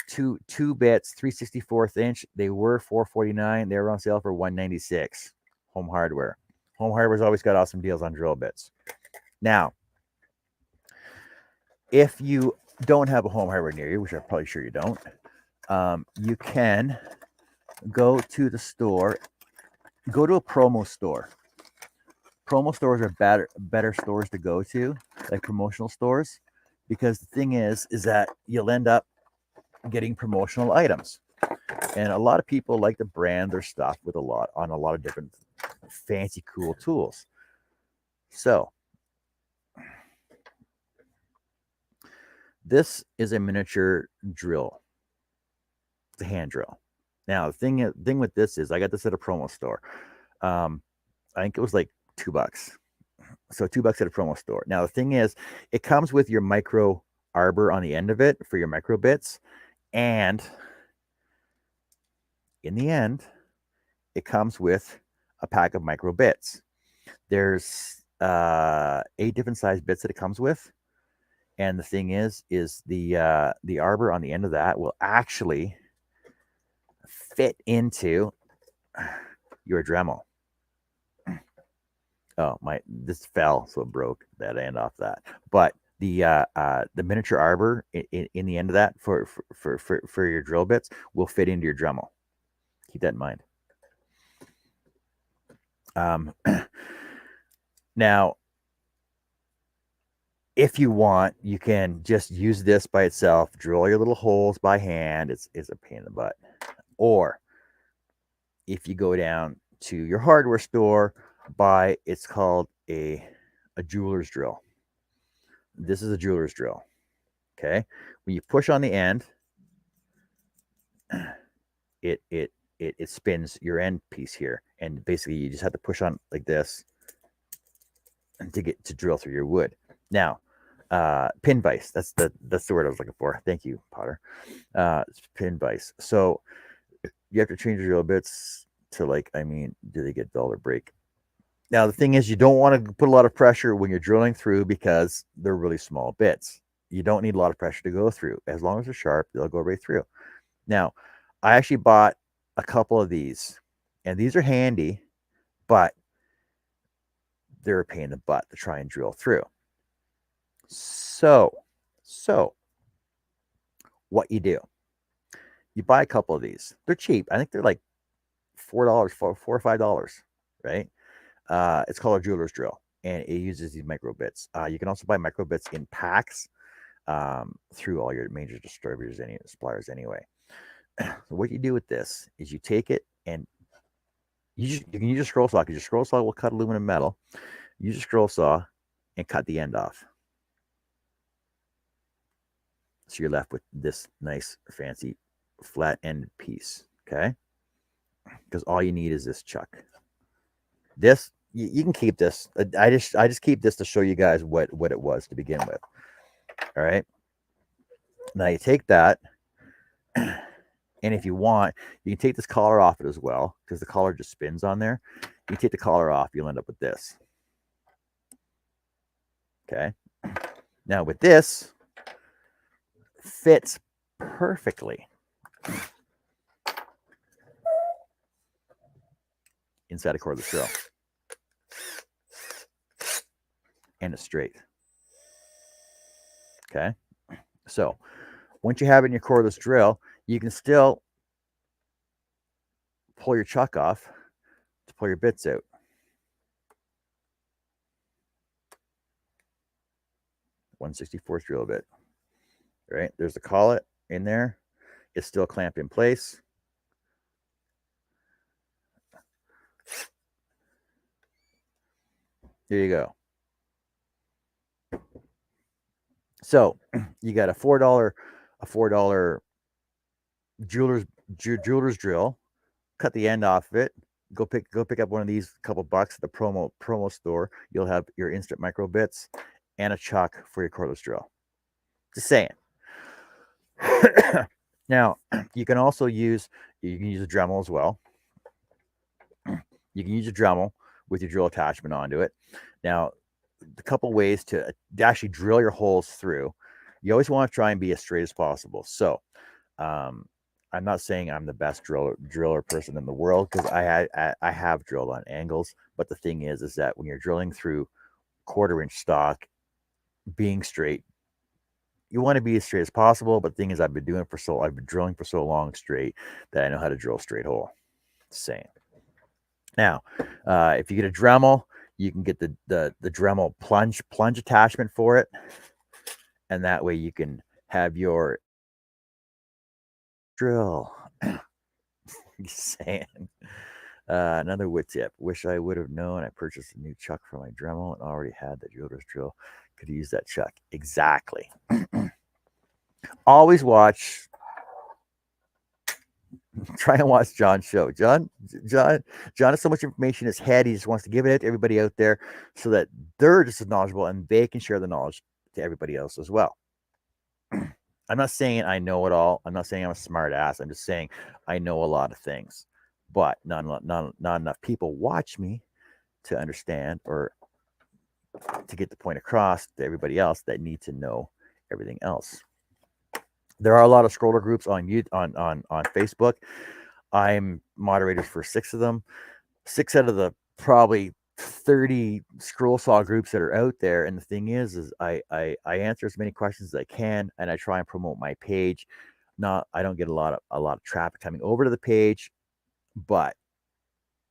Two bits, 3/64 inch. They were $449. They were on sale for $196. Home Hardware. Home Hardware's always got awesome deals on drill bits. Now, if you don't have a Home Hardware near you, which I'm probably sure you don't, you can go to the store. Go to a promo store. Promo stores are better stores to go to, like promotional stores, because the thing is that you'll end up getting promotional items, and a lot of people like to brand their stuff with a lot of different fancy cool tools. So this is a miniature drill. It's a hand drill. Now the thing with this is I got this at a promo store. I think it was like $2. So $2 at a promo store. Now the thing is, it comes with your micro arbor on the end of it for your micro bits, and in the end, it comes with a pack of micro bits. There's 8 different size bits that it comes with, and the thing is the arbor on the end of that will actually fit into your Dremel. Oh, this fell, so it broke that end off that. But the miniature arbor in the end of that for your drill bits will fit into your Dremel. Keep that in mind. Now, if you want, you can just use this by itself, drill your little holes by hand. It's a pain in the butt. Or if you go down to your hardware store, buy, it's called a jeweler's drill. This is a jeweler's drill. Okay. When you push on the end, it spins your end piece here, and basically you just have to push on like this to get to drill through your wood. Now, pin vise. That's the word I was looking for. Thank you, Potter. Pin vise. So you have to change your drill bits to do they get dull or break? Now the thing is, you don't want to put a lot of pressure when you're drilling through because they're really small bits. You don't need a lot of pressure to go through. As long as they're sharp, they'll go right through. Now, I actually bought a couple of these, and these are handy, but they're a pain in the butt to try and drill through. So what you do, you buy a couple of these. They're cheap. I think they're like $4, $4 or $5, right? It's called a jeweler's drill, and it uses these micro bits. You can also buy micro bits in packs through all your major distributors, suppliers anyway. So what you do with this is you take it, and you can use a scroll saw, because your scroll saw will cut aluminum metal. Use a scroll saw and cut the end off. So you're left with this nice, fancy, flat end piece, okay? Because all you need is this chuck. This, you can keep this. I just keep this to show you guys what it was to begin with. All right. Now you take that, and if you want, you can take this collar off it as well, because the collar just spins on there. You take the collar off, you'll end up with this. Okay. Now with this, fits perfectly inside a cordless drill, and it's straight. Okay. So once you have it in your cordless drill, you can still pull your chuck off to pull your bits out. .1/64 drill bit. Right? There's the collet in there. It's still clamped in place. There you go. So you got a $4 jeweler's drill. Cut the end off of it. Go pick up one of these, couple bucks at the promo store. You'll have your instant micro bits and a chuck for your cordless drill. Just saying. Now you can also use a Dremel as well. You can use a Dremel with your drill attachment onto it. Now, a couple ways to actually drill your holes through. You always want to try and be as straight as possible. So, I'm not saying I'm the best driller person in the world, because I have drilled on angles. But the thing is that when you're drilling through 1/4-inch stock, being straight, you want to be as straight as possible. But the thing is, I've been drilling for so long straight that I know how to drill a straight hole. Same. Now, if you get a Dremel, you can get the Dremel plunge attachment for it, and that way you can have your drill. Saying. Another wood tip. Wish I would have known. I purchased a new chuck for my Dremel and already had the jeweler's drill. Could use that chuck. Exactly. Always watch. Try and watch John's show. John has so much information in his head. He just wants to give it to everybody out there so that they're just as knowledgeable and they can share the knowledge to everybody else as well. I'm not saying I know it all. I'm not saying I'm a smart ass. I'm just saying I know a lot of things, but not enough people watch me to understand or to get the point across to everybody else that need to know everything else. There are a lot of scroller groups on Facebook. I'm moderator for 6 of them. 6 out of the probably 30 scroll saw groups that are out there. And the thing is I answer as many questions as I can, and I try and promote my page. I don't get a lot of traffic coming over to the page, but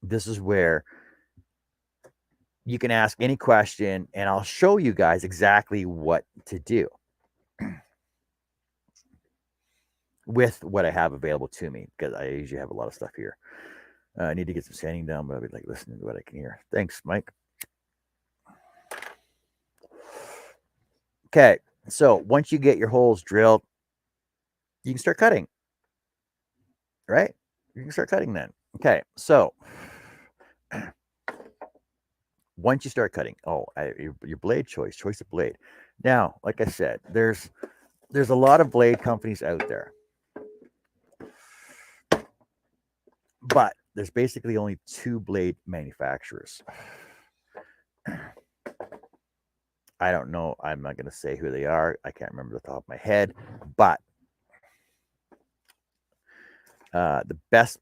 this is where you can ask any question and I'll show you guys exactly what to do with what I have available to me, because I usually have a lot of stuff here. I need to get some sanding down, but I'll be like listening to what I can hear. Thanks, Mike. Okay, so once you get your holes drilled, you can start cutting. Right? You can start cutting then. Okay, so once you start cutting, your blade choice of blade. Now, like I said, there's a lot of blade companies out there, but there's basically only 2 blade manufacturers. I don't know. I'm not going to say who they are. I can't remember the top of my head, but the best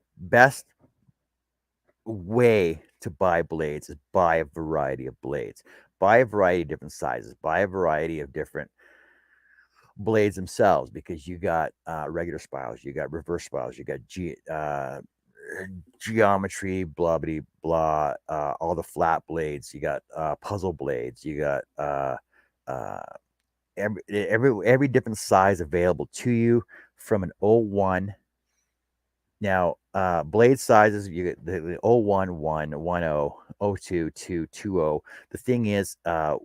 way to buy blades is buy a variety of blades. Buy a variety of different sizes. Buy a variety of different blades themselves, because you got regular spiles, you got reverse spiles, you got geometry, blah blah blah, all the flat blades, you got puzzle blades, you got every different size available to you from an 01. Now, blade sizes, you get the 01, 1, 10, 02, 2, 20. The thing is, the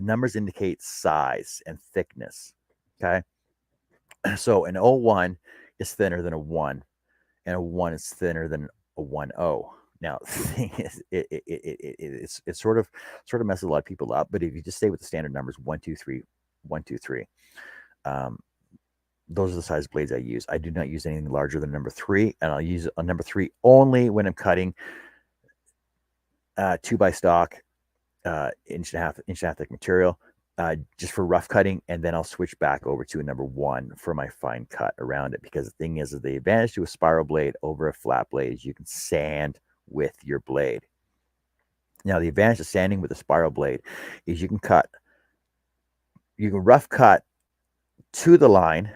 numbers indicate size and thickness. Okay. So an 01 is thinner than a 1, and a 1 is thinner than a 10. Now, the thing is, it sort of messes a lot of people up. But if you just stay with the standard numbers, 1, 2, 3, 1, 2, 3, those are the size blades I use. I do not use anything larger than number 3, and I'll use a number 3 only when I'm cutting 2x stock, inch and a half thick material, just for rough cutting, and then I'll switch back over to a number 1 for my fine cut around it. Because the thing is the advantage to a spiral blade over a flat blade is you can sand with your blade. Now, the advantage of sanding with a spiral blade is you can rough cut to the line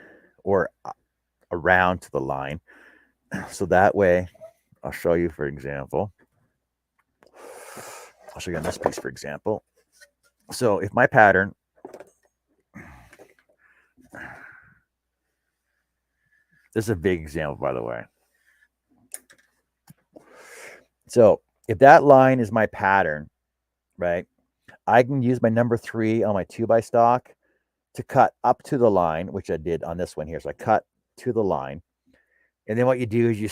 or around to the line. So that way, I'll show you, for example. I'll show you on this piece, for example. So if my pattern, this is a big example, by the way. So if that line is my pattern, right, I can use my number 3 on my 2x stock to cut up to the line, which I did on this one here. So I cut to the line. And then what you do is you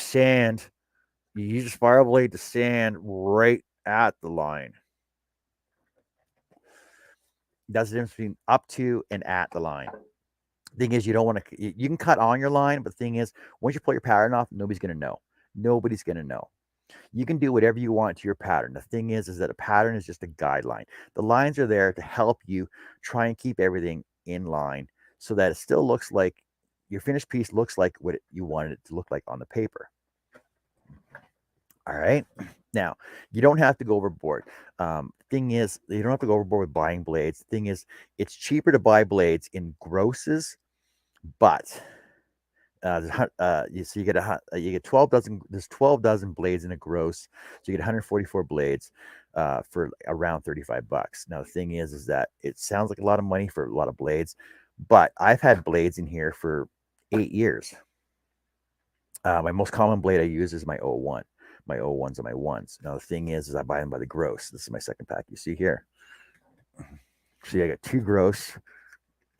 use a spiral blade to sand right at the line. That's the difference between up to and at the line. Thing is, you don't want to, you can cut on your line, but the thing is, once you pull your pattern off, nobody's going to know. Nobody's going to know. You can do whatever you want to your pattern. The thing is that a pattern is just a guideline. The lines are there to help you try and keep everything in line so that it still looks like your finished piece looks like what you wanted it to look like on the paper. All right. Now, you don't have to go overboard. Thing is, you don't have to go overboard with buying blades. Thing is, it's cheaper to buy blades in grosses, but so you get 12 dozen. There's 12 dozen blades in a gross, so you get 144 blades for around $35. Now, the thing is that it sounds like a lot of money for a lot of blades, but I've had blades in here for 8 years. My most common blade I use is my 01. My 01s and my 1s. Now, the thing is I buy them by the gross. This is my second pack. You see here. See, I got 2 gross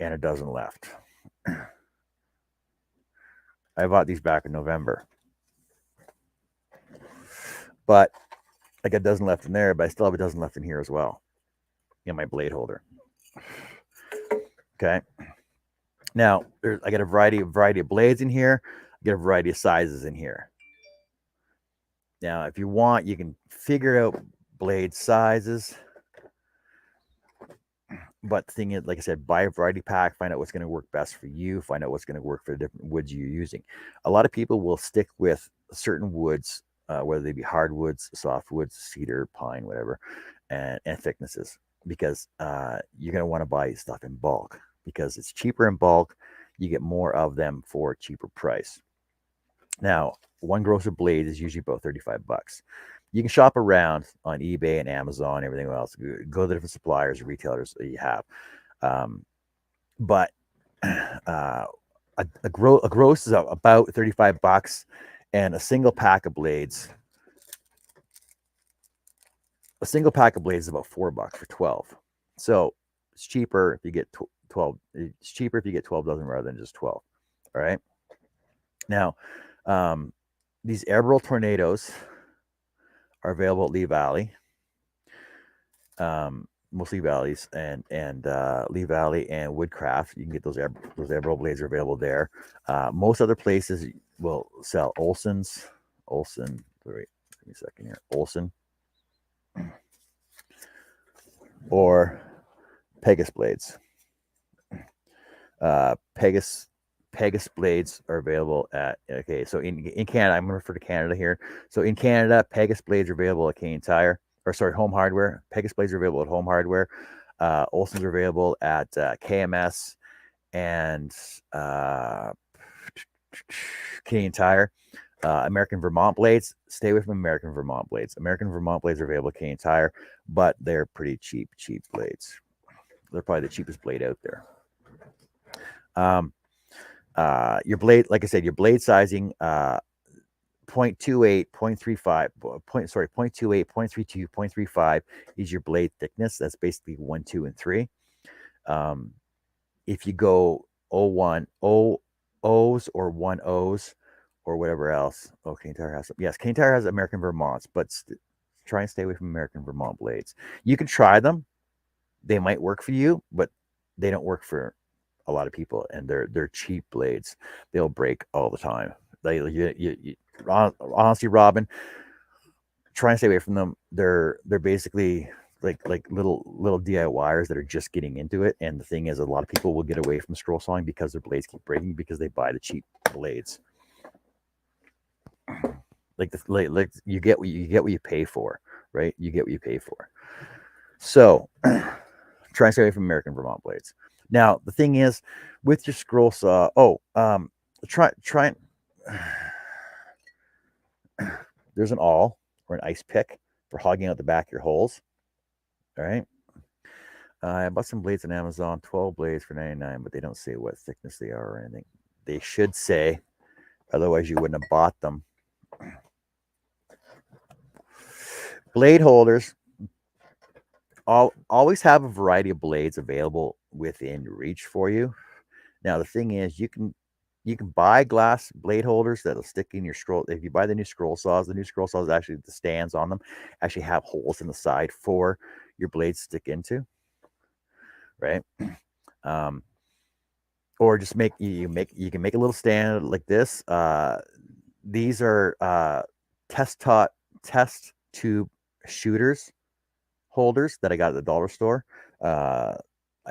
and a dozen left. I bought these back in November. But I got a dozen left in there, but I still have a dozen left in here as well in my blade holder. Okay. Now, I got a variety of blades in here. I got a variety of sizes in here. Now, if you want, you can figure out blade sizes. But the thing is, like I said, buy a variety pack, find out what's going to work best for you, find out what's going to work for the different woods you're using. A lot of people will stick with certain woods, whether they be hardwoods, softwoods, cedar, pine, whatever, and thicknesses, because you're going to want to buy stuff in bulk because it's cheaper in bulk. You get more of them for a cheaper price. Now, one gross of blades is usually about $35. You can shop around on eBay and Amazon and everything else. Go to the different suppliers or retailers that you have. But a gross is about $35, and a single pack of blades. A single pack of blades is about $4 for 12. So it's cheaper if you get 12. It's cheaper if you get 12 dozen rather than just 12. All right. Now, these Eberl Tornadoes are available at Lee Valley, mostly Valleys and Lee Valley and Woodcraft. You can get those Eberl blades are available there. Most other places will sell Olson's. Olson, wait, give me a second here. Olson or Pegasus blades. Pegasus blades are available at, okay, so in Canada, I'm going to refer to Canada here. So in Canada, Pegasus blades are available at Canadian Tire, Home Hardware. Pegasus blades are available at Home Hardware. Olson's are available at KMS and Canadian Tire. American Vermont blades, stay away from American Vermont blades. American Vermont blades are available at Canadian Tire, but they're pretty cheap blades. They're probably the cheapest blade out there. Your blade, like I said, your blade sizing, 0.28, 0.35, 0.28, 0.32, 0.35 is your blade thickness. That's basically 1, 2, and 3. If you go 01, O's or 1 O's or whatever else. Oh, Canadian Tire has some. Yes, Canadian Tire has American Vermonts, but try and stay away from American Vermont blades. You can try them. They might work for you, but they don't work for a lot of people, and they're cheap blades. They'll break all the time. Honestly, Robin, try and stay away from them. They're basically like little DIYers that are just getting into it. And the thing is, a lot of people will get away from scroll sawing because their blades keep breaking because they buy the cheap blades. Like you get what you pay for, right? You get what you pay for. So try and stay away from American Vermont blades. Now, the thing is, with your scroll saw, try there's an awl or an ice pick for hogging out the back of your holes. All right. I bought some blades on Amazon, 12 blades for $99, but they don't say what thickness they are or anything. They should say, otherwise you wouldn't have bought them. Blade holders. Always have a variety of blades available within reach for you. Now the thing is, you can buy glass blade holders that'll stick in your scroll. If you buy the new scroll saws actually, the stands on them actually have holes in the side for your blades to stick into, right? Or just you can make a little stand like this. These are test tube shooters holders that I got at the dollar store. I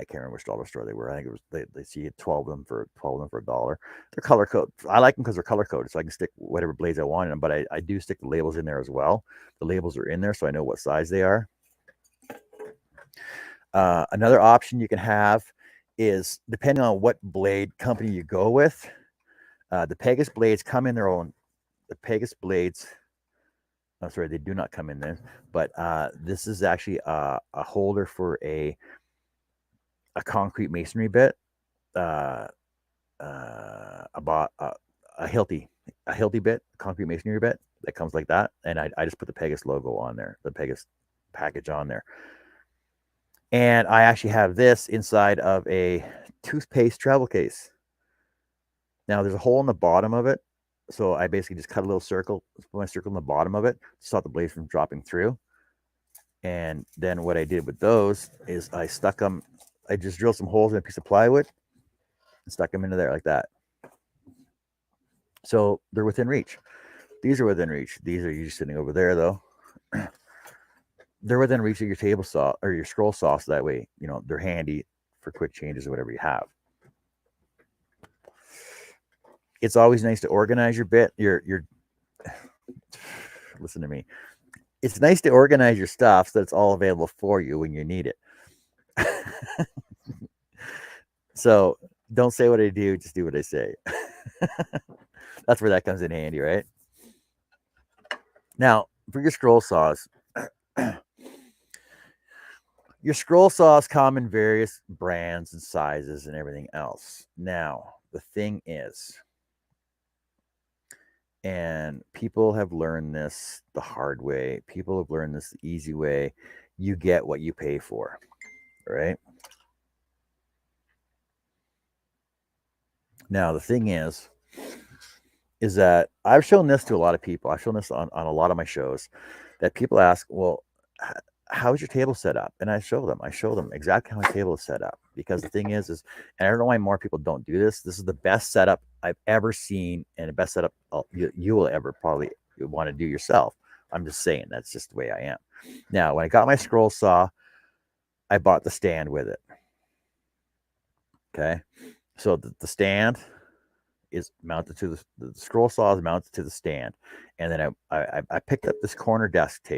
can't remember which dollar store they were. I think it was they see 12 of them for $1. They're color coded. I like them because they're color coded, so I can stick whatever blades I want in them. But I do stick the labels in there as well. The labels are in there, so I know what size they are. Another option you can have is, depending on what blade company you go with, the Pegasus blades come in their own. The Pegasus blades. I'm sorry, they do not come in there. But this is actually a holder for a concrete masonry bit, a Hilti bit, concrete masonry bit that comes like that, and I just put the Pegasus logo on there, the Pegasus package on there, and I actually have this inside of a toothpaste travel case. Now there's a hole in the bottom of it, so I basically just cut a little circle, put my circle in the bottom of it to stop the blades from dropping through. And then what I did with those is I stuck them. I just drilled some holes in a piece of plywood and stuck them into there like that. So they're within reach. These are within reach. These are usually sitting over there, though. They're within reach of your table saw or your scroll saw, so that way, they're handy for quick changes or whatever you have. It's always nice to organize your bit. Listen to me. It's nice to organize your stuff so that it's all available for you when you need it. So don't say what I do, just do what I say. That's where that comes in handy, right? Now, for your scroll saws, your scroll saws come in various brands and sizes and everything else. Now, the thing is, and people have learned this the hard way, people have learned this the easy way, you get what you pay for, right? Now, the thing is that I've shown this to a lot of people. I've shown this on a lot of my shows, that people ask, well, how's your table set up? And I show them exactly how my table is set up. Because the thing is, and I don't know why more people don't do this. This is the best setup I've ever seen, and the best setup you will ever probably want to do yourself. I'm just saying, that's just the way I am. Now, when I got my scroll saw, I bought the stand with it. Okay. So the stand is mounted to the scroll saw is mounted to the stand, and then I picked up this corner desk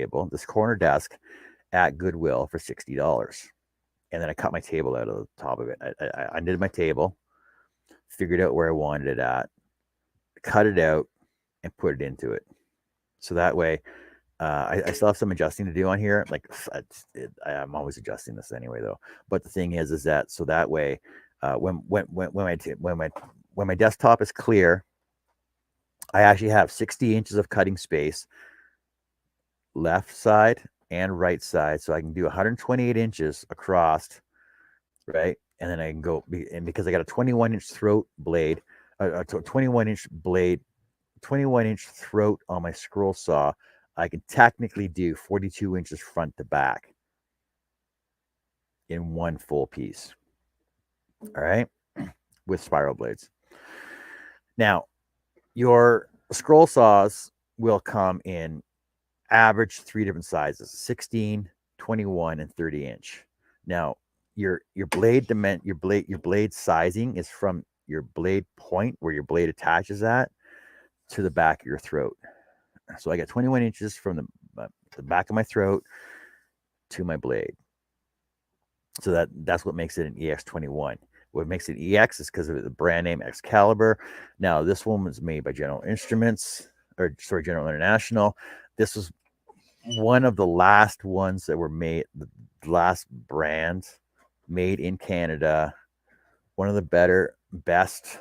at Goodwill for $60, and then I cut my table out of the top of it. I undid my table, figured out where I wanted it at, cut it out, and put it into it. So that way, I still have some adjusting to do on here. Like I'm always adjusting this anyway, though. But the thing is that so that way, when my desktop is clear, I actually have 60 inches of cutting space, left side and right side, so I can do 128 inches across, right? And then I can go, and because I got a 21-inch throat blade, a 21-inch throat on my scroll saw, I can technically do 42 inches front to back in one full piece. All right, with spiral blades. Now, your scroll saws will come in average 3 different sizes: 16, 21, and 30 inch. Now, your blade sizing is from your blade point where your blade attaches at to the back of your throat. So I got 21 inches from the back of my throat to my blade. So that's what makes it an EX21. What makes it EX is because of the brand name Excalibur. Now, this one was made by General International. This was one of the last ones that were made. last brand made in Canada, one of the best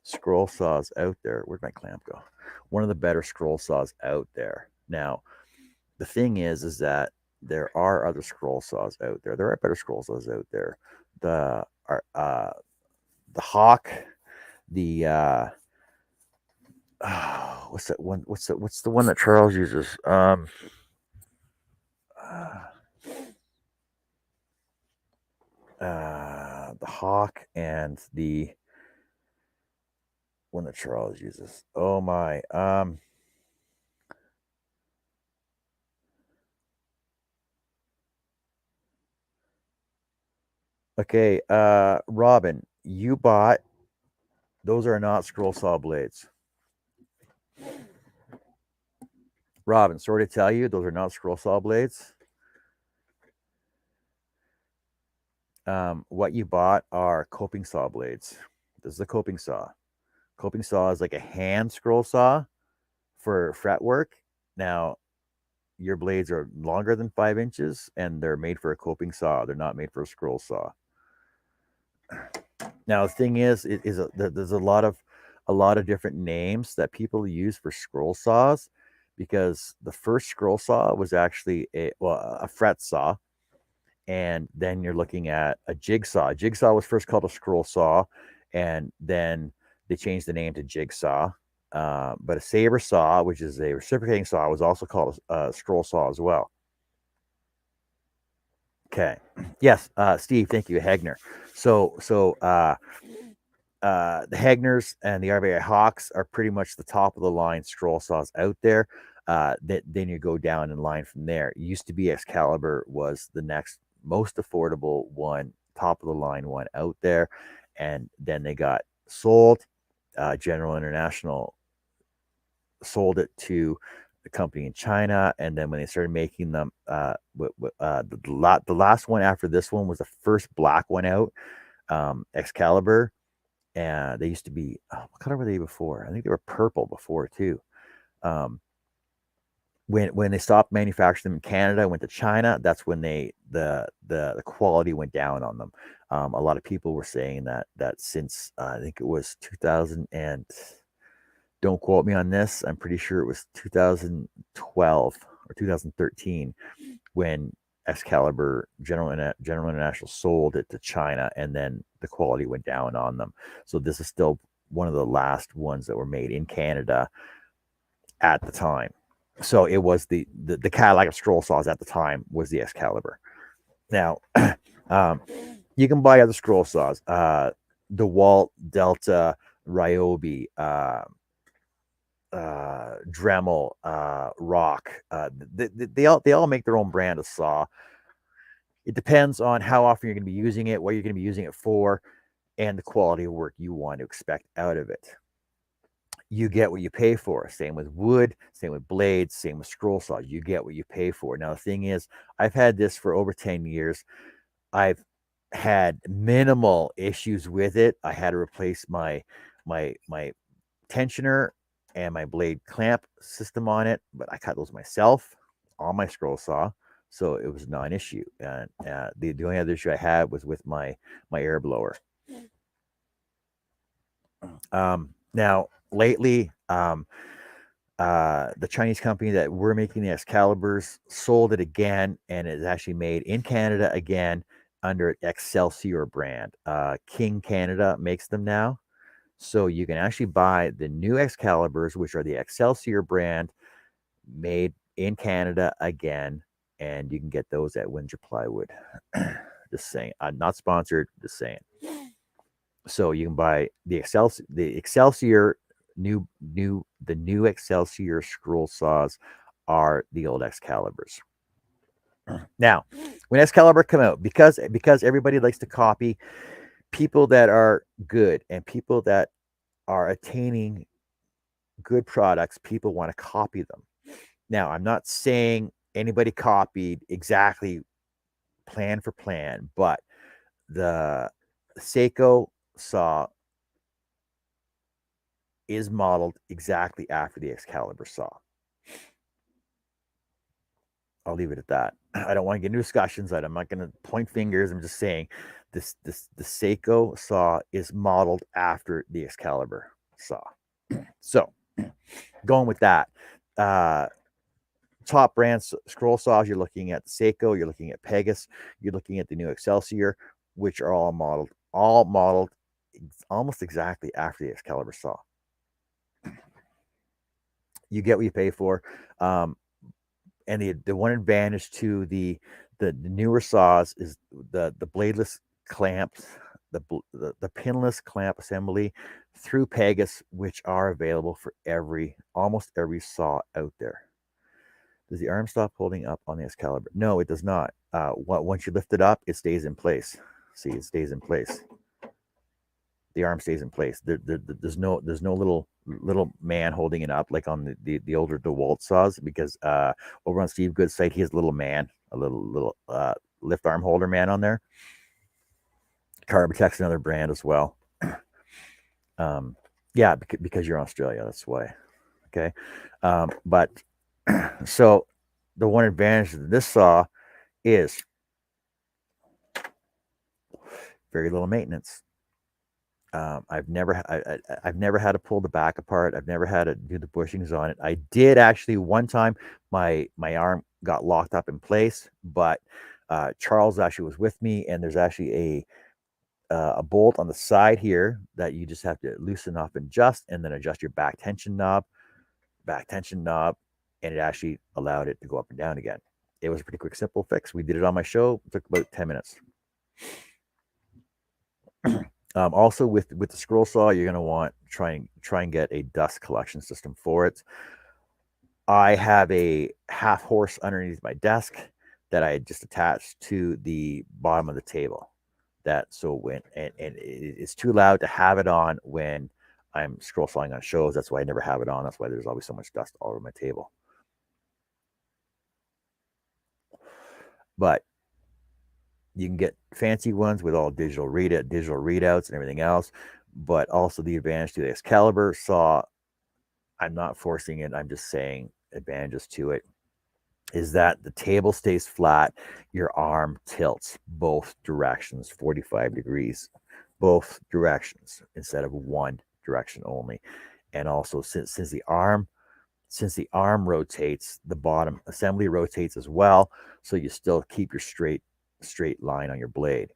scroll saws out there. Where'd my clamp go? One of the better scroll saws out there. Now, the thing is that there are other scroll saws out there. There are better scroll saws out there. The the Hawk, the what's that one? What's the one that Charles uses? The Hawk and the one that Charles uses. Oh my. Okay, Robin, you bought those are not scroll saw blades. Robin, sorry to tell you, those are not scroll saw blades. What you bought are coping saw blades. This is a coping saw. Coping saw is like a hand scroll saw for fretwork. Now, your blades are longer than 5 inches and they're made for a coping saw. They're not made for a scroll saw. Now, the thing is, there's a lot of different names that people use for scroll saws because the first scroll saw was actually a fret saw, and then you're looking at a jigsaw. A jigsaw was first called a scroll saw, and then they changed the name to jigsaw. But a saber saw, which is a reciprocating saw, was also called a scroll saw as well. Okay. Yes, Steve. Thank you, Hegner. So the Hegners and the RVI Hawks are pretty much the top of the line scroll saws out there. Then you go down in line from there. It used to be Excalibur was the next most affordable one, top of the line one out there, and then they got sold. General International sold it to a company in China, and then when they started making them, the last one after this one was the first black one out, Excalibur. And they used to be, what color were they before? I think they were purple before too. When they stopped manufacturing them in Canada, went to China, that's when the quality went down on them. A lot of people were saying that since I think it was 2000 and don't quote me on this, I'm pretty sure it was 2012 or 2013 when Excalibur General International sold it to China, and then the quality went down on them. So this is still one of the last ones that were made in Canada at the time. So it was the Cadillac of scroll saws at the time was the Excalibur. Now, you can buy other scroll saws, DeWalt, Delta, Ryobi, Dremel, Rock. They all make their own brand of saw. It depends on how often you're going to be using it, what you're going to be using it for, and the quality of work you want to expect out of it. You get what you pay for. Same with wood, same with blades, same with scroll saws. You get what you pay for. Now, the thing is, I've had this for over 10 years. I've had minimal issues with it. I had to replace my tensioner and my blade clamp system on it, but I cut those myself on my scroll saw, so it was not an issue. And the only other issue I had was with my air blower. Now lately, the Chinese company that we're making the Excaliburs sold it again, and it's actually made in Canada again under Excelsior brand. King Canada makes them now. So you can actually buy the new Excaliburs, which are the Excelsior brand, made in Canada again, and you can get those at Windsor Plywood. Just saying, not sponsored. Just saying. So you can buy the Excelsior new Excelsior scroll saws are the old Excaliburs. Now, when Excalibur come out, because everybody likes to copy people that are good and people that are attaining good products, people want to copy them. Now, I'm not saying anybody copied exactly plan for plan, but the Seiko saw is modeled exactly after the Excalibur saw. I'll leave it at that. I don't want to get into discussions. I'm not going to point fingers. I'm just saying the Seiko saw is modeled after the Excalibur saw. So going with that, top brands scroll saws, you're looking at Seiko, you're looking at Pegasus, you're looking at the new Excelsior, which are all modeled almost exactly after the Excalibur saw. You get what you pay for. And the one advantage to the newer saws is the bladeless clamps, the pinless clamp assembly through Pegasus, which are available for almost every saw out there. Does the arm stop holding up on the Excalibur? No, it does not. Once you lift it up, it stays in place. See, it stays in place. The arm stays in place. There's no little man holding it up like on the older DeWalt saws, because over on Steve Good's site, he has a little man, a little lift arm holder man on there. Carbotech's another brand as well. Yeah, because you're in Australia, that's why. Okay, but so the one advantage of this saw is very little maintenance. I've never had to pull the back apart. I've never had to do the bushings on it. I did actually one time. My arm got locked up in place, but Charles actually was with me, and there's actually a bolt on the side here that you just have to loosen up and adjust, and then adjust your back tension knob, and it actually allowed it to go up and down again. It was a pretty quick, simple fix. We did it on my show. It took about 10 minutes. Also, with the scroll saw, you're going to want try and get a dust collection system for it. I have a half horse underneath my desk that I just attached to the bottom of the table. It's too loud to have it on when I'm scroll sawing on shows. That's why I never have it on. That's why there's always so much dust all over my table. But you can get fancy ones with all digital readouts and everything else. But also the advantage to the Excalibur saw, I'm not forcing it, I'm just saying advantages to it, is that the table stays flat, your arm tilts both directions 45 degrees, both directions instead of one direction only. And also since the arm rotates, the bottom assembly rotates as well, so you still keep your straight line on your blade.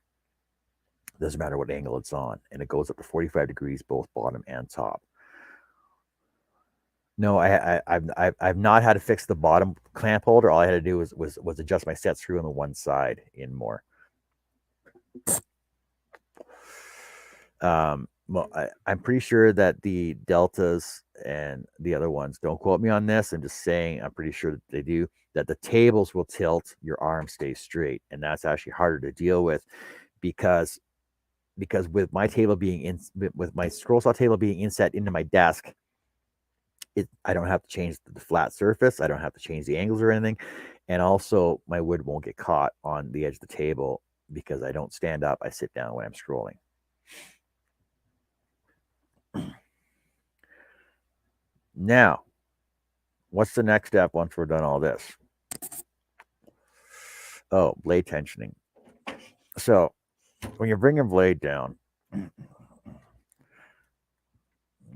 Doesn't matter what angle it's on, and it goes up to 45 degrees both bottom and top. No, I've not had to fix the bottom clamp holder. All I had to do was adjust my set screw on the one side in more. Well, I'm pretty sure that the Deltas and the other ones, don't quote me on this, I'm just saying I'm pretty sure that they do, that the tables will tilt, your arm stays straight, and that's actually harder to deal with because with my table being with my scroll saw table being inset into my desk, I don't have to change the flat surface, I don't have to change the angles or anything, and also my wood won't get caught on the edge of the table because I don't stand up, I sit down when I'm scrolling. Now, what's the next step once we're done all this? Oh, blade tensioning. So when you're bringing blade down,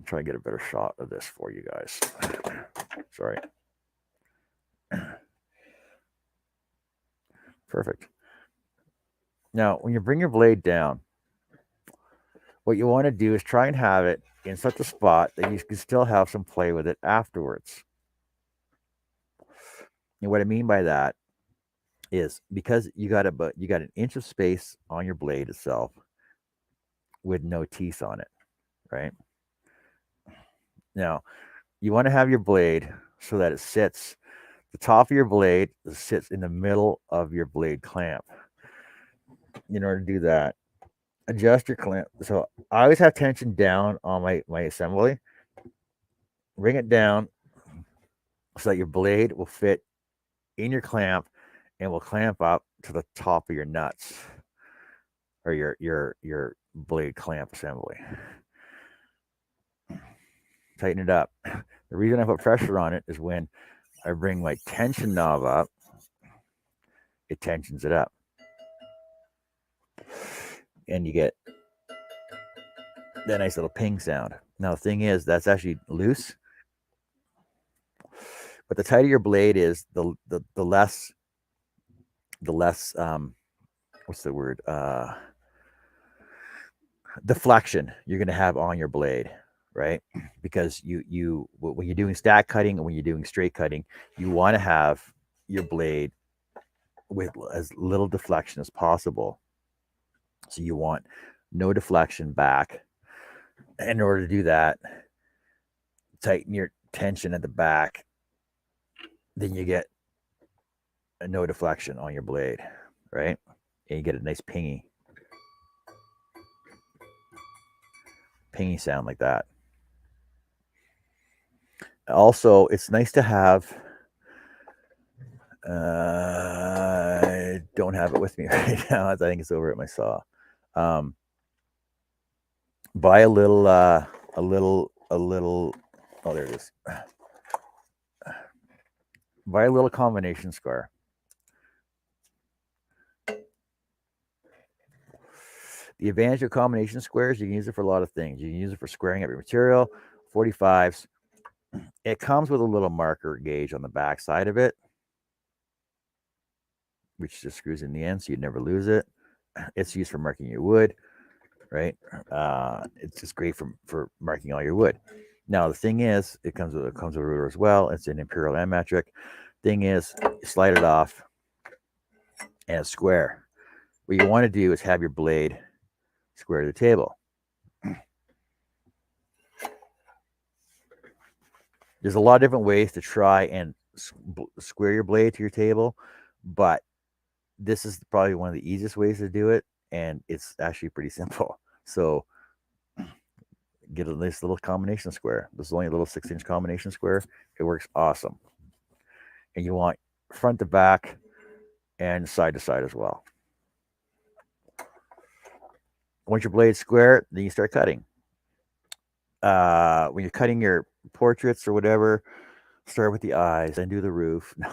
try to get a better shot of this for you guys. Sorry. Perfect. Now, when you bring your blade down, what you want to do is try and have it in such a spot that you can still have some play with it afterwards. And what I mean by that is because you got an inch of space on your blade itself with no teeth on it, right? Now, you want to have your blade so that it sits, the top of your blade sits in the middle of your blade clamp. In order to do that, adjust your clamp. So I always have tension down on my assembly. Bring it down so that your blade will fit in your clamp and will clamp up to the top of your nuts or your blade clamp assembly. Tighten it up. The reason I put pressure on it is when I bring my tension knob up, it tensions it up. And you get that nice little ping sound. Now, the thing is, that's actually loose. But the tighter your blade is, the less what's the word? Deflection you're going to have on your blade, right? Because you when you're doing stack cutting and when you're doing straight cutting, you want to have your blade with as little deflection as possible. So you want no deflection back. In order to do that, tighten your tension at the back, then you get a no deflection on your blade, right? And you get a nice pingy sound like that. Also, it's nice to have, I don't have it with me right now. I think it's over at my saw. Buy a little, oh, there it is. Buy a little combination square. The advantage of combination squares, you can use it for a lot of things. You can use it for squaring up your material, 45s. It comes with a little marker gauge on the back side of it, which just screws in the end so you'd never lose it. It's used for marking your wood, right? It's just great for marking all your wood. Now, the thing is, it comes with a ruler as well. It's an imperial and metric. Thing is, you slide it off and it's square. What you want to do is have your blade square to the table. There's a lot of different ways to try and square your blade to your table, but this is probably one of the easiest ways to do it, and it's actually pretty simple. So get a nice little combination square. This is only a little 6-inch combination square. It works awesome. And you want front to back and side to side as well. Once your blade's square, then you start cutting. When you're cutting your portraits or whatever, start with the eyes and do the roof. No.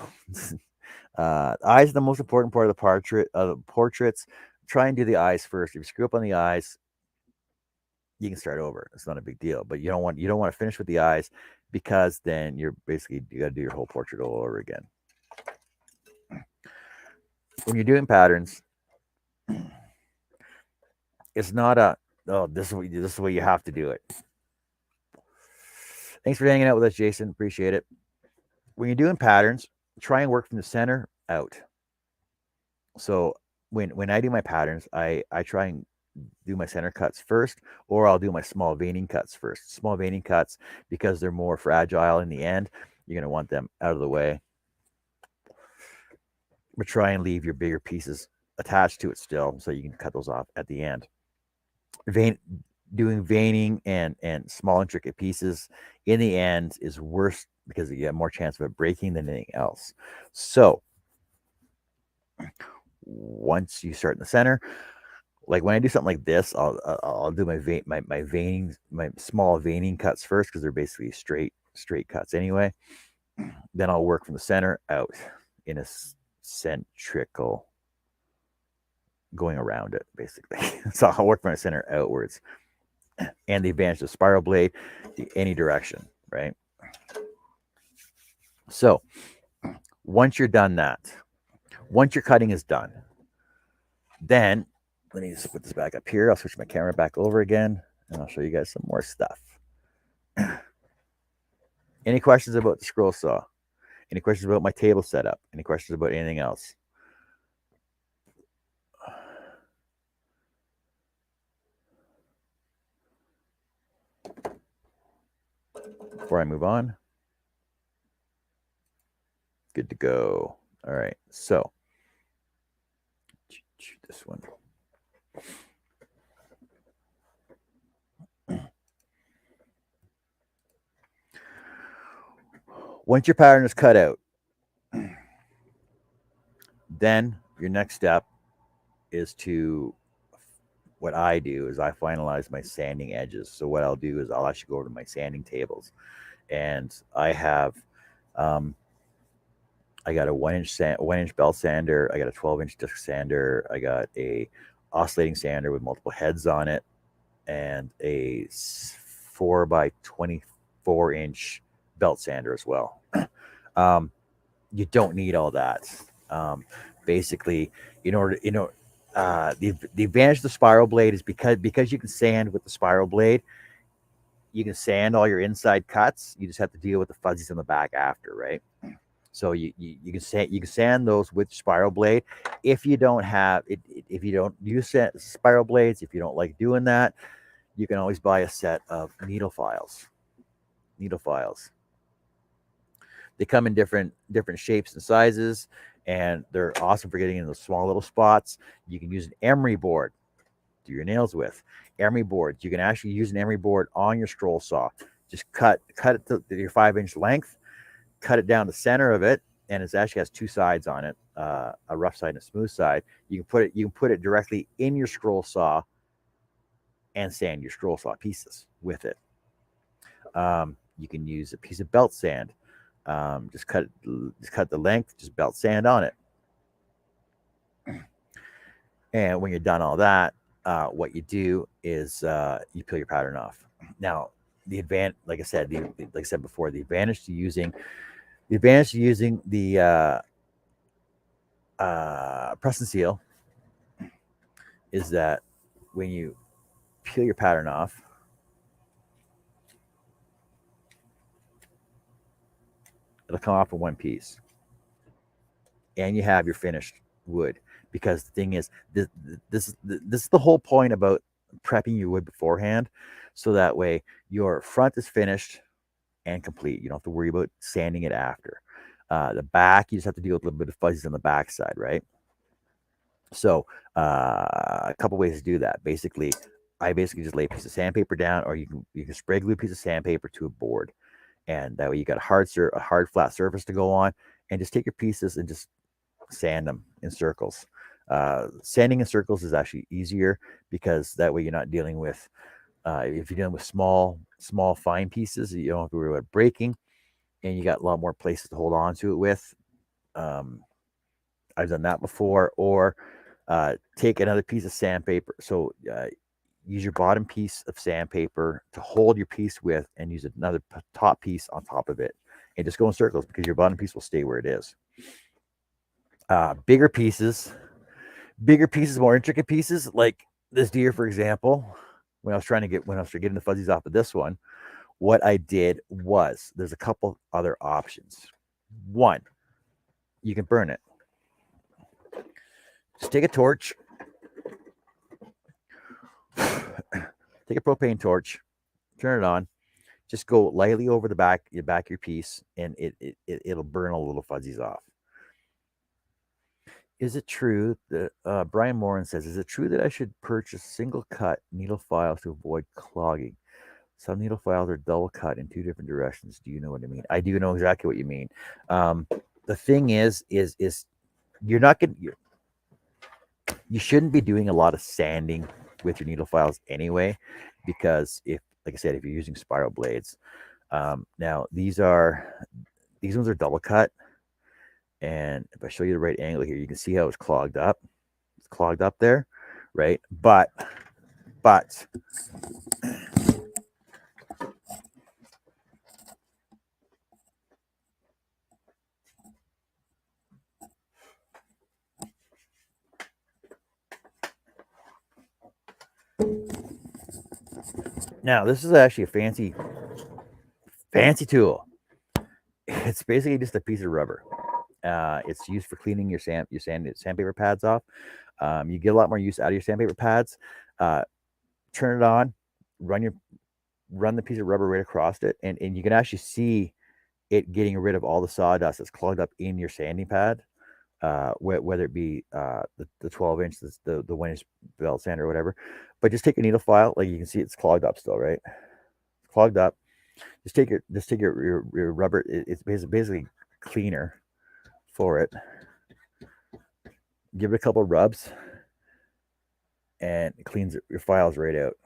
Eyes are the most important part of the portraits. Try and do the eyes first. If you screw up on the eyes, you can start over. It's not a big deal, but you don't want to finish with the eyes, because then you got to do your whole portrait all over again. When you're doing patterns, it's not this is the way you have to do it. Thanks for hanging out with us, Jason. Appreciate it. When you're doing patterns, try and work from the center out. So when I do my patterns, I try and do my center cuts first, or I'll do my small veining cuts first. Small veining cuts, because they're more fragile in the end, you're going to want them out of the way. But try and leave your bigger pieces attached to it still, so you can cut those off at the end. Doing veining and small intricate pieces in the end is worse, because you have more chance of it breaking than anything else. So once you start in the center, like when I do something like this, I'll do my small veining cuts first, because they're basically straight cuts anyway. Then I'll work from the center out in a centrical, going around it basically. So I'll work from the center outwards. And the advantage of spiral blade, any direction, right? So once you're done that, once your cutting is done, then let me just put this back up here. I'll switch my camera back over again, and I'll show you guys some more stuff. Any questions about the scroll saw? Any questions about my table setup? Any questions about anything else? Before I move on. Good to go. All right, so this one. Once your pattern is cut out, then your next step is what I do is I finalize my sanding edges. So what I'll do is I'll actually go over to my sanding tables, and I have I got a 1-inch belt sander. I got a 12-inch disc sander. I got a oscillating sander with multiple heads on it, and a 4x24-inch belt sander as well. You don't need all that. Basically, in order, the advantage of the spiral blade is because you can sand with the spiral blade. You can sand all your inside cuts. You just have to deal with the fuzzies in the back after, right? So you can sand those with spiral blade. If you don't have it, if you don't use spiral blades, if you don't like doing that, you can always buy a set of needle files. They come in different shapes and sizes, and they're awesome for getting in those small little spots. You can use an emery board to do your nails with. Emery boards. You can actually use an emery board on your scroll saw. Just cut it to your 5-inch length, cut it down the center of it, and it actually has 2 sides on it, a rough side and a smooth side. You can put it directly in your scroll saw and sand your scroll saw pieces with it. You can use a piece of belt sand. Just cut the length, just belt sand on it. And when you're done all that, what you do is you peel your pattern off. Now, the advantage, like I said before, the advantage to using the press and seal is that when you peel your pattern off, it'll come off in one piece, and you have your finished wood. Because the thing is, this is the whole point about prepping your wood beforehand, so that way your front is finished and complete. You don't have to worry about sanding it after. The back, you just have to deal with a little bit of fuzzies on the back side, right? So a couple ways to do that. I just lay a piece of sandpaper down, or you can spray glue a piece of sandpaper to a board, and that way you got a hard flat surface to go on, and just take your pieces and just sand them in circles. Sanding in circles is actually easier, because that way you're not dealing with if you're dealing with small fine pieces, you don't have to worry about breaking, and you got a lot more places to hold on to it with. I've done that before. Or take another piece of sandpaper. So use your bottom piece of sandpaper to hold your piece with, and use another top piece on top of it, and just go in circles, because your bottom piece will stay where it is. Bigger pieces, more intricate pieces, like this deer, for example. When I was getting the fuzzies off of this one, what I did was, there's a couple other options. One, you can burn it. Just take a torch, take a propane torch, turn it on, just go lightly over the back of your piece, and it'll burn all the little fuzzies off. Is it true that Brian Moran says, is it true that I should purchase single cut needle files to avoid clogging? Some needle files are double cut in 2 different directions. Do you know what I mean? I do know exactly what you mean. The thing is you're not going to, you shouldn't be doing a lot of sanding with your needle files anyway, because like I said, if you're using spiral blades, now these ones are double cut. And if I show you the right angle here, you can see how it's clogged up. It's clogged up there, right? But now this is actually a fancy tool. It's basically just a piece of rubber. It's used for cleaning your sandpaper pads off. You get a lot more use out of your sandpaper pads. Turn it on, run the piece of rubber right across it, and you can actually see it getting rid of all the sawdust that's clogged up in your sanding pad. Whether it be the 12-inch, the 1-inch belt sander or whatever. But just take a needle file, like you can see it's clogged up still, right? It's clogged up. Just take your rubber. It's basically cleaner for it. Give it a couple of rubs, and it cleans your files right out.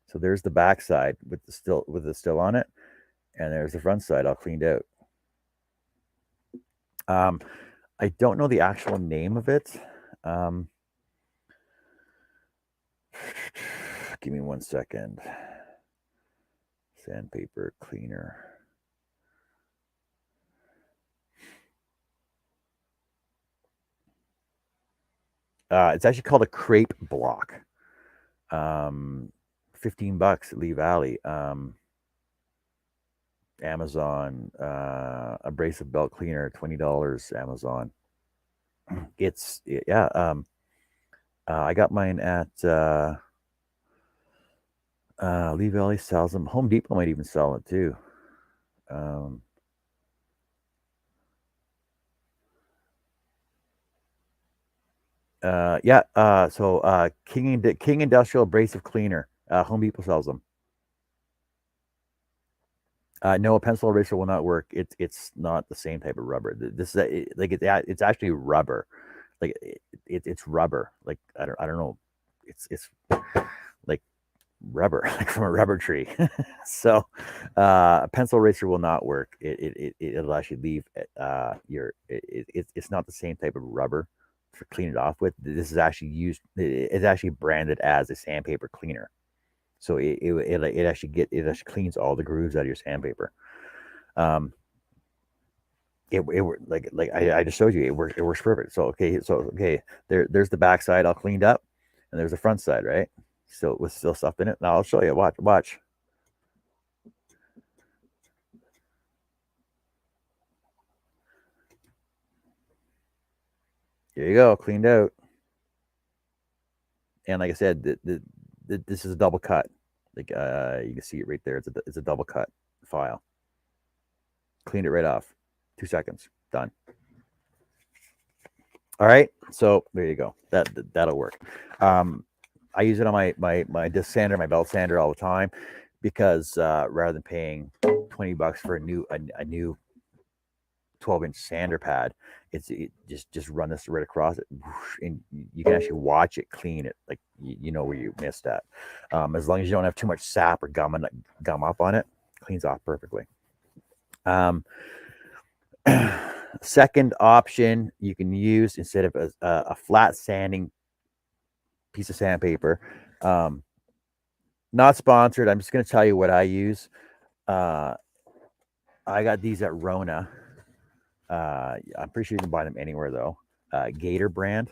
So there's the back side with the still on it, and there's the front side all cleaned out. I don't know the actual name of it. Give me 1 second. Sandpaper cleaner. It's actually called a crepe block. $15 at Lee Valley. Amazon, abrasive belt cleaner, $20 Amazon. I got mine at Lee Valley sells them. Home Depot might even sell it too. So King Industrial Abrasive Cleaner. Home Depot sells them. No, a pencil eraser will not work. It's not the same type of rubber. This is it's actually rubber. Like it's rubber. Like I don't know. It's like rubber, like from a rubber tree. So a pencil eraser will not work. It'll actually leave it's not the same type of rubber to clean it off with. This is actually used. It's actually branded as a sandpaper cleaner. So it actually cleans all the grooves out of your sandpaper. Like I just showed you, it works perfect. So there's the back side all cleaned up, and there's the front side, right? So with still stuff in it. Now I'll show you. Watch. Here you go, cleaned out. And like I said, this is a double cut. Like you can see it right there. It's a double cut file. Cleaned it right off. 2 seconds. Done. All right. So there you go. That'll work. I use it on my disc sander, my belt sander all the time, because rather than paying $20 for a new 12-inch sander pad, it just run this right across it, and you can actually watch it clean it, like you know where you missed at. As long as you don't have too much sap or gum up on it, cleans off perfectly. Second option you can use, instead of a flat sanding piece of sandpaper. Not sponsored. I'm just going to tell you what I use. I got these at Rona. I'm pretty sure you can buy them anywhere though. Gator brand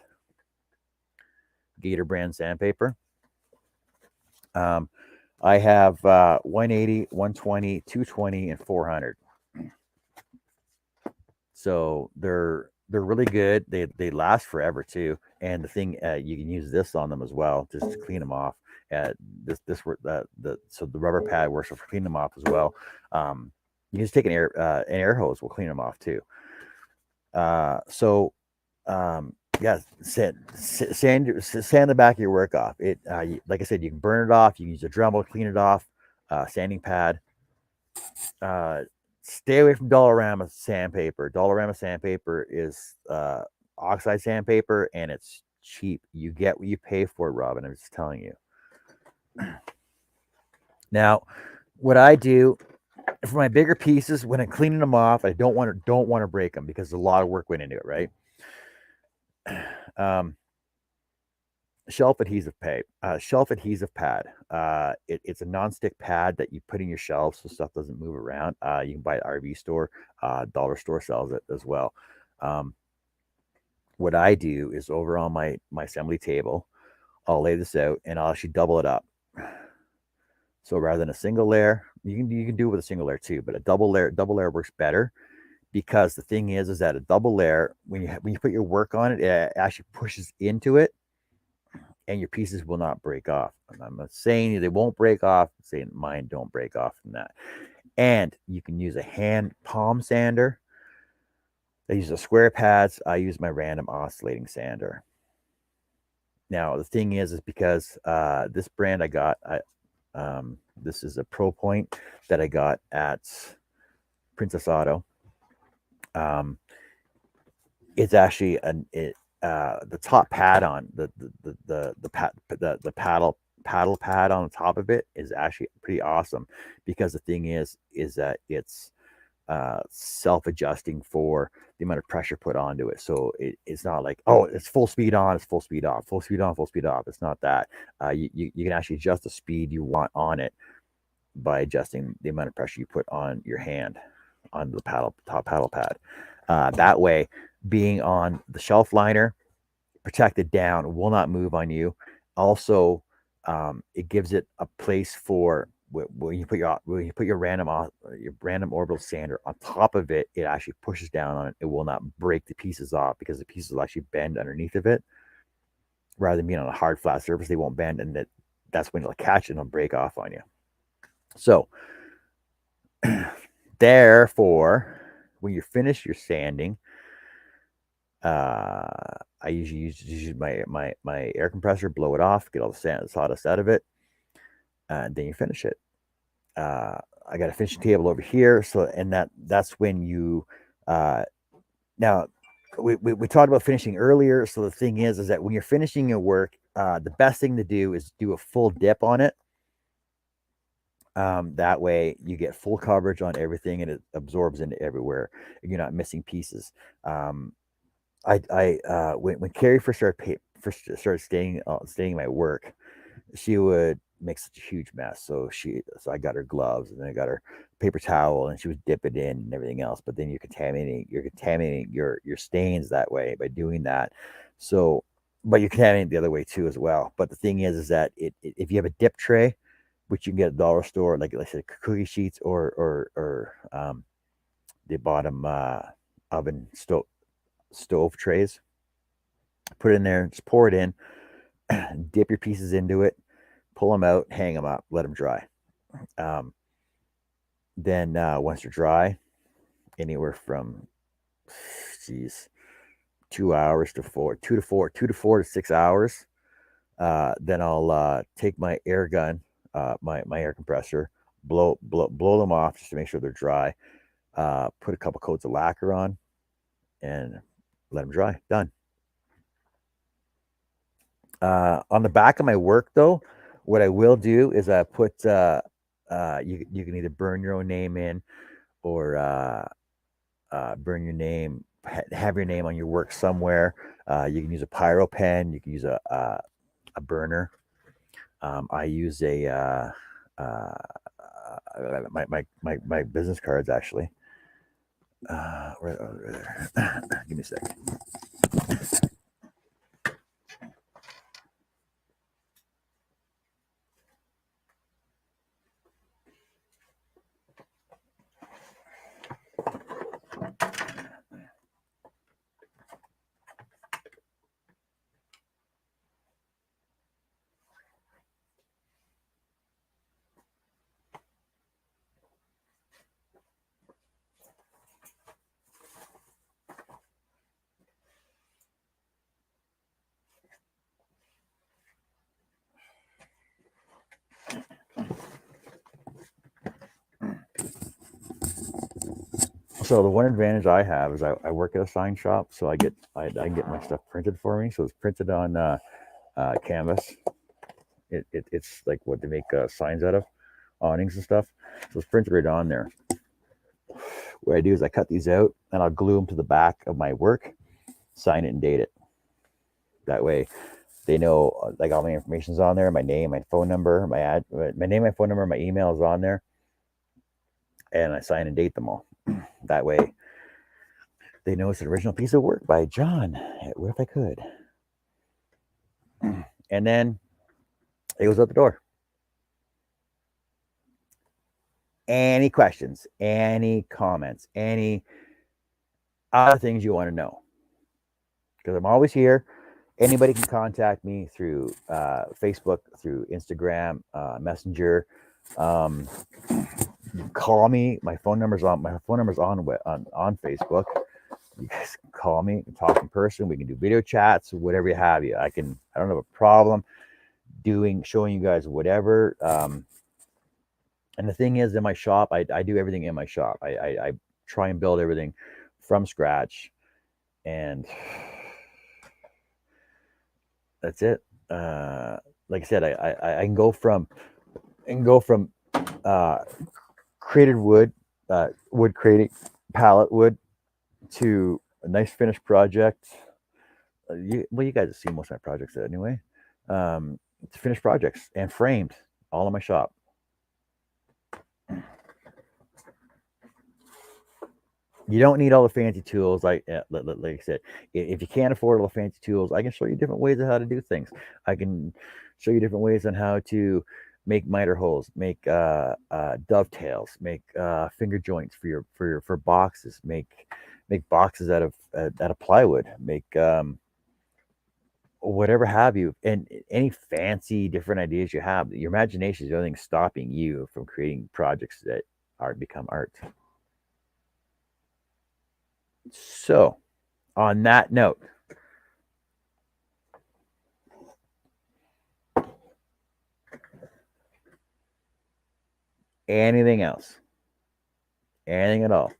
sandpaper. I have 180, 120, 220, and 400. So they're really good. They last forever too. And the thing, you can use this on them as well, just to clean them off. So the rubber pad works for cleaning them off as well. You can just take an air hose will clean them off too. Yeah, sand the back of your work off. It like I said, you can burn it off. You can use a Dremel to clean it off. Sanding pad. Stay away from Dollarama sandpaper. Dollarama sandpaper is oxide sandpaper, and it's cheap. You get what you pay for, Robin. I'm just telling you. Now, what I do for my bigger pieces, when I'm cleaning them off, I don't want to break them, because a lot of work went into it, right? Shelf adhesive pad. It's a non-stick pad that you put in your shelves so stuff doesn't move around. You can buy it at RV store. Dollar store sells it as well. What I do is, over on my assembly table, I'll lay this out and I'll actually double it up. So rather than a single layer, you can do it with a single layer too, but a double layer works better, because the thing is that a double layer, when you put your work on it, it actually pushes into it, and your pieces will not break off. I'm not saying they won't break off. I'm saying mine don't break off from that. And you can use a hand palm sander. I use the square pads. I use my random oscillating sander. Now the thing is because this brand I got, this is a Pro Point that I got at Princess Auto. It's actually the top pad on the paddle pad on the top of it is actually pretty awesome, because the thing is that it's self-adjusting for the amount of pressure put onto it. So it's not like, oh, it's full speed on, it's full speed off, full speed on, full speed off. It's not that. You can actually adjust the speed you want on it by adjusting the amount of pressure you put on your hand on the top paddle pad. That way, being on the shelf liner, protected down, will not move on you. Also, it gives it a place for when you put your random orbital sander on top of it. It actually pushes down on it. It will not break the pieces off because the pieces will actually bend underneath of it. Rather than being on a hard flat surface, they won't bend, and that's when it'll catch it and it'll break off on you. So, therefore, when you're finished your sanding, I usually use my air compressor, blow it off, get all the sawdust out of it, and then you finish it. I got a finishing table over here, so and that's when you now we talked about finishing earlier. So the thing is that when you're finishing your work, the best thing to do is do a full dip on it. That way you get full coverage on everything and it absorbs into everywhere and you're not missing pieces. When Carrie first started staying my work, she would make such a huge mess. So I got her gloves and then I got her paper towel and she would dip it in and everything else. But then you're contaminating your stains that way by doing that. So, but you contaminate the other way too as well. But the thing is that if you have a dip tray, which you can get at the dollar store, like I said, cookie sheets or the bottom oven stove trays, put it in there, just pour it in, dip your pieces into it, pull them out, hang them up, let them dry. Then once they're dry, anywhere from 2 hours to 6 hours, then I'll take my air gun, my air compressor, blow them off just to make sure they're dry. Put a couple coats of lacquer on, and let them dry. Done. On the back of my work, though, what I will do is I put you can either burn your own name in or burn your name, have your name on your work somewhere. You can use a pyro pen. You can use a burner. I use my business cards actually. Right over there. Give me a second. So the one advantage I have is I work at a sign shop, so I can get my stuff printed for me. So it's printed on canvas. It's like what they make signs out of, awnings and stuff. So it's printed right on there. What I do is I cut these out and I'll glue them to the back of my work, sign it and date it. That way they know like all my information's on there, my name, my phone number, my name, my phone number, my email is on there, and I sign and date them all. That way they know it's an original piece of work by John. What if I could? And then it goes out the door. Any questions, any comments, any other things you want to know? Because I'm always here. Anybody can contact me through Facebook, through Instagram, Messenger. Call me. My phone number's on Facebook. You guys can call me, and talk in person. We can do video chats, whatever you have. I don't have a problem showing you guys whatever. And the thing is, in my shop, I do everything in my shop. I try and build everything from scratch, and that's it. Like I said, I can go from created wood wood creating, pallet wood to a nice finished project. You guys have seen most of my projects anyway. To finished projects and framed all in my shop. You don't need all the fancy tools. Like I said, if you can't afford all the fancy tools, I can show you different ways of how to do things. I can show you different ways on how to make miter holes, make dovetails, make finger joints for boxes, make boxes out of plywood, make whatever have you, and any fancy different ideas you have. Your imagination is the only thing stopping you from creating projects that become art. So, on that note, anything else? Anything at all?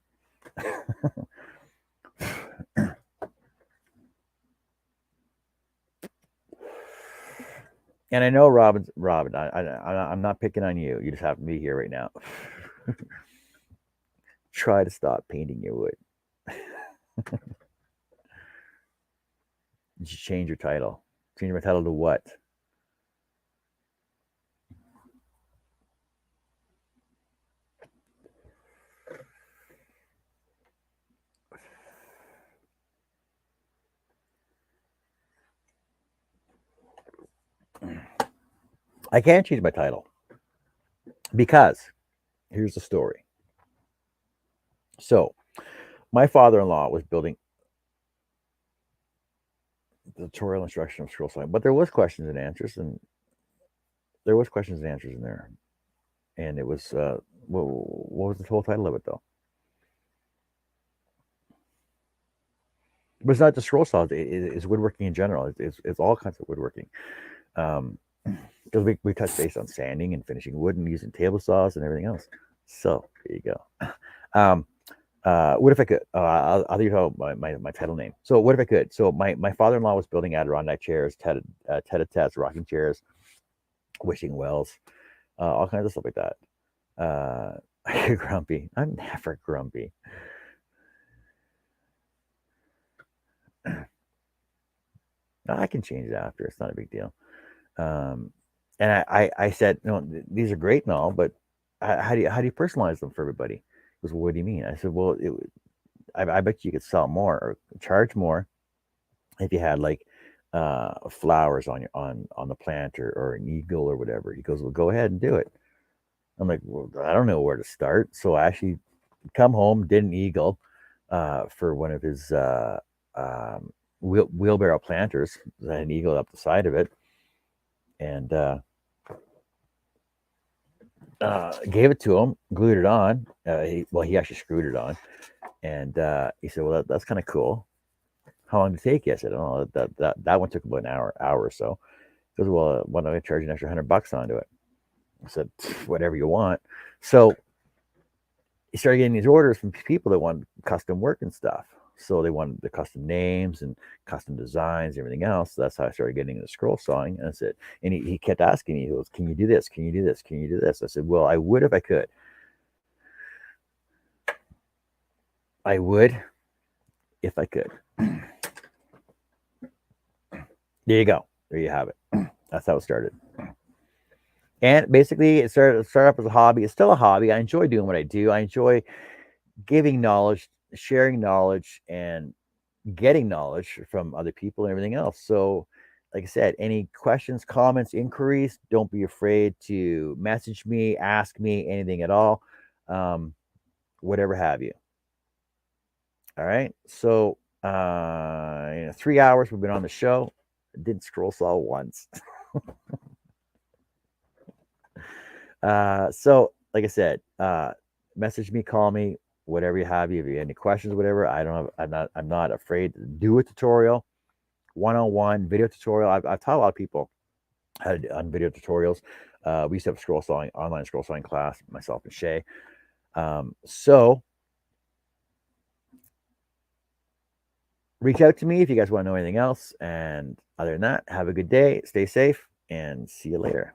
And I know Robin, I'm not picking on you. You just happen to be here right now. Try to stop painting your wood. You should change your title. Change my title to what? I can't change my title because here's the story. So, my father-in-law was building the tutorial instruction of scroll sawing, but there was questions and answers, and there was questions and answers in there, and it was what was the whole title of it though? But it's not just scroll saws; it's woodworking in general. It's all kinds of woodworking. Because we touched base on sanding and finishing wood and using table saws and everything else. So there you go. What if I could? I'll tell you how my title name. So what if I could? So my father-in-law was building Adirondack chairs, tete-a-tetes, rocking chairs, wishing wells, all kinds of stuff like that. You're grumpy. I'm never grumpy. I can change it after. It's not a big deal. And I said, no, these are great and all, but how do you personalize them for everybody? He goes, well, what do you mean? I said, well, I bet you could sell more or charge more if you had like flowers on the plant or an eagle or whatever. He goes, well, go ahead and do it. I'm like, well, I don't know where to start. So I actually come home, did an eagle for one of his wheelbarrow planters. I had an eagle up the side of it, and gave it to him, glued it on. He actually screwed it on, and he said, "Well, that's kind of cool. How long did it take you?" I said, "Oh, that one took about an hour or so." He goes, "Well, why don't I charge an extra $100 onto it?" I said, "Whatever you want." So he started getting these orders from people that want custom work and stuff. So they wanted the custom names and custom designs, and everything else. So that's how I started getting into scroll sawing. And I said, and he kept asking me, he goes, "Can you do this? Can you do this? Can you do this?" I said, "Well, I would if I could. I would if I could." There you go. There you have it. That's how it started. And basically, it started up as a hobby. It's still a hobby. I enjoy doing what I do. I enjoy giving knowledge, sharing knowledge, and getting knowledge from other people and everything else. So, like I said, any questions, comments, inquiries, don't be afraid to message me, ask me anything at all, whatever have you. All right. So, 3 hours we've been on the show. I did scroll saw once. So, like I said, message me, call me, whatever you have. If you have any questions, whatever, I'm not afraid to do a tutorial, one-on-one video tutorial. I've taught a lot of people how to do on video tutorials. We used to have online scroll sawing class, myself and Shay. So reach out to me if you guys want to know anything else. And other than that, have a good day, stay safe, and see you later.